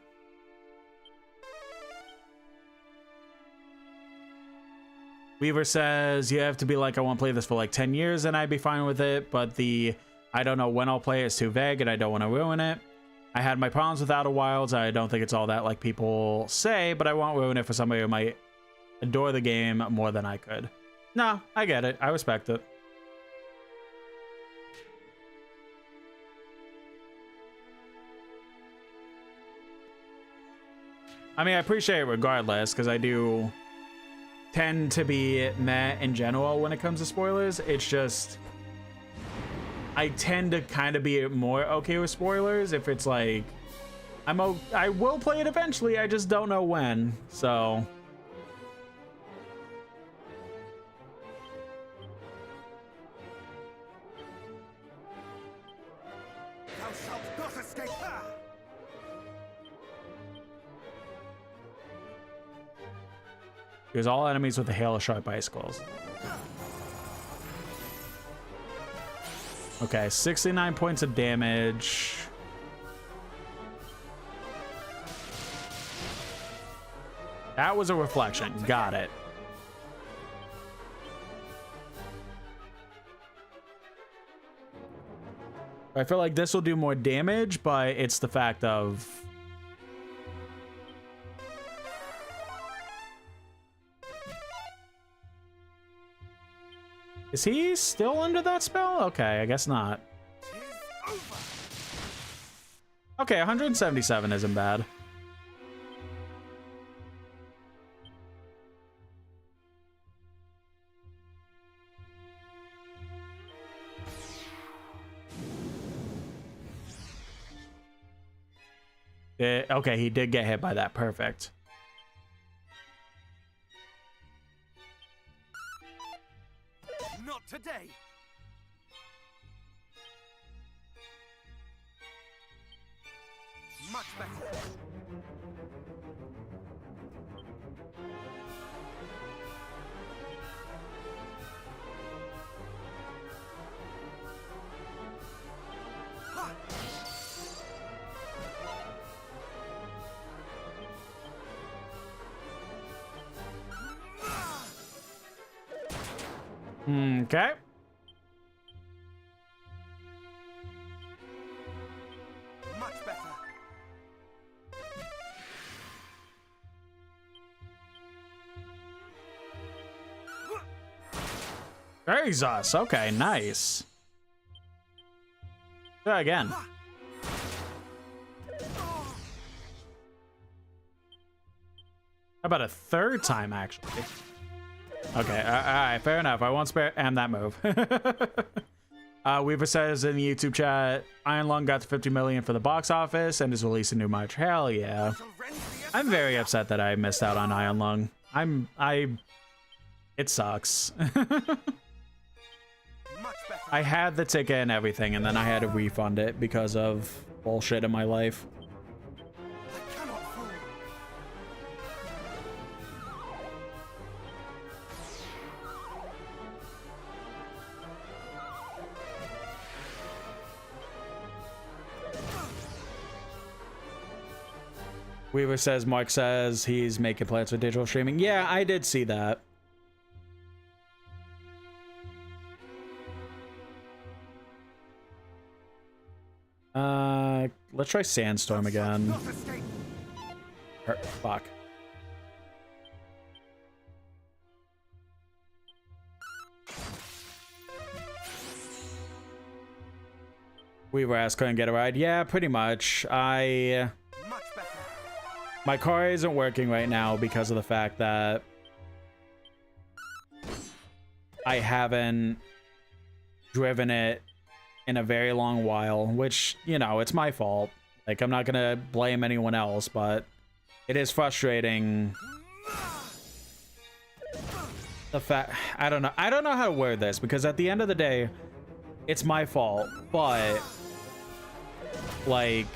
Weaver says, you have to be like, I won't play this for like 10 years and I'd be fine with it, but the I don't know when I'll play is too vague and I don't want to ruin it. I had my problems with Outer Wilds. I don't think it's all that like people say, but I won't ruin it for somebody who might adore the game more than I could. No, I get it. I respect it. I mean, I appreciate it regardless, because I do tend to be meh in general when it comes to spoilers. It's just, I tend to kind of be more okay with spoilers if it's like, I will play it eventually, I just don't know when, so. Thou shalt not escape her! Here's all enemies with a hail of sharp icicles. Okay, 69 points of damage. That was a reflection. Got it. I feel like this will do more damage, but it's the fact of... Is he still under that spell? Okay, I guess not. Okay, 177 isn't bad. Okay, he did get hit by that. Perfect. Not today. Much better. Okay. Much better. Jesus. Okay, nice. Try again. How about a third time, actually? Okay, all right, fair enough. I won't spare that move. Weaver says in the YouTube chat, Iron Lung got to 50 million for the box office and is releasing new merch. Hell yeah. I'm very upset that I missed out on Iron Lung. It sucks. I had the ticket and everything, and then I had to refund it because of bullshit in my life. Weaver says, Mark says he's making plans for digital streaming. Yeah, I did see that. Let's try Sandstorm again. Fuck. Weaver asked, couldn't get a ride. Yeah, pretty much. My car isn't working right now because of the fact that I haven't driven it in a very long while, which, you know, it's my fault. Like, I'm not gonna blame anyone else, but it is frustrating. The fact, I don't know how to word this, because at the end of the day, it's my fault, but like,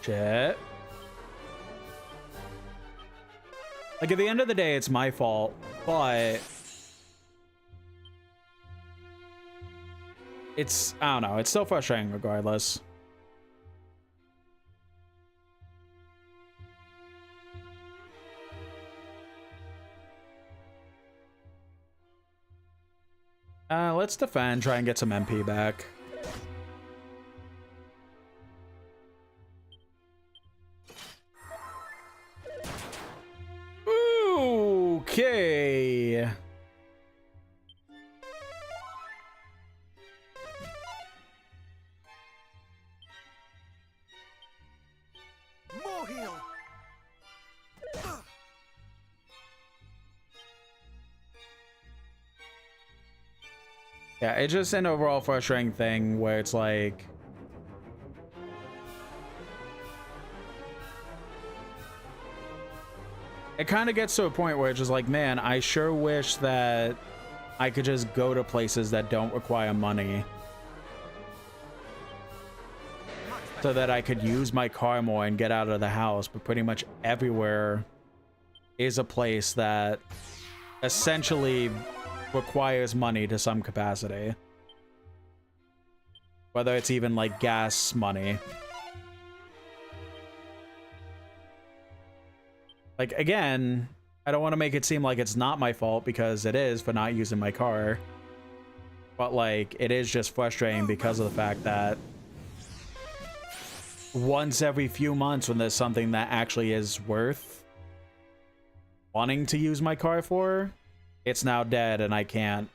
shit. Like, at the end of the day, it's my fault, but it's, I don't know, it's still frustrating regardless. Let's defend, try and get some MP back. Okay. More heal. Yeah, it's just an overall frustrating thing where it's like, it kind of gets to a point where it's just like, man, I sure wish that I could just go to places that don't require money so that I could use my car more and get out of the house. But pretty much everywhere is a place that essentially requires money to some capacity, whether it's even like gas money. Like, again, I don't want to make it seem like it's not my fault, because it is for not using my car. But, like, it is just frustrating because of the fact that once every few months when there's something that actually is worth wanting to use my car for, it's now dead and I can't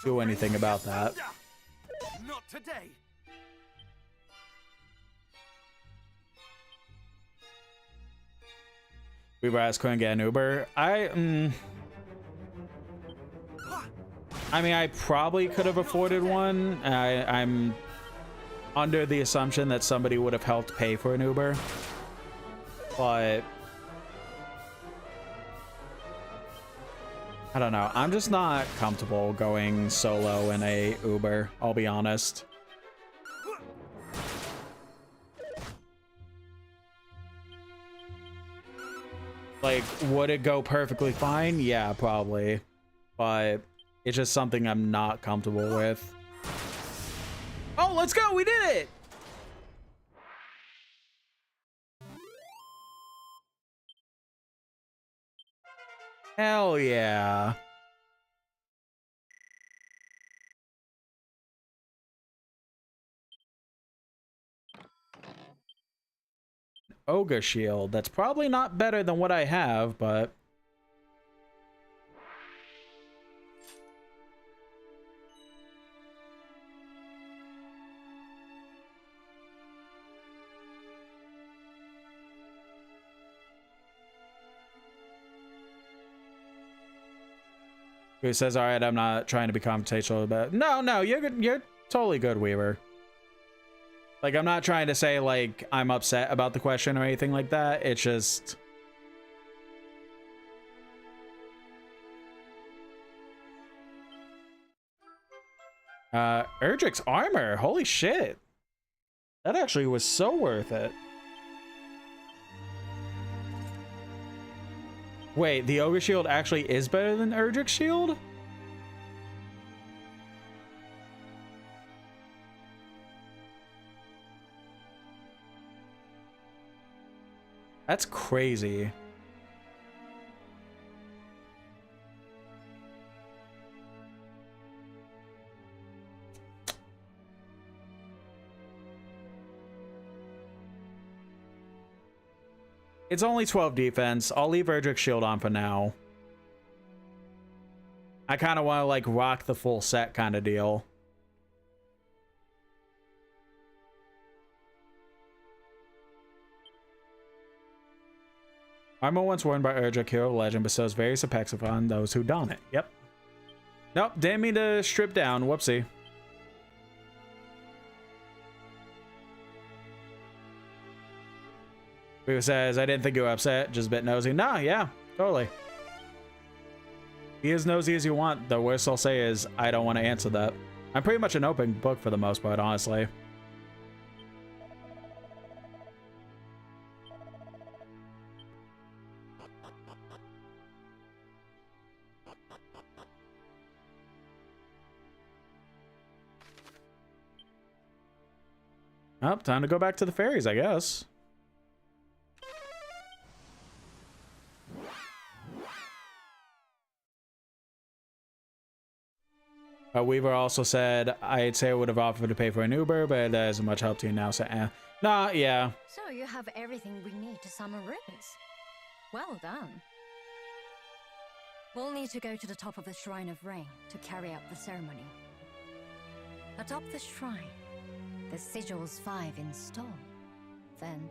do anything about that. Not today. Weaver asked, couldn't get an Uber. I mean, I probably could have afforded one. I'm under the assumption that somebody would have helped pay for an Uber, but I don't know. I'm just not comfortable going solo in a Uber, I'll be honest. Like, would it go perfectly fine? Yeah, probably. But it's just something I'm not comfortable with. Oh, let's go! We did it! Hell yeah. Ogre shield. That's probably not better than what I have, but who says, all right, I'm not trying to be confrontational about it. No, you're good. You're totally good, Weaver. Like, I'm not trying to say, like, I'm upset about the question or anything like that. It's just... Erdrick's armor. Holy shit. That actually was so worth it. Wait, the Ogre Shield actually is better than Erdrick's Shield? That's crazy. It's only 12 defense. I'll leave Erdrick's Shield on for now. I kind of want to, like, rock the full set kind of deal. Armor once worn by Erdrick, hero of legend, bestows various effects upon those who don it. Yep. Nope, didn't mean to strip down. Whoopsie. Who says, I didn't think you were upset, just a bit nosy. Nah, yeah, totally. Be as nosy as you want. The worst I'll say is, I don't want to answer that. I'm pretty much an open book for the most part, honestly. Oh, time to go back to the ferries, I guess. Weaver also said, I'd say I would have offered to pay for an Uber, but that isn't much help to you now, so Nah, yeah. So you have everything we need to summon rivers. Well done. We'll need to go to the top of the Shrine of Rain to carry out the ceremony. Atop the shrine, the sigils 5 install. Then,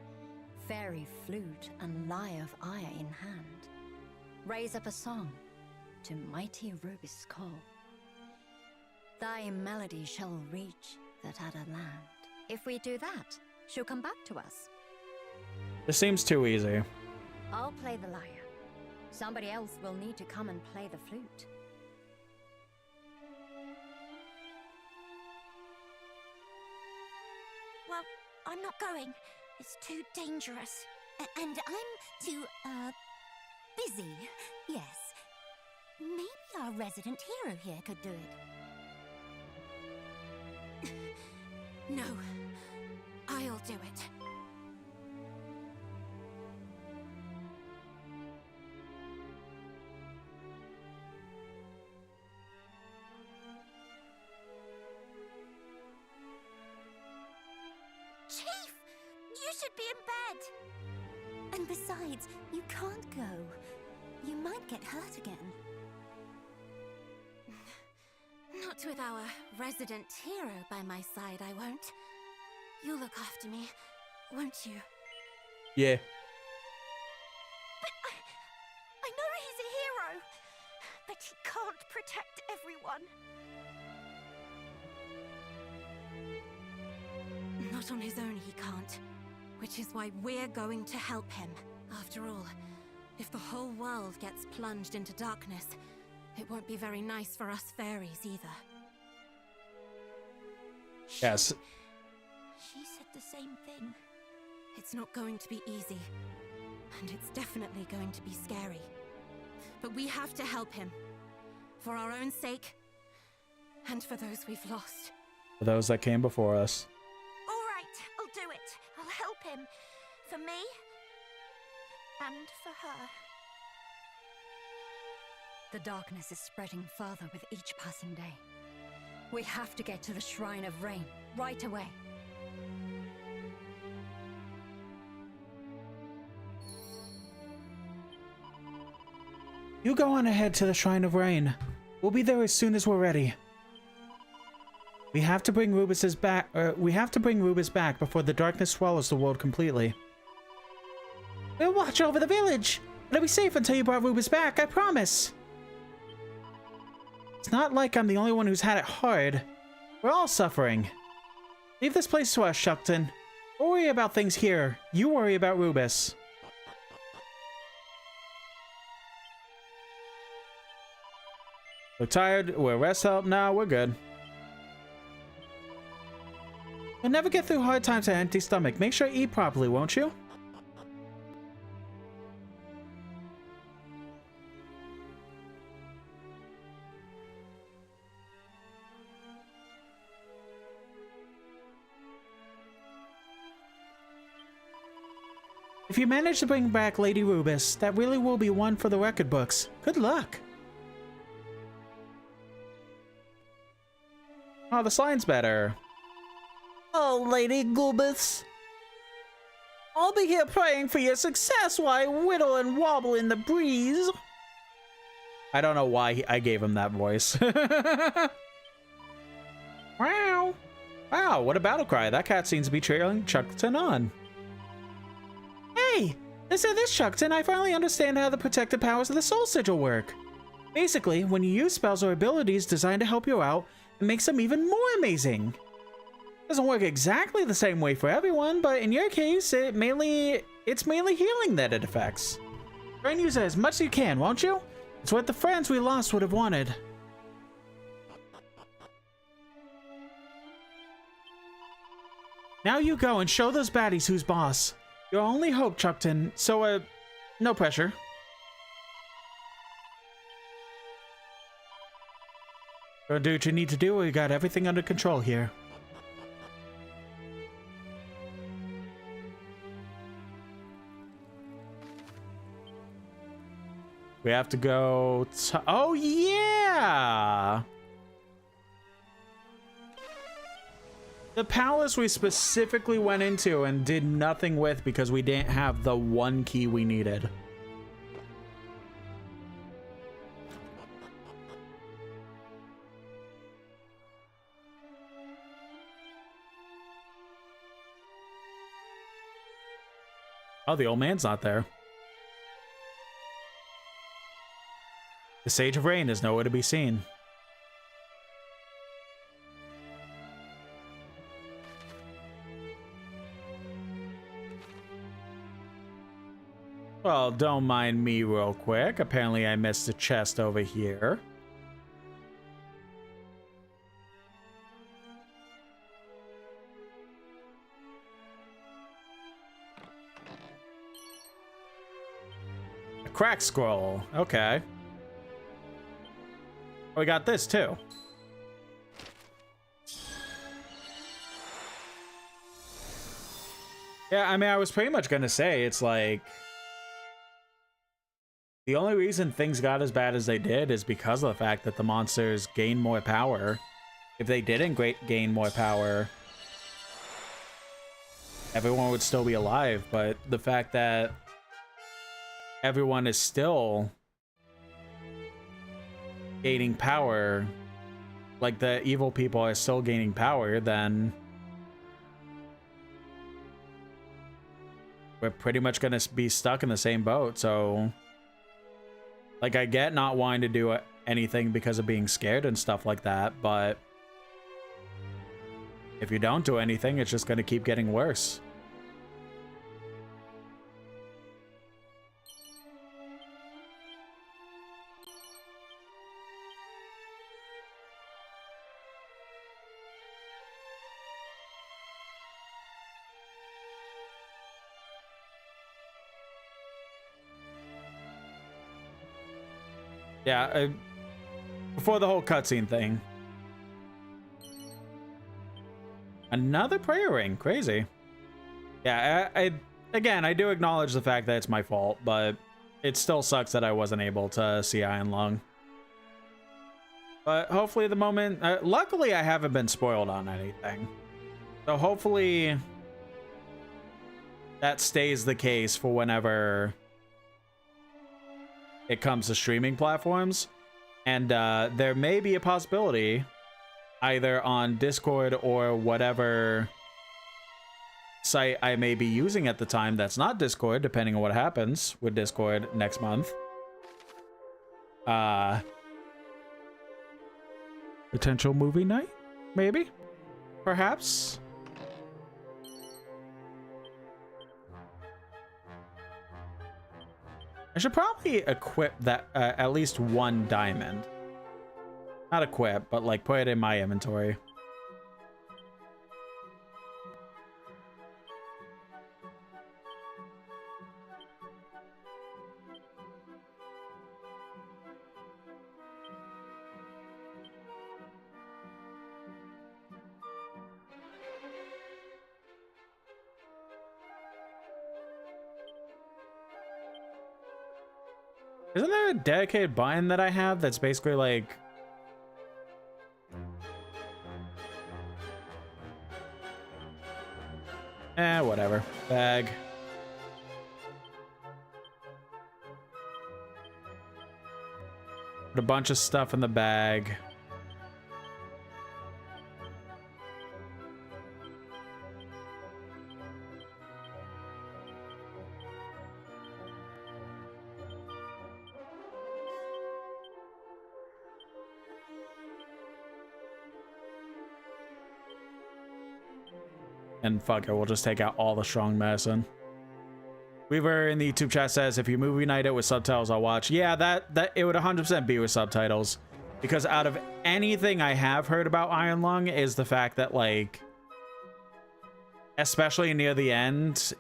fairy flute and lyre of ire in hand. Raise up a song to mighty Rubis' call. Thy melody shall reach that other land. If we do that, she'll come back to us. This seems too easy. I'll play the lyre. Somebody else will need to come and play the flute. Well, I'm not going. It's too dangerous. And I'm too, busy. Yes. Maybe our resident hero here could do it. No, I'll do it. should be in bed. And besides, you can't go. You might get hurt again. Not with our resident hero by my side, I won't. You'll look after me, won't you? Yeah. But I know he's a hero, but he can't protect everyone. Not on his own he can't, which is why we're going to help him. After all, if the whole world gets plunged into darkness, it won't be very nice for us fairies either. Yes. She said the same thing. It's not going to be easy, and it's definitely going to be scary. But we have to help him, for our own sake, and for those we've lost. For those that came before us. All right, I'll do it. I'll help him. For me, and for her. The darkness is spreading further with each passing day. We have to get to the Shrine of Rain right away. You go on ahead to the Shrine of Rain. We'll be there as soon as we're ready. We have to bring Rubus back before the darkness swallows the world completely. We'll watch over the village. It'll be safe until you brought Rubus back, I promise. It's not like I'm the only one who's had it hard. We're all suffering. Leave this place to us, Shuckton. We'll worry about things here. You worry about Rubus. We're tired. We're rest help now. We're good. You'll never get through hard times on an empty stomach. Make sure you eat properly, won't you? If you manage to bring back Lady Rubus, that really will be one for the record books. Good luck. Oh, the sline's better. Oh, Lady Rubus. I'll be here praying for your success while I whittle and wobble in the breeze. I don't know why I gave him that voice. Wow. Wow, what a battle cry. That cat seems to be trailing Chuckton on. Hey, listen to this, Chuckton. I finally understand how the protective powers of the Soul Sigil work. Basically, when you use spells or abilities designed to help you out, it makes them even more amazing. Doesn't work exactly the same way for everyone, but in your case, it's mainly healing that it affects. Try and use it as much as you can, won't you? It's what the friends we lost would have wanted. Now you go and show those baddies who's boss. Your only hope, Chuckton, so, no pressure. Go do what you need to do, we got everything under control here. We have to go to... Oh, yeah! The palace we specifically went into and did nothing with because we didn't have the one key we needed. Oh, the old man's not there. The Sage of Rain is nowhere to be seen. Well, don't mind me real quick. Apparently I missed a chest over here. A crack scroll. Okay. We got this too. Yeah, I mean, I was pretty much gonna say, it's like... The only reason things got as bad as they did is because of the fact that the monsters gained more power. If they didn't gain more power... everyone would still be alive, but the fact that everyone is still gaining power, like the evil people are still gaining power, then we're pretty much gonna be stuck in the same boat. So, like, I get not wanting to do anything because of being scared and stuff like that, but if you don't do anything, it's just gonna keep getting worse. Yeah, before the whole cutscene thing. Another prayer ring, crazy. Yeah, again, I do acknowledge the fact that it's my fault, but it still sucks that I wasn't able to see Iron Lung. But hopefully the moment, luckily I haven't been spoiled on anything. So hopefully that stays the case for whenever it comes to streaming platforms. And there may be a possibility either on Discord or whatever site I may be using at the time that's not Discord, depending on what happens with Discord next month. Potential movie night? Maybe? Perhaps? I should probably equip that at least one diamond. Not equip, but like put it in my inventory. Isn't there a dedicated button that I have that's basically like... whatever. Bag. Put a bunch of stuff in the bag. And fuck it, we'll just take out all the strong medicine. Weaver in the YouTube chat says, if you movie night it with subtitles, I'll watch. Yeah, that it would 100% be with subtitles. Because out of anything I have heard about Iron Lung is the fact that, like, especially near the end,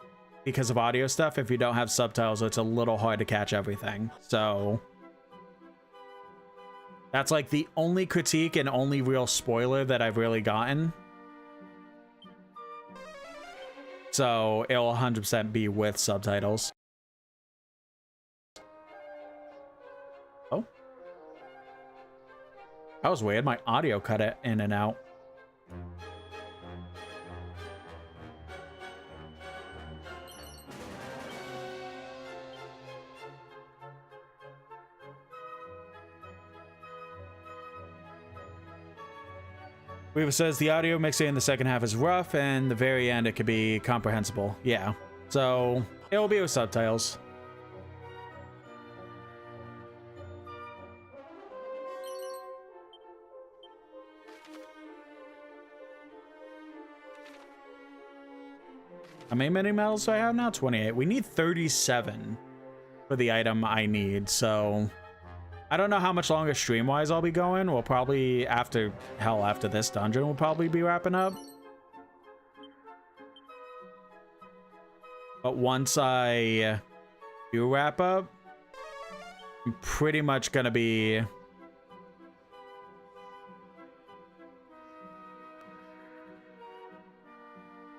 because of audio stuff, if you don't have subtitles, it's a little hard to catch everything. So that's like the only critique and only real spoiler that I've really gotten. So it'll 100% be with subtitles. Oh. That was weird. My audio cut it in and out. Weaver says the audio mixing in the second half is rough, and the very end it could be comprehensible. Yeah, so it will be with subtitles. How many mini medals do I have now? 28. We need 37 for the item I need, so I don't know how much longer stream-wise I'll be going. We'll probably, after this dungeon, we'll probably be wrapping up. But once I do wrap up, I'm pretty much gonna be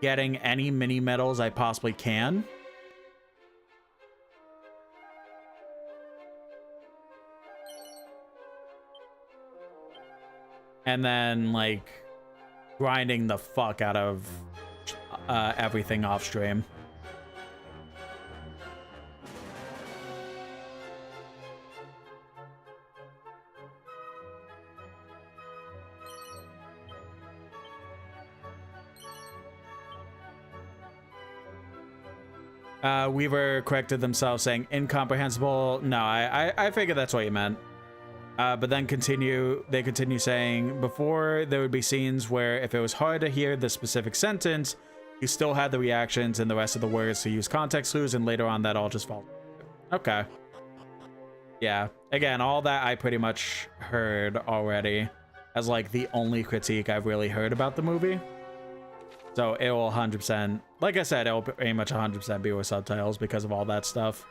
getting any mini medals I possibly can. And then, like, grinding the fuck out of everything off stream. Weaver corrected themselves saying incomprehensible. No, I figured that's what you meant. But then they continue saying before there would be scenes where if it was hard to hear the specific sentence, you still had the reactions and the rest of the words to use context clues, and later on that all just fell. Okay. Yeah. Again, all that I pretty much heard already as like the only critique I've really heard about the movie. So it will 100%, like I said, it will pretty much 100% be with subtitles because of all that stuff.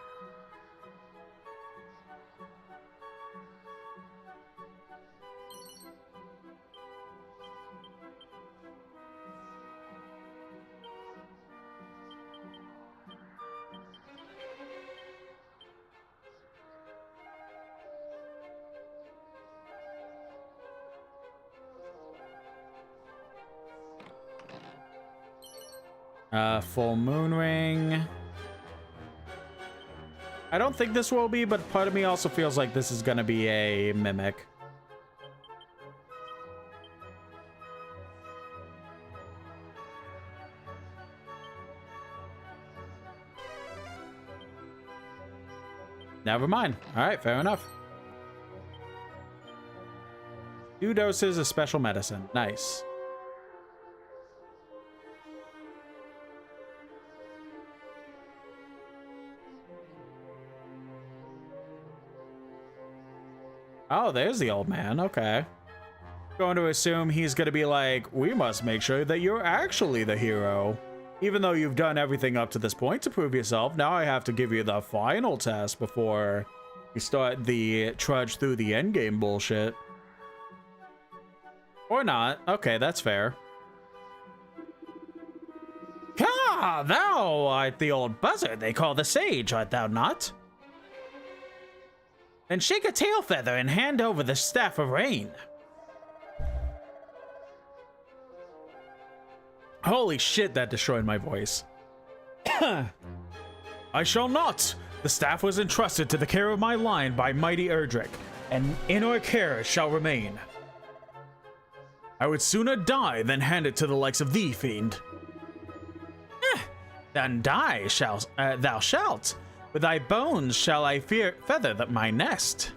Full moon ring. I don't think this will be, but part of me also feels like this is gonna be a mimic. Never mind. All right, fair enough. 2 doses of special medicine. Nice. Oh, there's the old man. Okay. Going to assume he's going to be like, we must make sure that you're actually the hero. Even though you've done everything up to this point to prove yourself, now I have to give you the final test before you start the trudge through the endgame bullshit. Or not. Okay, that's fair. Ah, thou art the old buzzard they call the sage, art thou not? Then shake a tail feather and hand over the staff of rain. Holy shit, that destroyed my voice. I shall not. The staff was entrusted to the care of my line by mighty Erdrick, and in our care it shall remain. I would sooner die than hand it to the likes of thee, fiend. Then die thou shalt. With thy bones shall I feather my nest.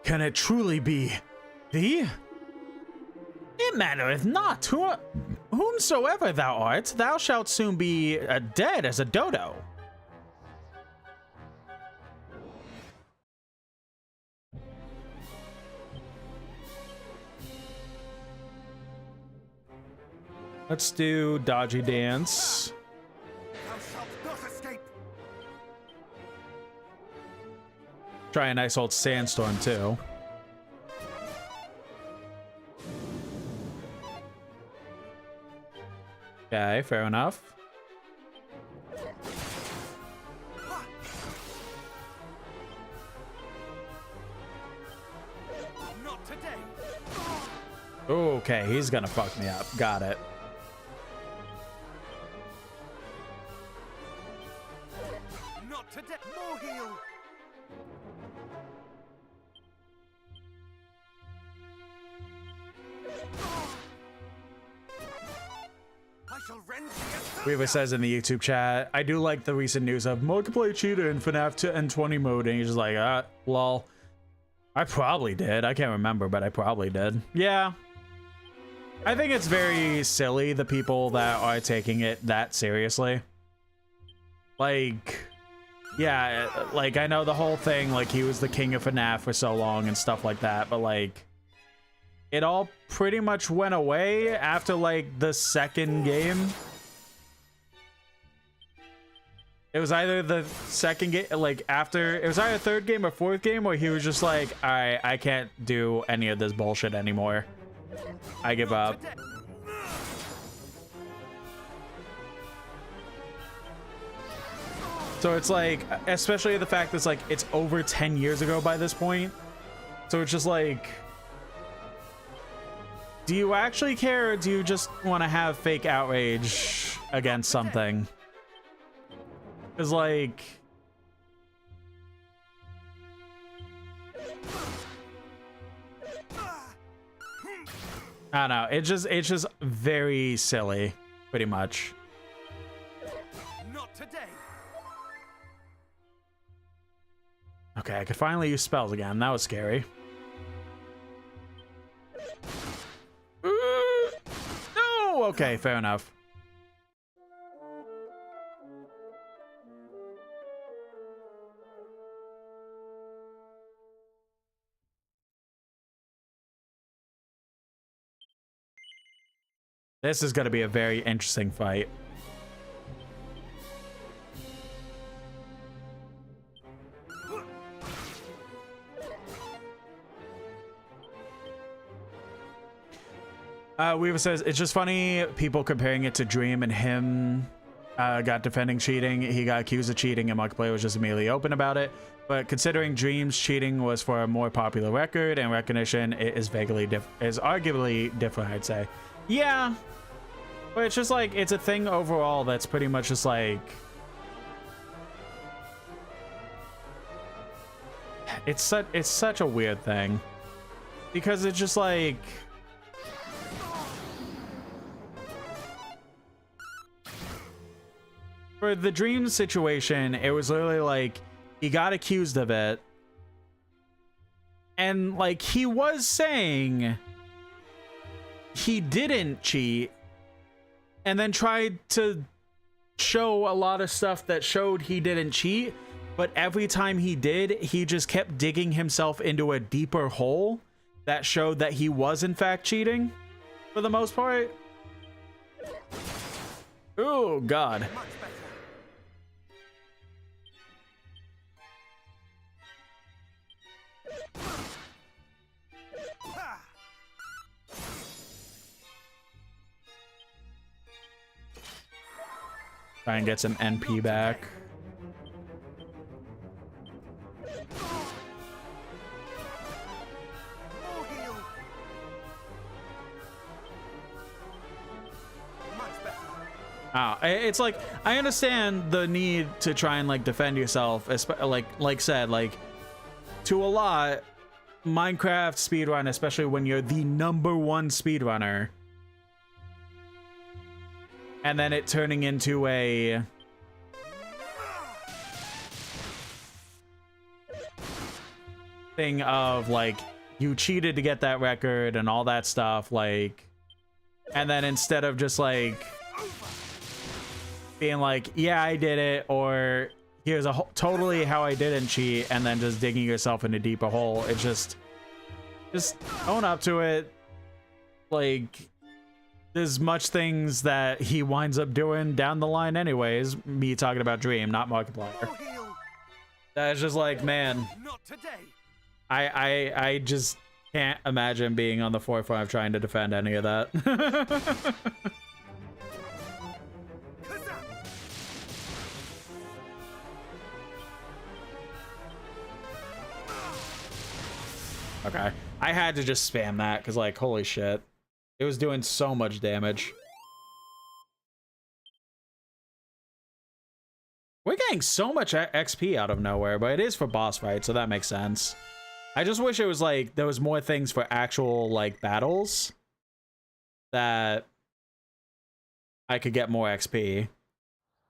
Can it truly be thee? It mattereth not. Whomsoever thou art, thou shalt soon be dead as a dodo. Let's do dodgy dance. Thou shalt not escape. Try a nice old sandstorm too. Okay, fair enough. Not today. Okay, he's gonna fuck me up. Got it. Not today. More heal. I shall rend thee. Weaver says in the YouTube chat, I do like the recent news of multiplayer cheater in FNAF 20 mode, and he's just like, lol. I probably did. I can't remember, but I probably did. Yeah. I think it's very silly, the people that are taking it that seriously. Like, yeah, like, I know the whole thing, like, he was the king of FNAF for so long and stuff like that, but, like, it all pretty much went away after, like, the second game. It was either the second game, like, after, it was either third game or fourth game where he was just like, all right, I can't do any of this bullshit anymore. I give up. So it's like, especially the fact that it's like, it's over 10 years ago by this point. So it's just like, do you actually care, or do you just want to have fake outrage against something? Because like, I don't know, it's just very silly, pretty much. Not today. Okay, I could finally use spells again. That was scary. No! Okay, fair enough. This is going to be a very interesting fight. Weaver says, it's just funny people comparing it to Dream and him got defending cheating. He got accused of cheating and Markiplier was just immediately open about it. But considering Dream's cheating was for a more popular record and recognition, it is arguably different, I'd say. Yeah, but it's just like, it's a thing overall that's pretty much just like, it's such a weird thing, because it's just like, for the Dream situation, it was literally like, he got accused of it, and like, he was saying he didn't cheat, and then tried to show a lot of stuff that showed he didn't cheat, but every time he did, he just kept digging himself into a deeper hole that showed that he was in fact cheating for the most part. Oh god. Try and get some NP back. It's like, I understand the need to try and like defend yourself, like said, like to a lot, Minecraft speedrun, especially when you're the #1 speedrunner, and then it turning into a thing of like, you cheated to get that record and all that stuff, like, and then instead of just like being like, yeah, I did it, or here's a totally how I didn't cheat, and then just digging yourself in a deeper hole, it's just own up to it. Like, there's much things that he winds up doing down the line anyways. Me talking about Dream, not Markiplier. That's just like, man, I just can't imagine being on the forefront of trying to defend any of that. Okay, I had to just spam that because, like, holy shit, it was doing so much damage. We're getting so much XP out of nowhere, but it is for boss fights, so that makes sense. I just wish it was like there was more things for actual like battles that I could get more XP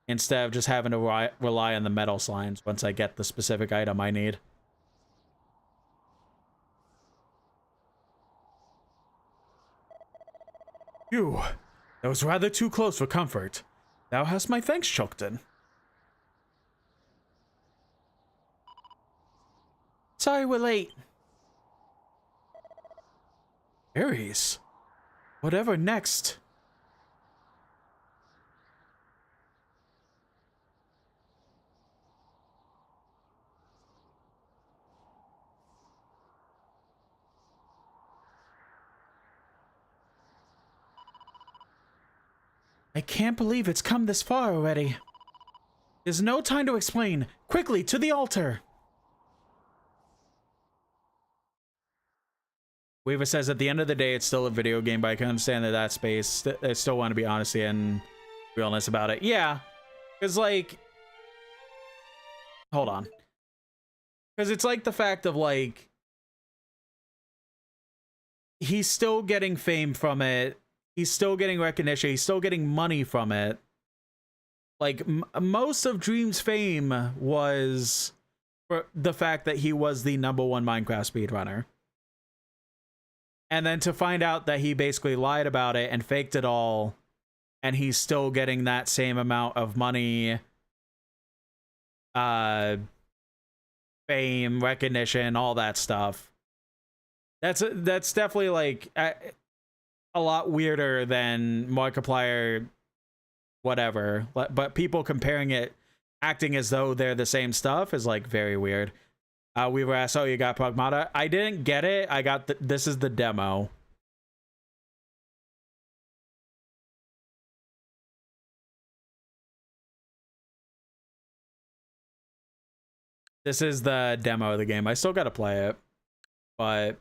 instead of just having to rely on the metal slimes once I get the specific item I need. Phew, that was rather too close for comfort. Thou hast my thanks, Chokton. Sorry we're late. Ares, whatever next? I can't believe it's come this far already. There's no time to explain. Quickly, to the altar. Weaver says, at the end of the day, it's still a video game, but I can understand that space. I still want to be honesty and realness about it. Yeah. Because, like... Hold on. Because it's like the fact of, like... He's still getting fame from it. He's still getting recognition. He's still getting money from it. Like, most of Dream's fame was for the fact that he was the #1 Minecraft speedrunner. And then to find out that he basically lied about it and faked it all, and he's still getting that same amount of money, fame, recognition, all that stuff. That's definitely, like, a lot weirder than Markiplier... whatever, but people comparing it, acting as though they're the same stuff is like very weird. We were asked, oh, you got Pragmata? I didn't get it. I got this is the demo. This is the demo of the game. I still gotta play it, but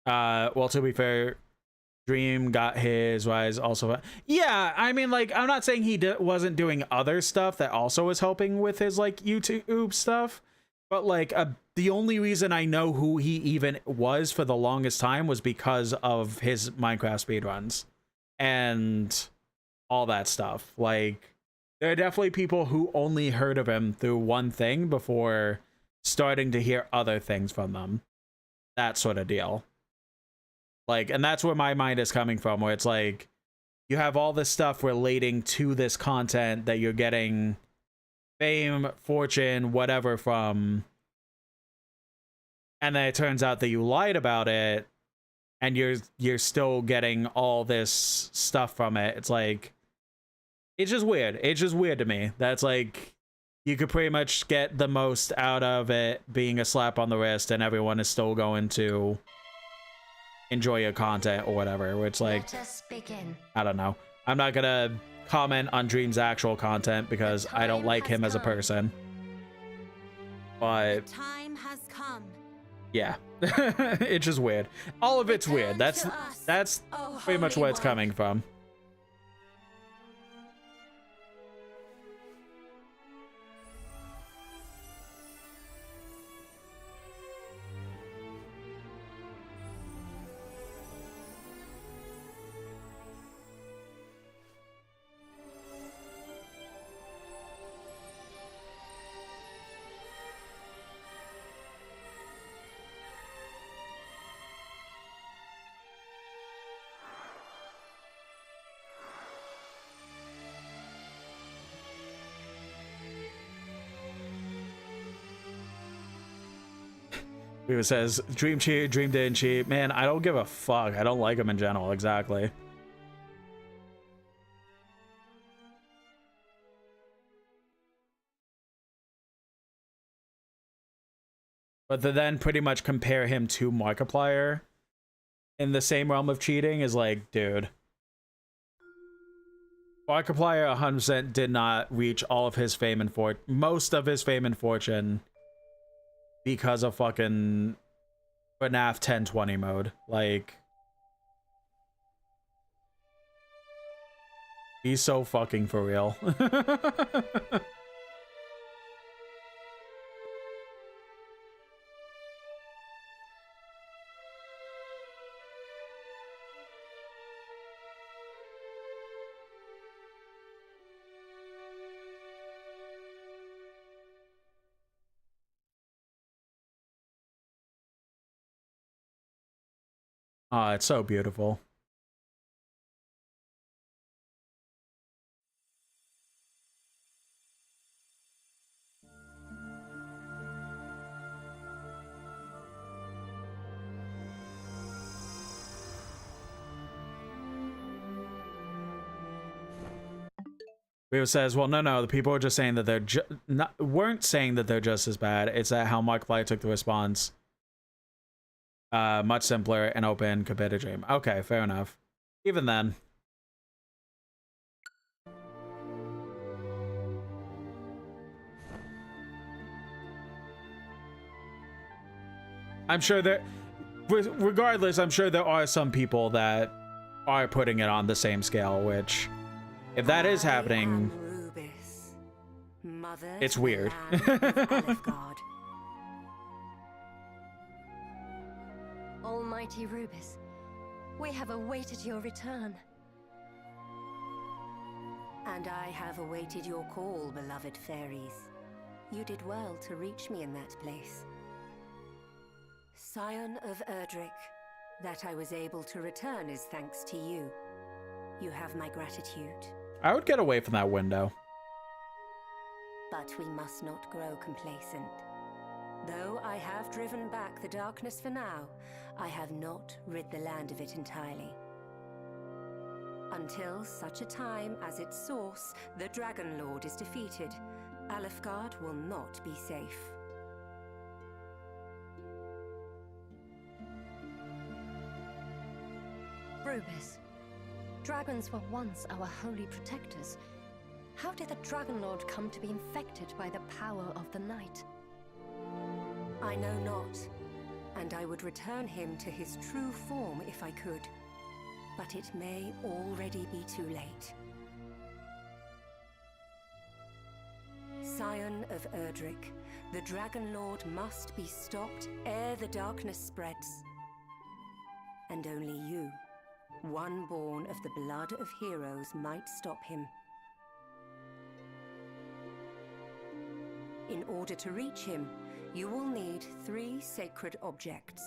well, to be fair, Dream got his rise also. Yeah, I mean, like, I'm not saying he wasn't doing other stuff that also was helping with his, like, YouTube stuff, but, like, the only reason I know who he even was for the longest time was because of his Minecraft speedruns and all that stuff. Like, there are definitely people who only heard of him through one thing before starting to hear other things from them. That sort of deal. Like, and that's where my mind is coming from, where it's like, you have all this stuff relating to this content that you're getting fame, fortune, whatever from, and then it turns out that you lied about it, and you're still getting all this stuff from it. It's like, it's just weird. It's just weird to me. That's like, you could pretty much get the most out of it being a slap on the wrist, and everyone is still going to enjoy your content or whatever, which, like, I don't know. I'm not gonna comment on Dream's actual content because I don't like him as a person, but time has come. Yeah. It's just weird. All of it's weird. That's pretty much where it's coming from. Who says, Dream cheat, Dream didn't cheat. Man, I don't give a fuck. I don't like him in general, exactly. But to then pretty much compare him to Markiplier in the same realm of cheating is like, dude. Markiplier 100% did not reach all of his fame and most of his fame and fortune because of fucking FNAF 1020 mode. Like, he's so fucking for real. Oh, it's so beautiful. Rio says, well, no, the people are just saying that they're weren't saying that they're just as bad. It's that how Markiplier took the response. Much simpler and open compared to Dream. Okay, fair enough. Even then. I'm sure there, regardless, I'm sure there are some people that are putting it on the same scale, which, if that is happening, it's weird. Almighty Rubis, we have awaited your return. And I have awaited your call, beloved fairies. You did well to reach me in that place. Scion of Erdrick, that I was able to return is thanks to you. You have my gratitude. I would get away from that window. But we must not grow complacent. Though I have driven back the darkness for now, I have not rid the land of it entirely. Until such a time as its source, the Dragon Lord, is defeated, Alefgard will not be safe. Rubis, dragons were once our holy protectors. How did the Dragon Lord come to be infected by the power of the night? I know not, and I would return him to his true form if I could. But it may already be too late. Scion of Erdrick, the Dragon Lord must be stopped ere the darkness spreads. And only you, one born of the blood of heroes, might stop him. In order to reach him, you will need 3 sacred objects.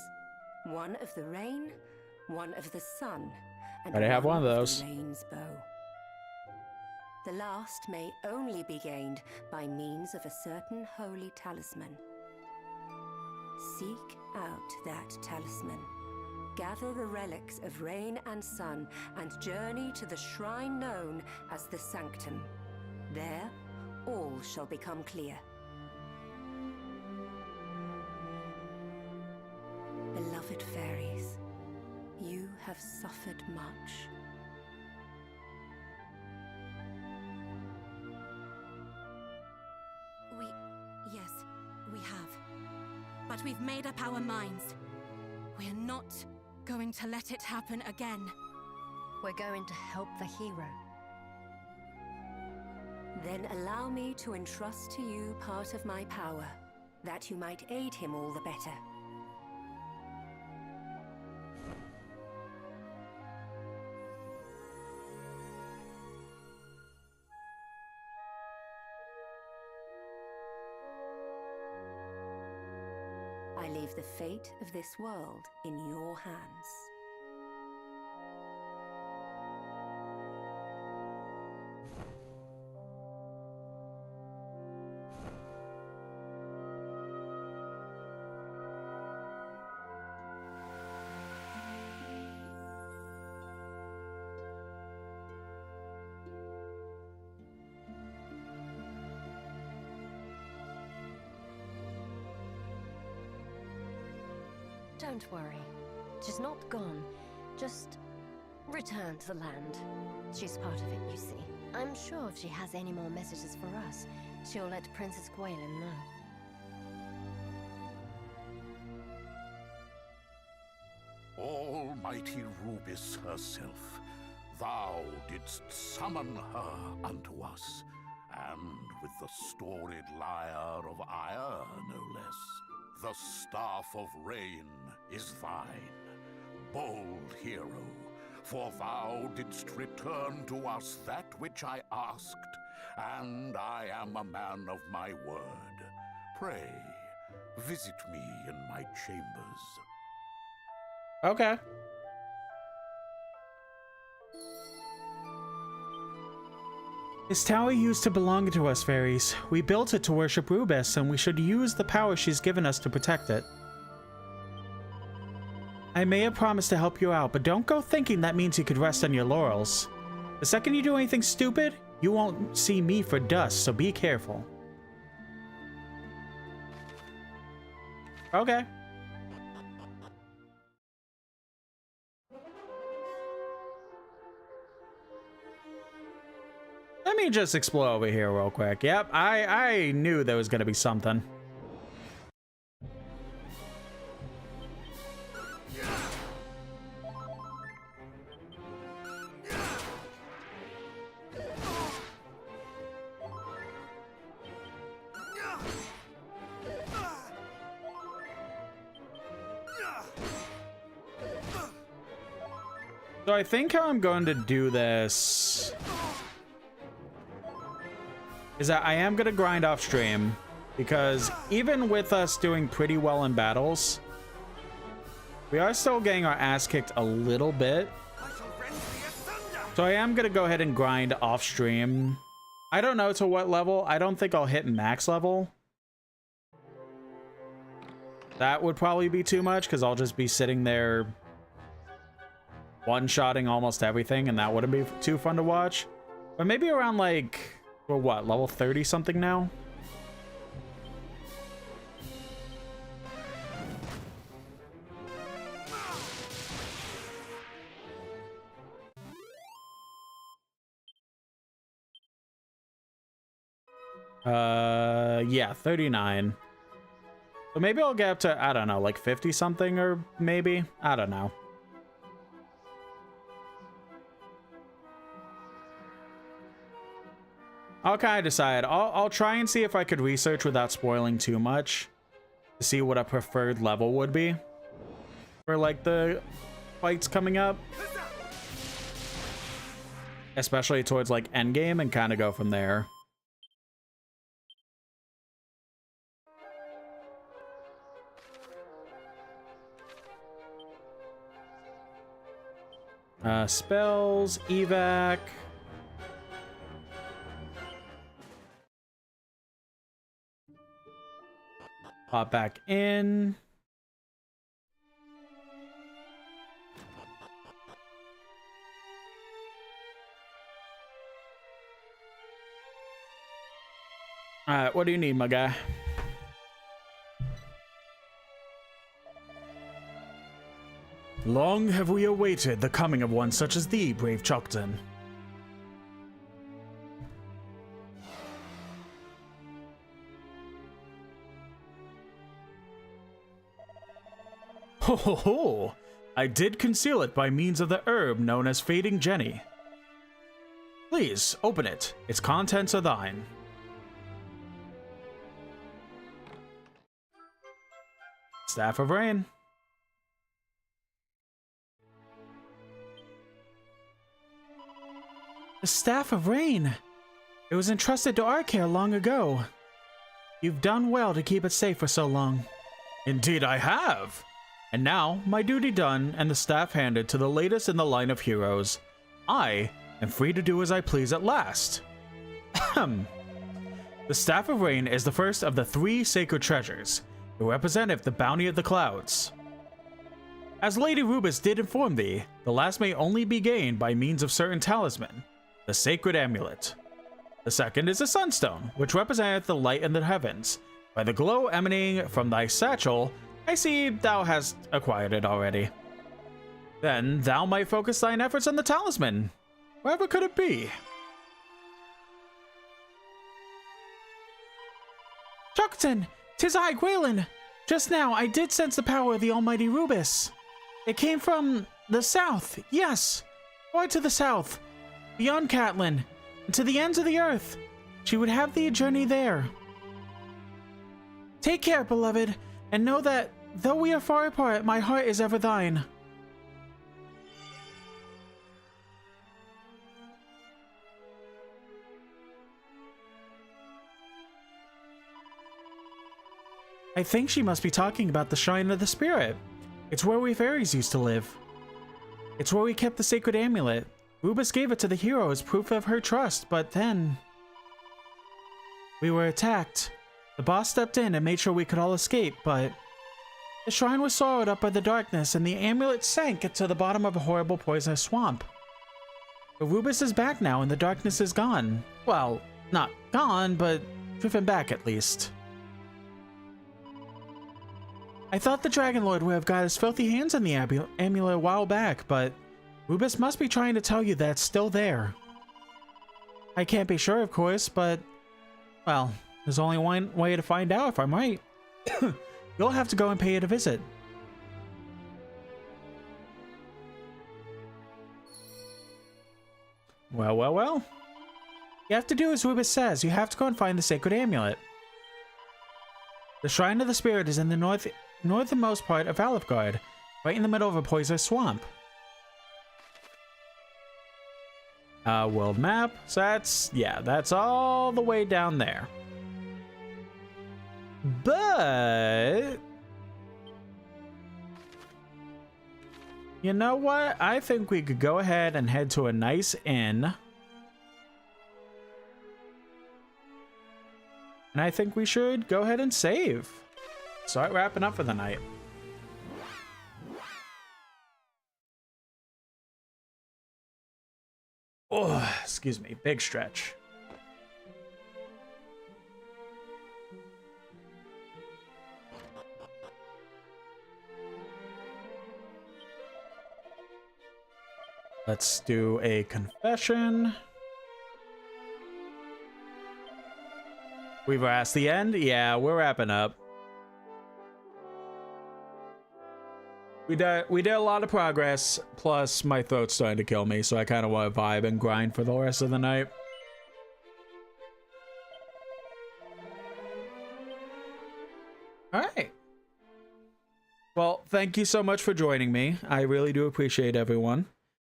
One of the rain, one of the sun, and I have one of those. The rain's bow. The last may only be gained by means of a certain holy talisman. Seek out that talisman. Gather the relics of rain and sun and journey to the shrine known as the Sanctum. There, all shall become clear. Beloved fairies, you have suffered much. Yes, we have. But we've made up our minds. We're not going to let it happen again. We're going to help the hero. Then allow me to entrust to you part of my power, that you might aid him all the better. I leave the fate of this world in your hands. Don't worry. She's not gone. Just return to the land. She's part of it, you see. I'm sure if she has any more messages for us, she'll let Princess Gwaelin know. Almighty Rubis herself, thou didst summon her unto us, and with the storied lyre of ire, no less. The staff of rain is thine, bold hero, for thou didst return to us that which I asked, and I am a man of my word. Pray, visit me in my chambers. Okay. This tower used to belong to us, fairies. We built it to worship Rubis, and we should use the power she's given us to protect it. I may have promised to help you out, but don't go thinking that means you could rest on your laurels. The second you do anything stupid, you won't see me for dust, so be careful. Okay. Let me just explore over here real quick. Yep, I knew there was gonna be something. So I think how I'm going to do this is that I am going to grind off stream, because even with us doing pretty well in battles, we are still getting our ass kicked a little bit. So I am going to go ahead and grind off stream. I don't know to what level. I don't think I'll hit max level. That would probably be too much, because I'll just be sitting there one-shotting almost everything, and that wouldn't be too fun to watch. But maybe around like, well, what, level 30 something now? Yeah, 39. So maybe I'll get up to, I don't know, like 50 something, or maybe, I don't know. I'll kind of decide. I'll try and see if I could research without spoiling too much to see what a preferred level would be for like the fights coming up, especially towards like endgame, and kind of go from there. Spells, evac. Pop back in. Alright, what do you need, my guy? Long have we awaited the coming of one such as thee, brave Chocton. Ho ho ho! I did conceal it by means of the herb known as Fading Jenny. Please, open it. Its contents are thine. Staff of Rain. The Staff of Rain! It was entrusted to our care long ago. You've done well to keep it safe for so long. Indeed I have! And now, my duty done and the staff handed to the latest in the line of heroes, I am free to do as I please at last. The Staff of Rain is the first of the 3 sacred treasures. It representeth the bounty of the clouds. As Lady Rubus did inform thee, the last may only be gained by means of certain talisman, the sacred amulet. The second is the sunstone, which representeth the light in the heavens. By the glow emanating from thy satchel, I see thou hast acquired it already. Then thou might focus thine efforts on the talisman. Wherever could it be? Chocton! 'Tis I, Gwalen! Just now I did sense the power of the almighty Rubus. It came from the south, yes! Far to the south, beyond Catlin, and to the ends of the earth. She would have thee journey there. Take care, beloved, and know that, though we are far apart, my heart is ever thine. I think she must be talking about the Shrine of the Spirit. It's where we fairies used to live. It's where we kept the sacred amulet. Rubus gave it to the hero as proof of her trust, but then we were attacked. The boss stepped in and made sure we could all escape, but the shrine was swallowed up by the darkness and the amulet sank into the bottom of a horrible poisonous swamp. But Rubus is back now and the darkness is gone. Well, not gone, but driven back at least. I thought the Dragon Lord would have got his filthy hands on the amulet a while back, but Rubus must be trying to tell you that it's still there. I can't be sure, of course, but, well, there's only one way to find out if I'm right. You'll have to go and pay it a visit. Well, well, well. You have to do as Rubus says. You have to go and find the sacred amulet. The Shrine of the Spirit is in the northernmost part of Alifgard, right in the middle of a poisonous swamp. World map. So that's all the way down there. But you know what? I think we could go ahead and head to a nice inn. And I think we should go ahead and save. Start wrapping up for the night. Oh, excuse me. Big stretch. Let's do a confession. We've asked the end. Yeah, we're wrapping up. We did a lot of progress, plus my throat's starting to kill me, so I kind of want to vibe and grind for the rest of the night. Alright. Well, thank you so much for joining me. I really do appreciate everyone.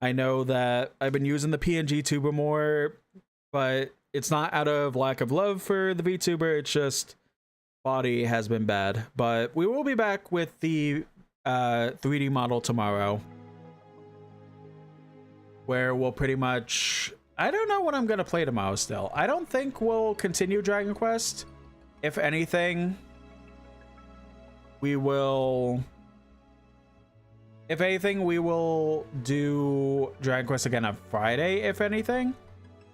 I know that I've been using the PNGTUBER more, but it's not out of lack of love for the VTuber, it's just body has been bad. But we will be back with the 3D model tomorrow, where we'll pretty much, I don't know what I'm gonna play tomorrow still. I don't think we'll continue Dragon Quest. If anything, we will do Dragon Quest again on Friday, if anything.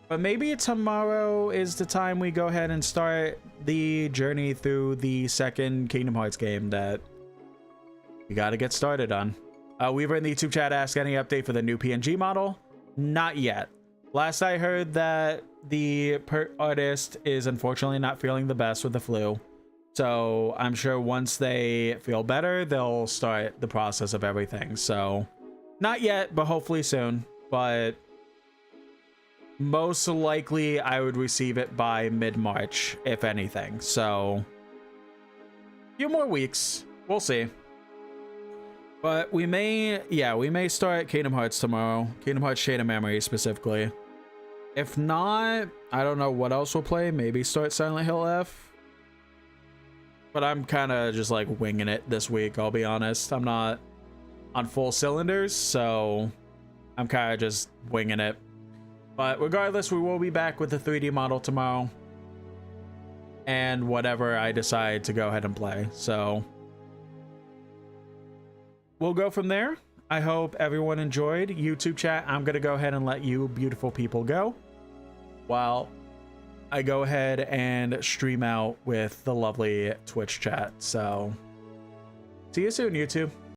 But maybe tomorrow is the time we go ahead and start the journey through the second Kingdom Hearts game that we got to get started on. Weaver in the YouTube chat asked any update for the new PNG model. Not yet. Last I heard that the artist is unfortunately not feeling the best with the flu. So I'm sure once they feel better, they'll start the process of everything. So not yet, but hopefully soon. But most likely I would receive it by mid-March, if anything. So a few more weeks. We'll see. But we may start Kingdom Hearts tomorrow. Kingdom Hearts Chain of Memory specifically. If not, I don't know what else we'll play. Maybe start Silent Hill F. But I'm kind of just like winging it this week, I'll be honest. I'm not on full cylinders, so I'm kind of just winging it. But regardless, we will be back with the 3D model tomorrow. And whatever I decide to go ahead and play. So we'll go from there. I hope everyone enjoyed. YouTube chat, I'm going to go ahead and let you beautiful people go while I go ahead and stream out with the lovely Twitch chat. So see you soon, YouTube.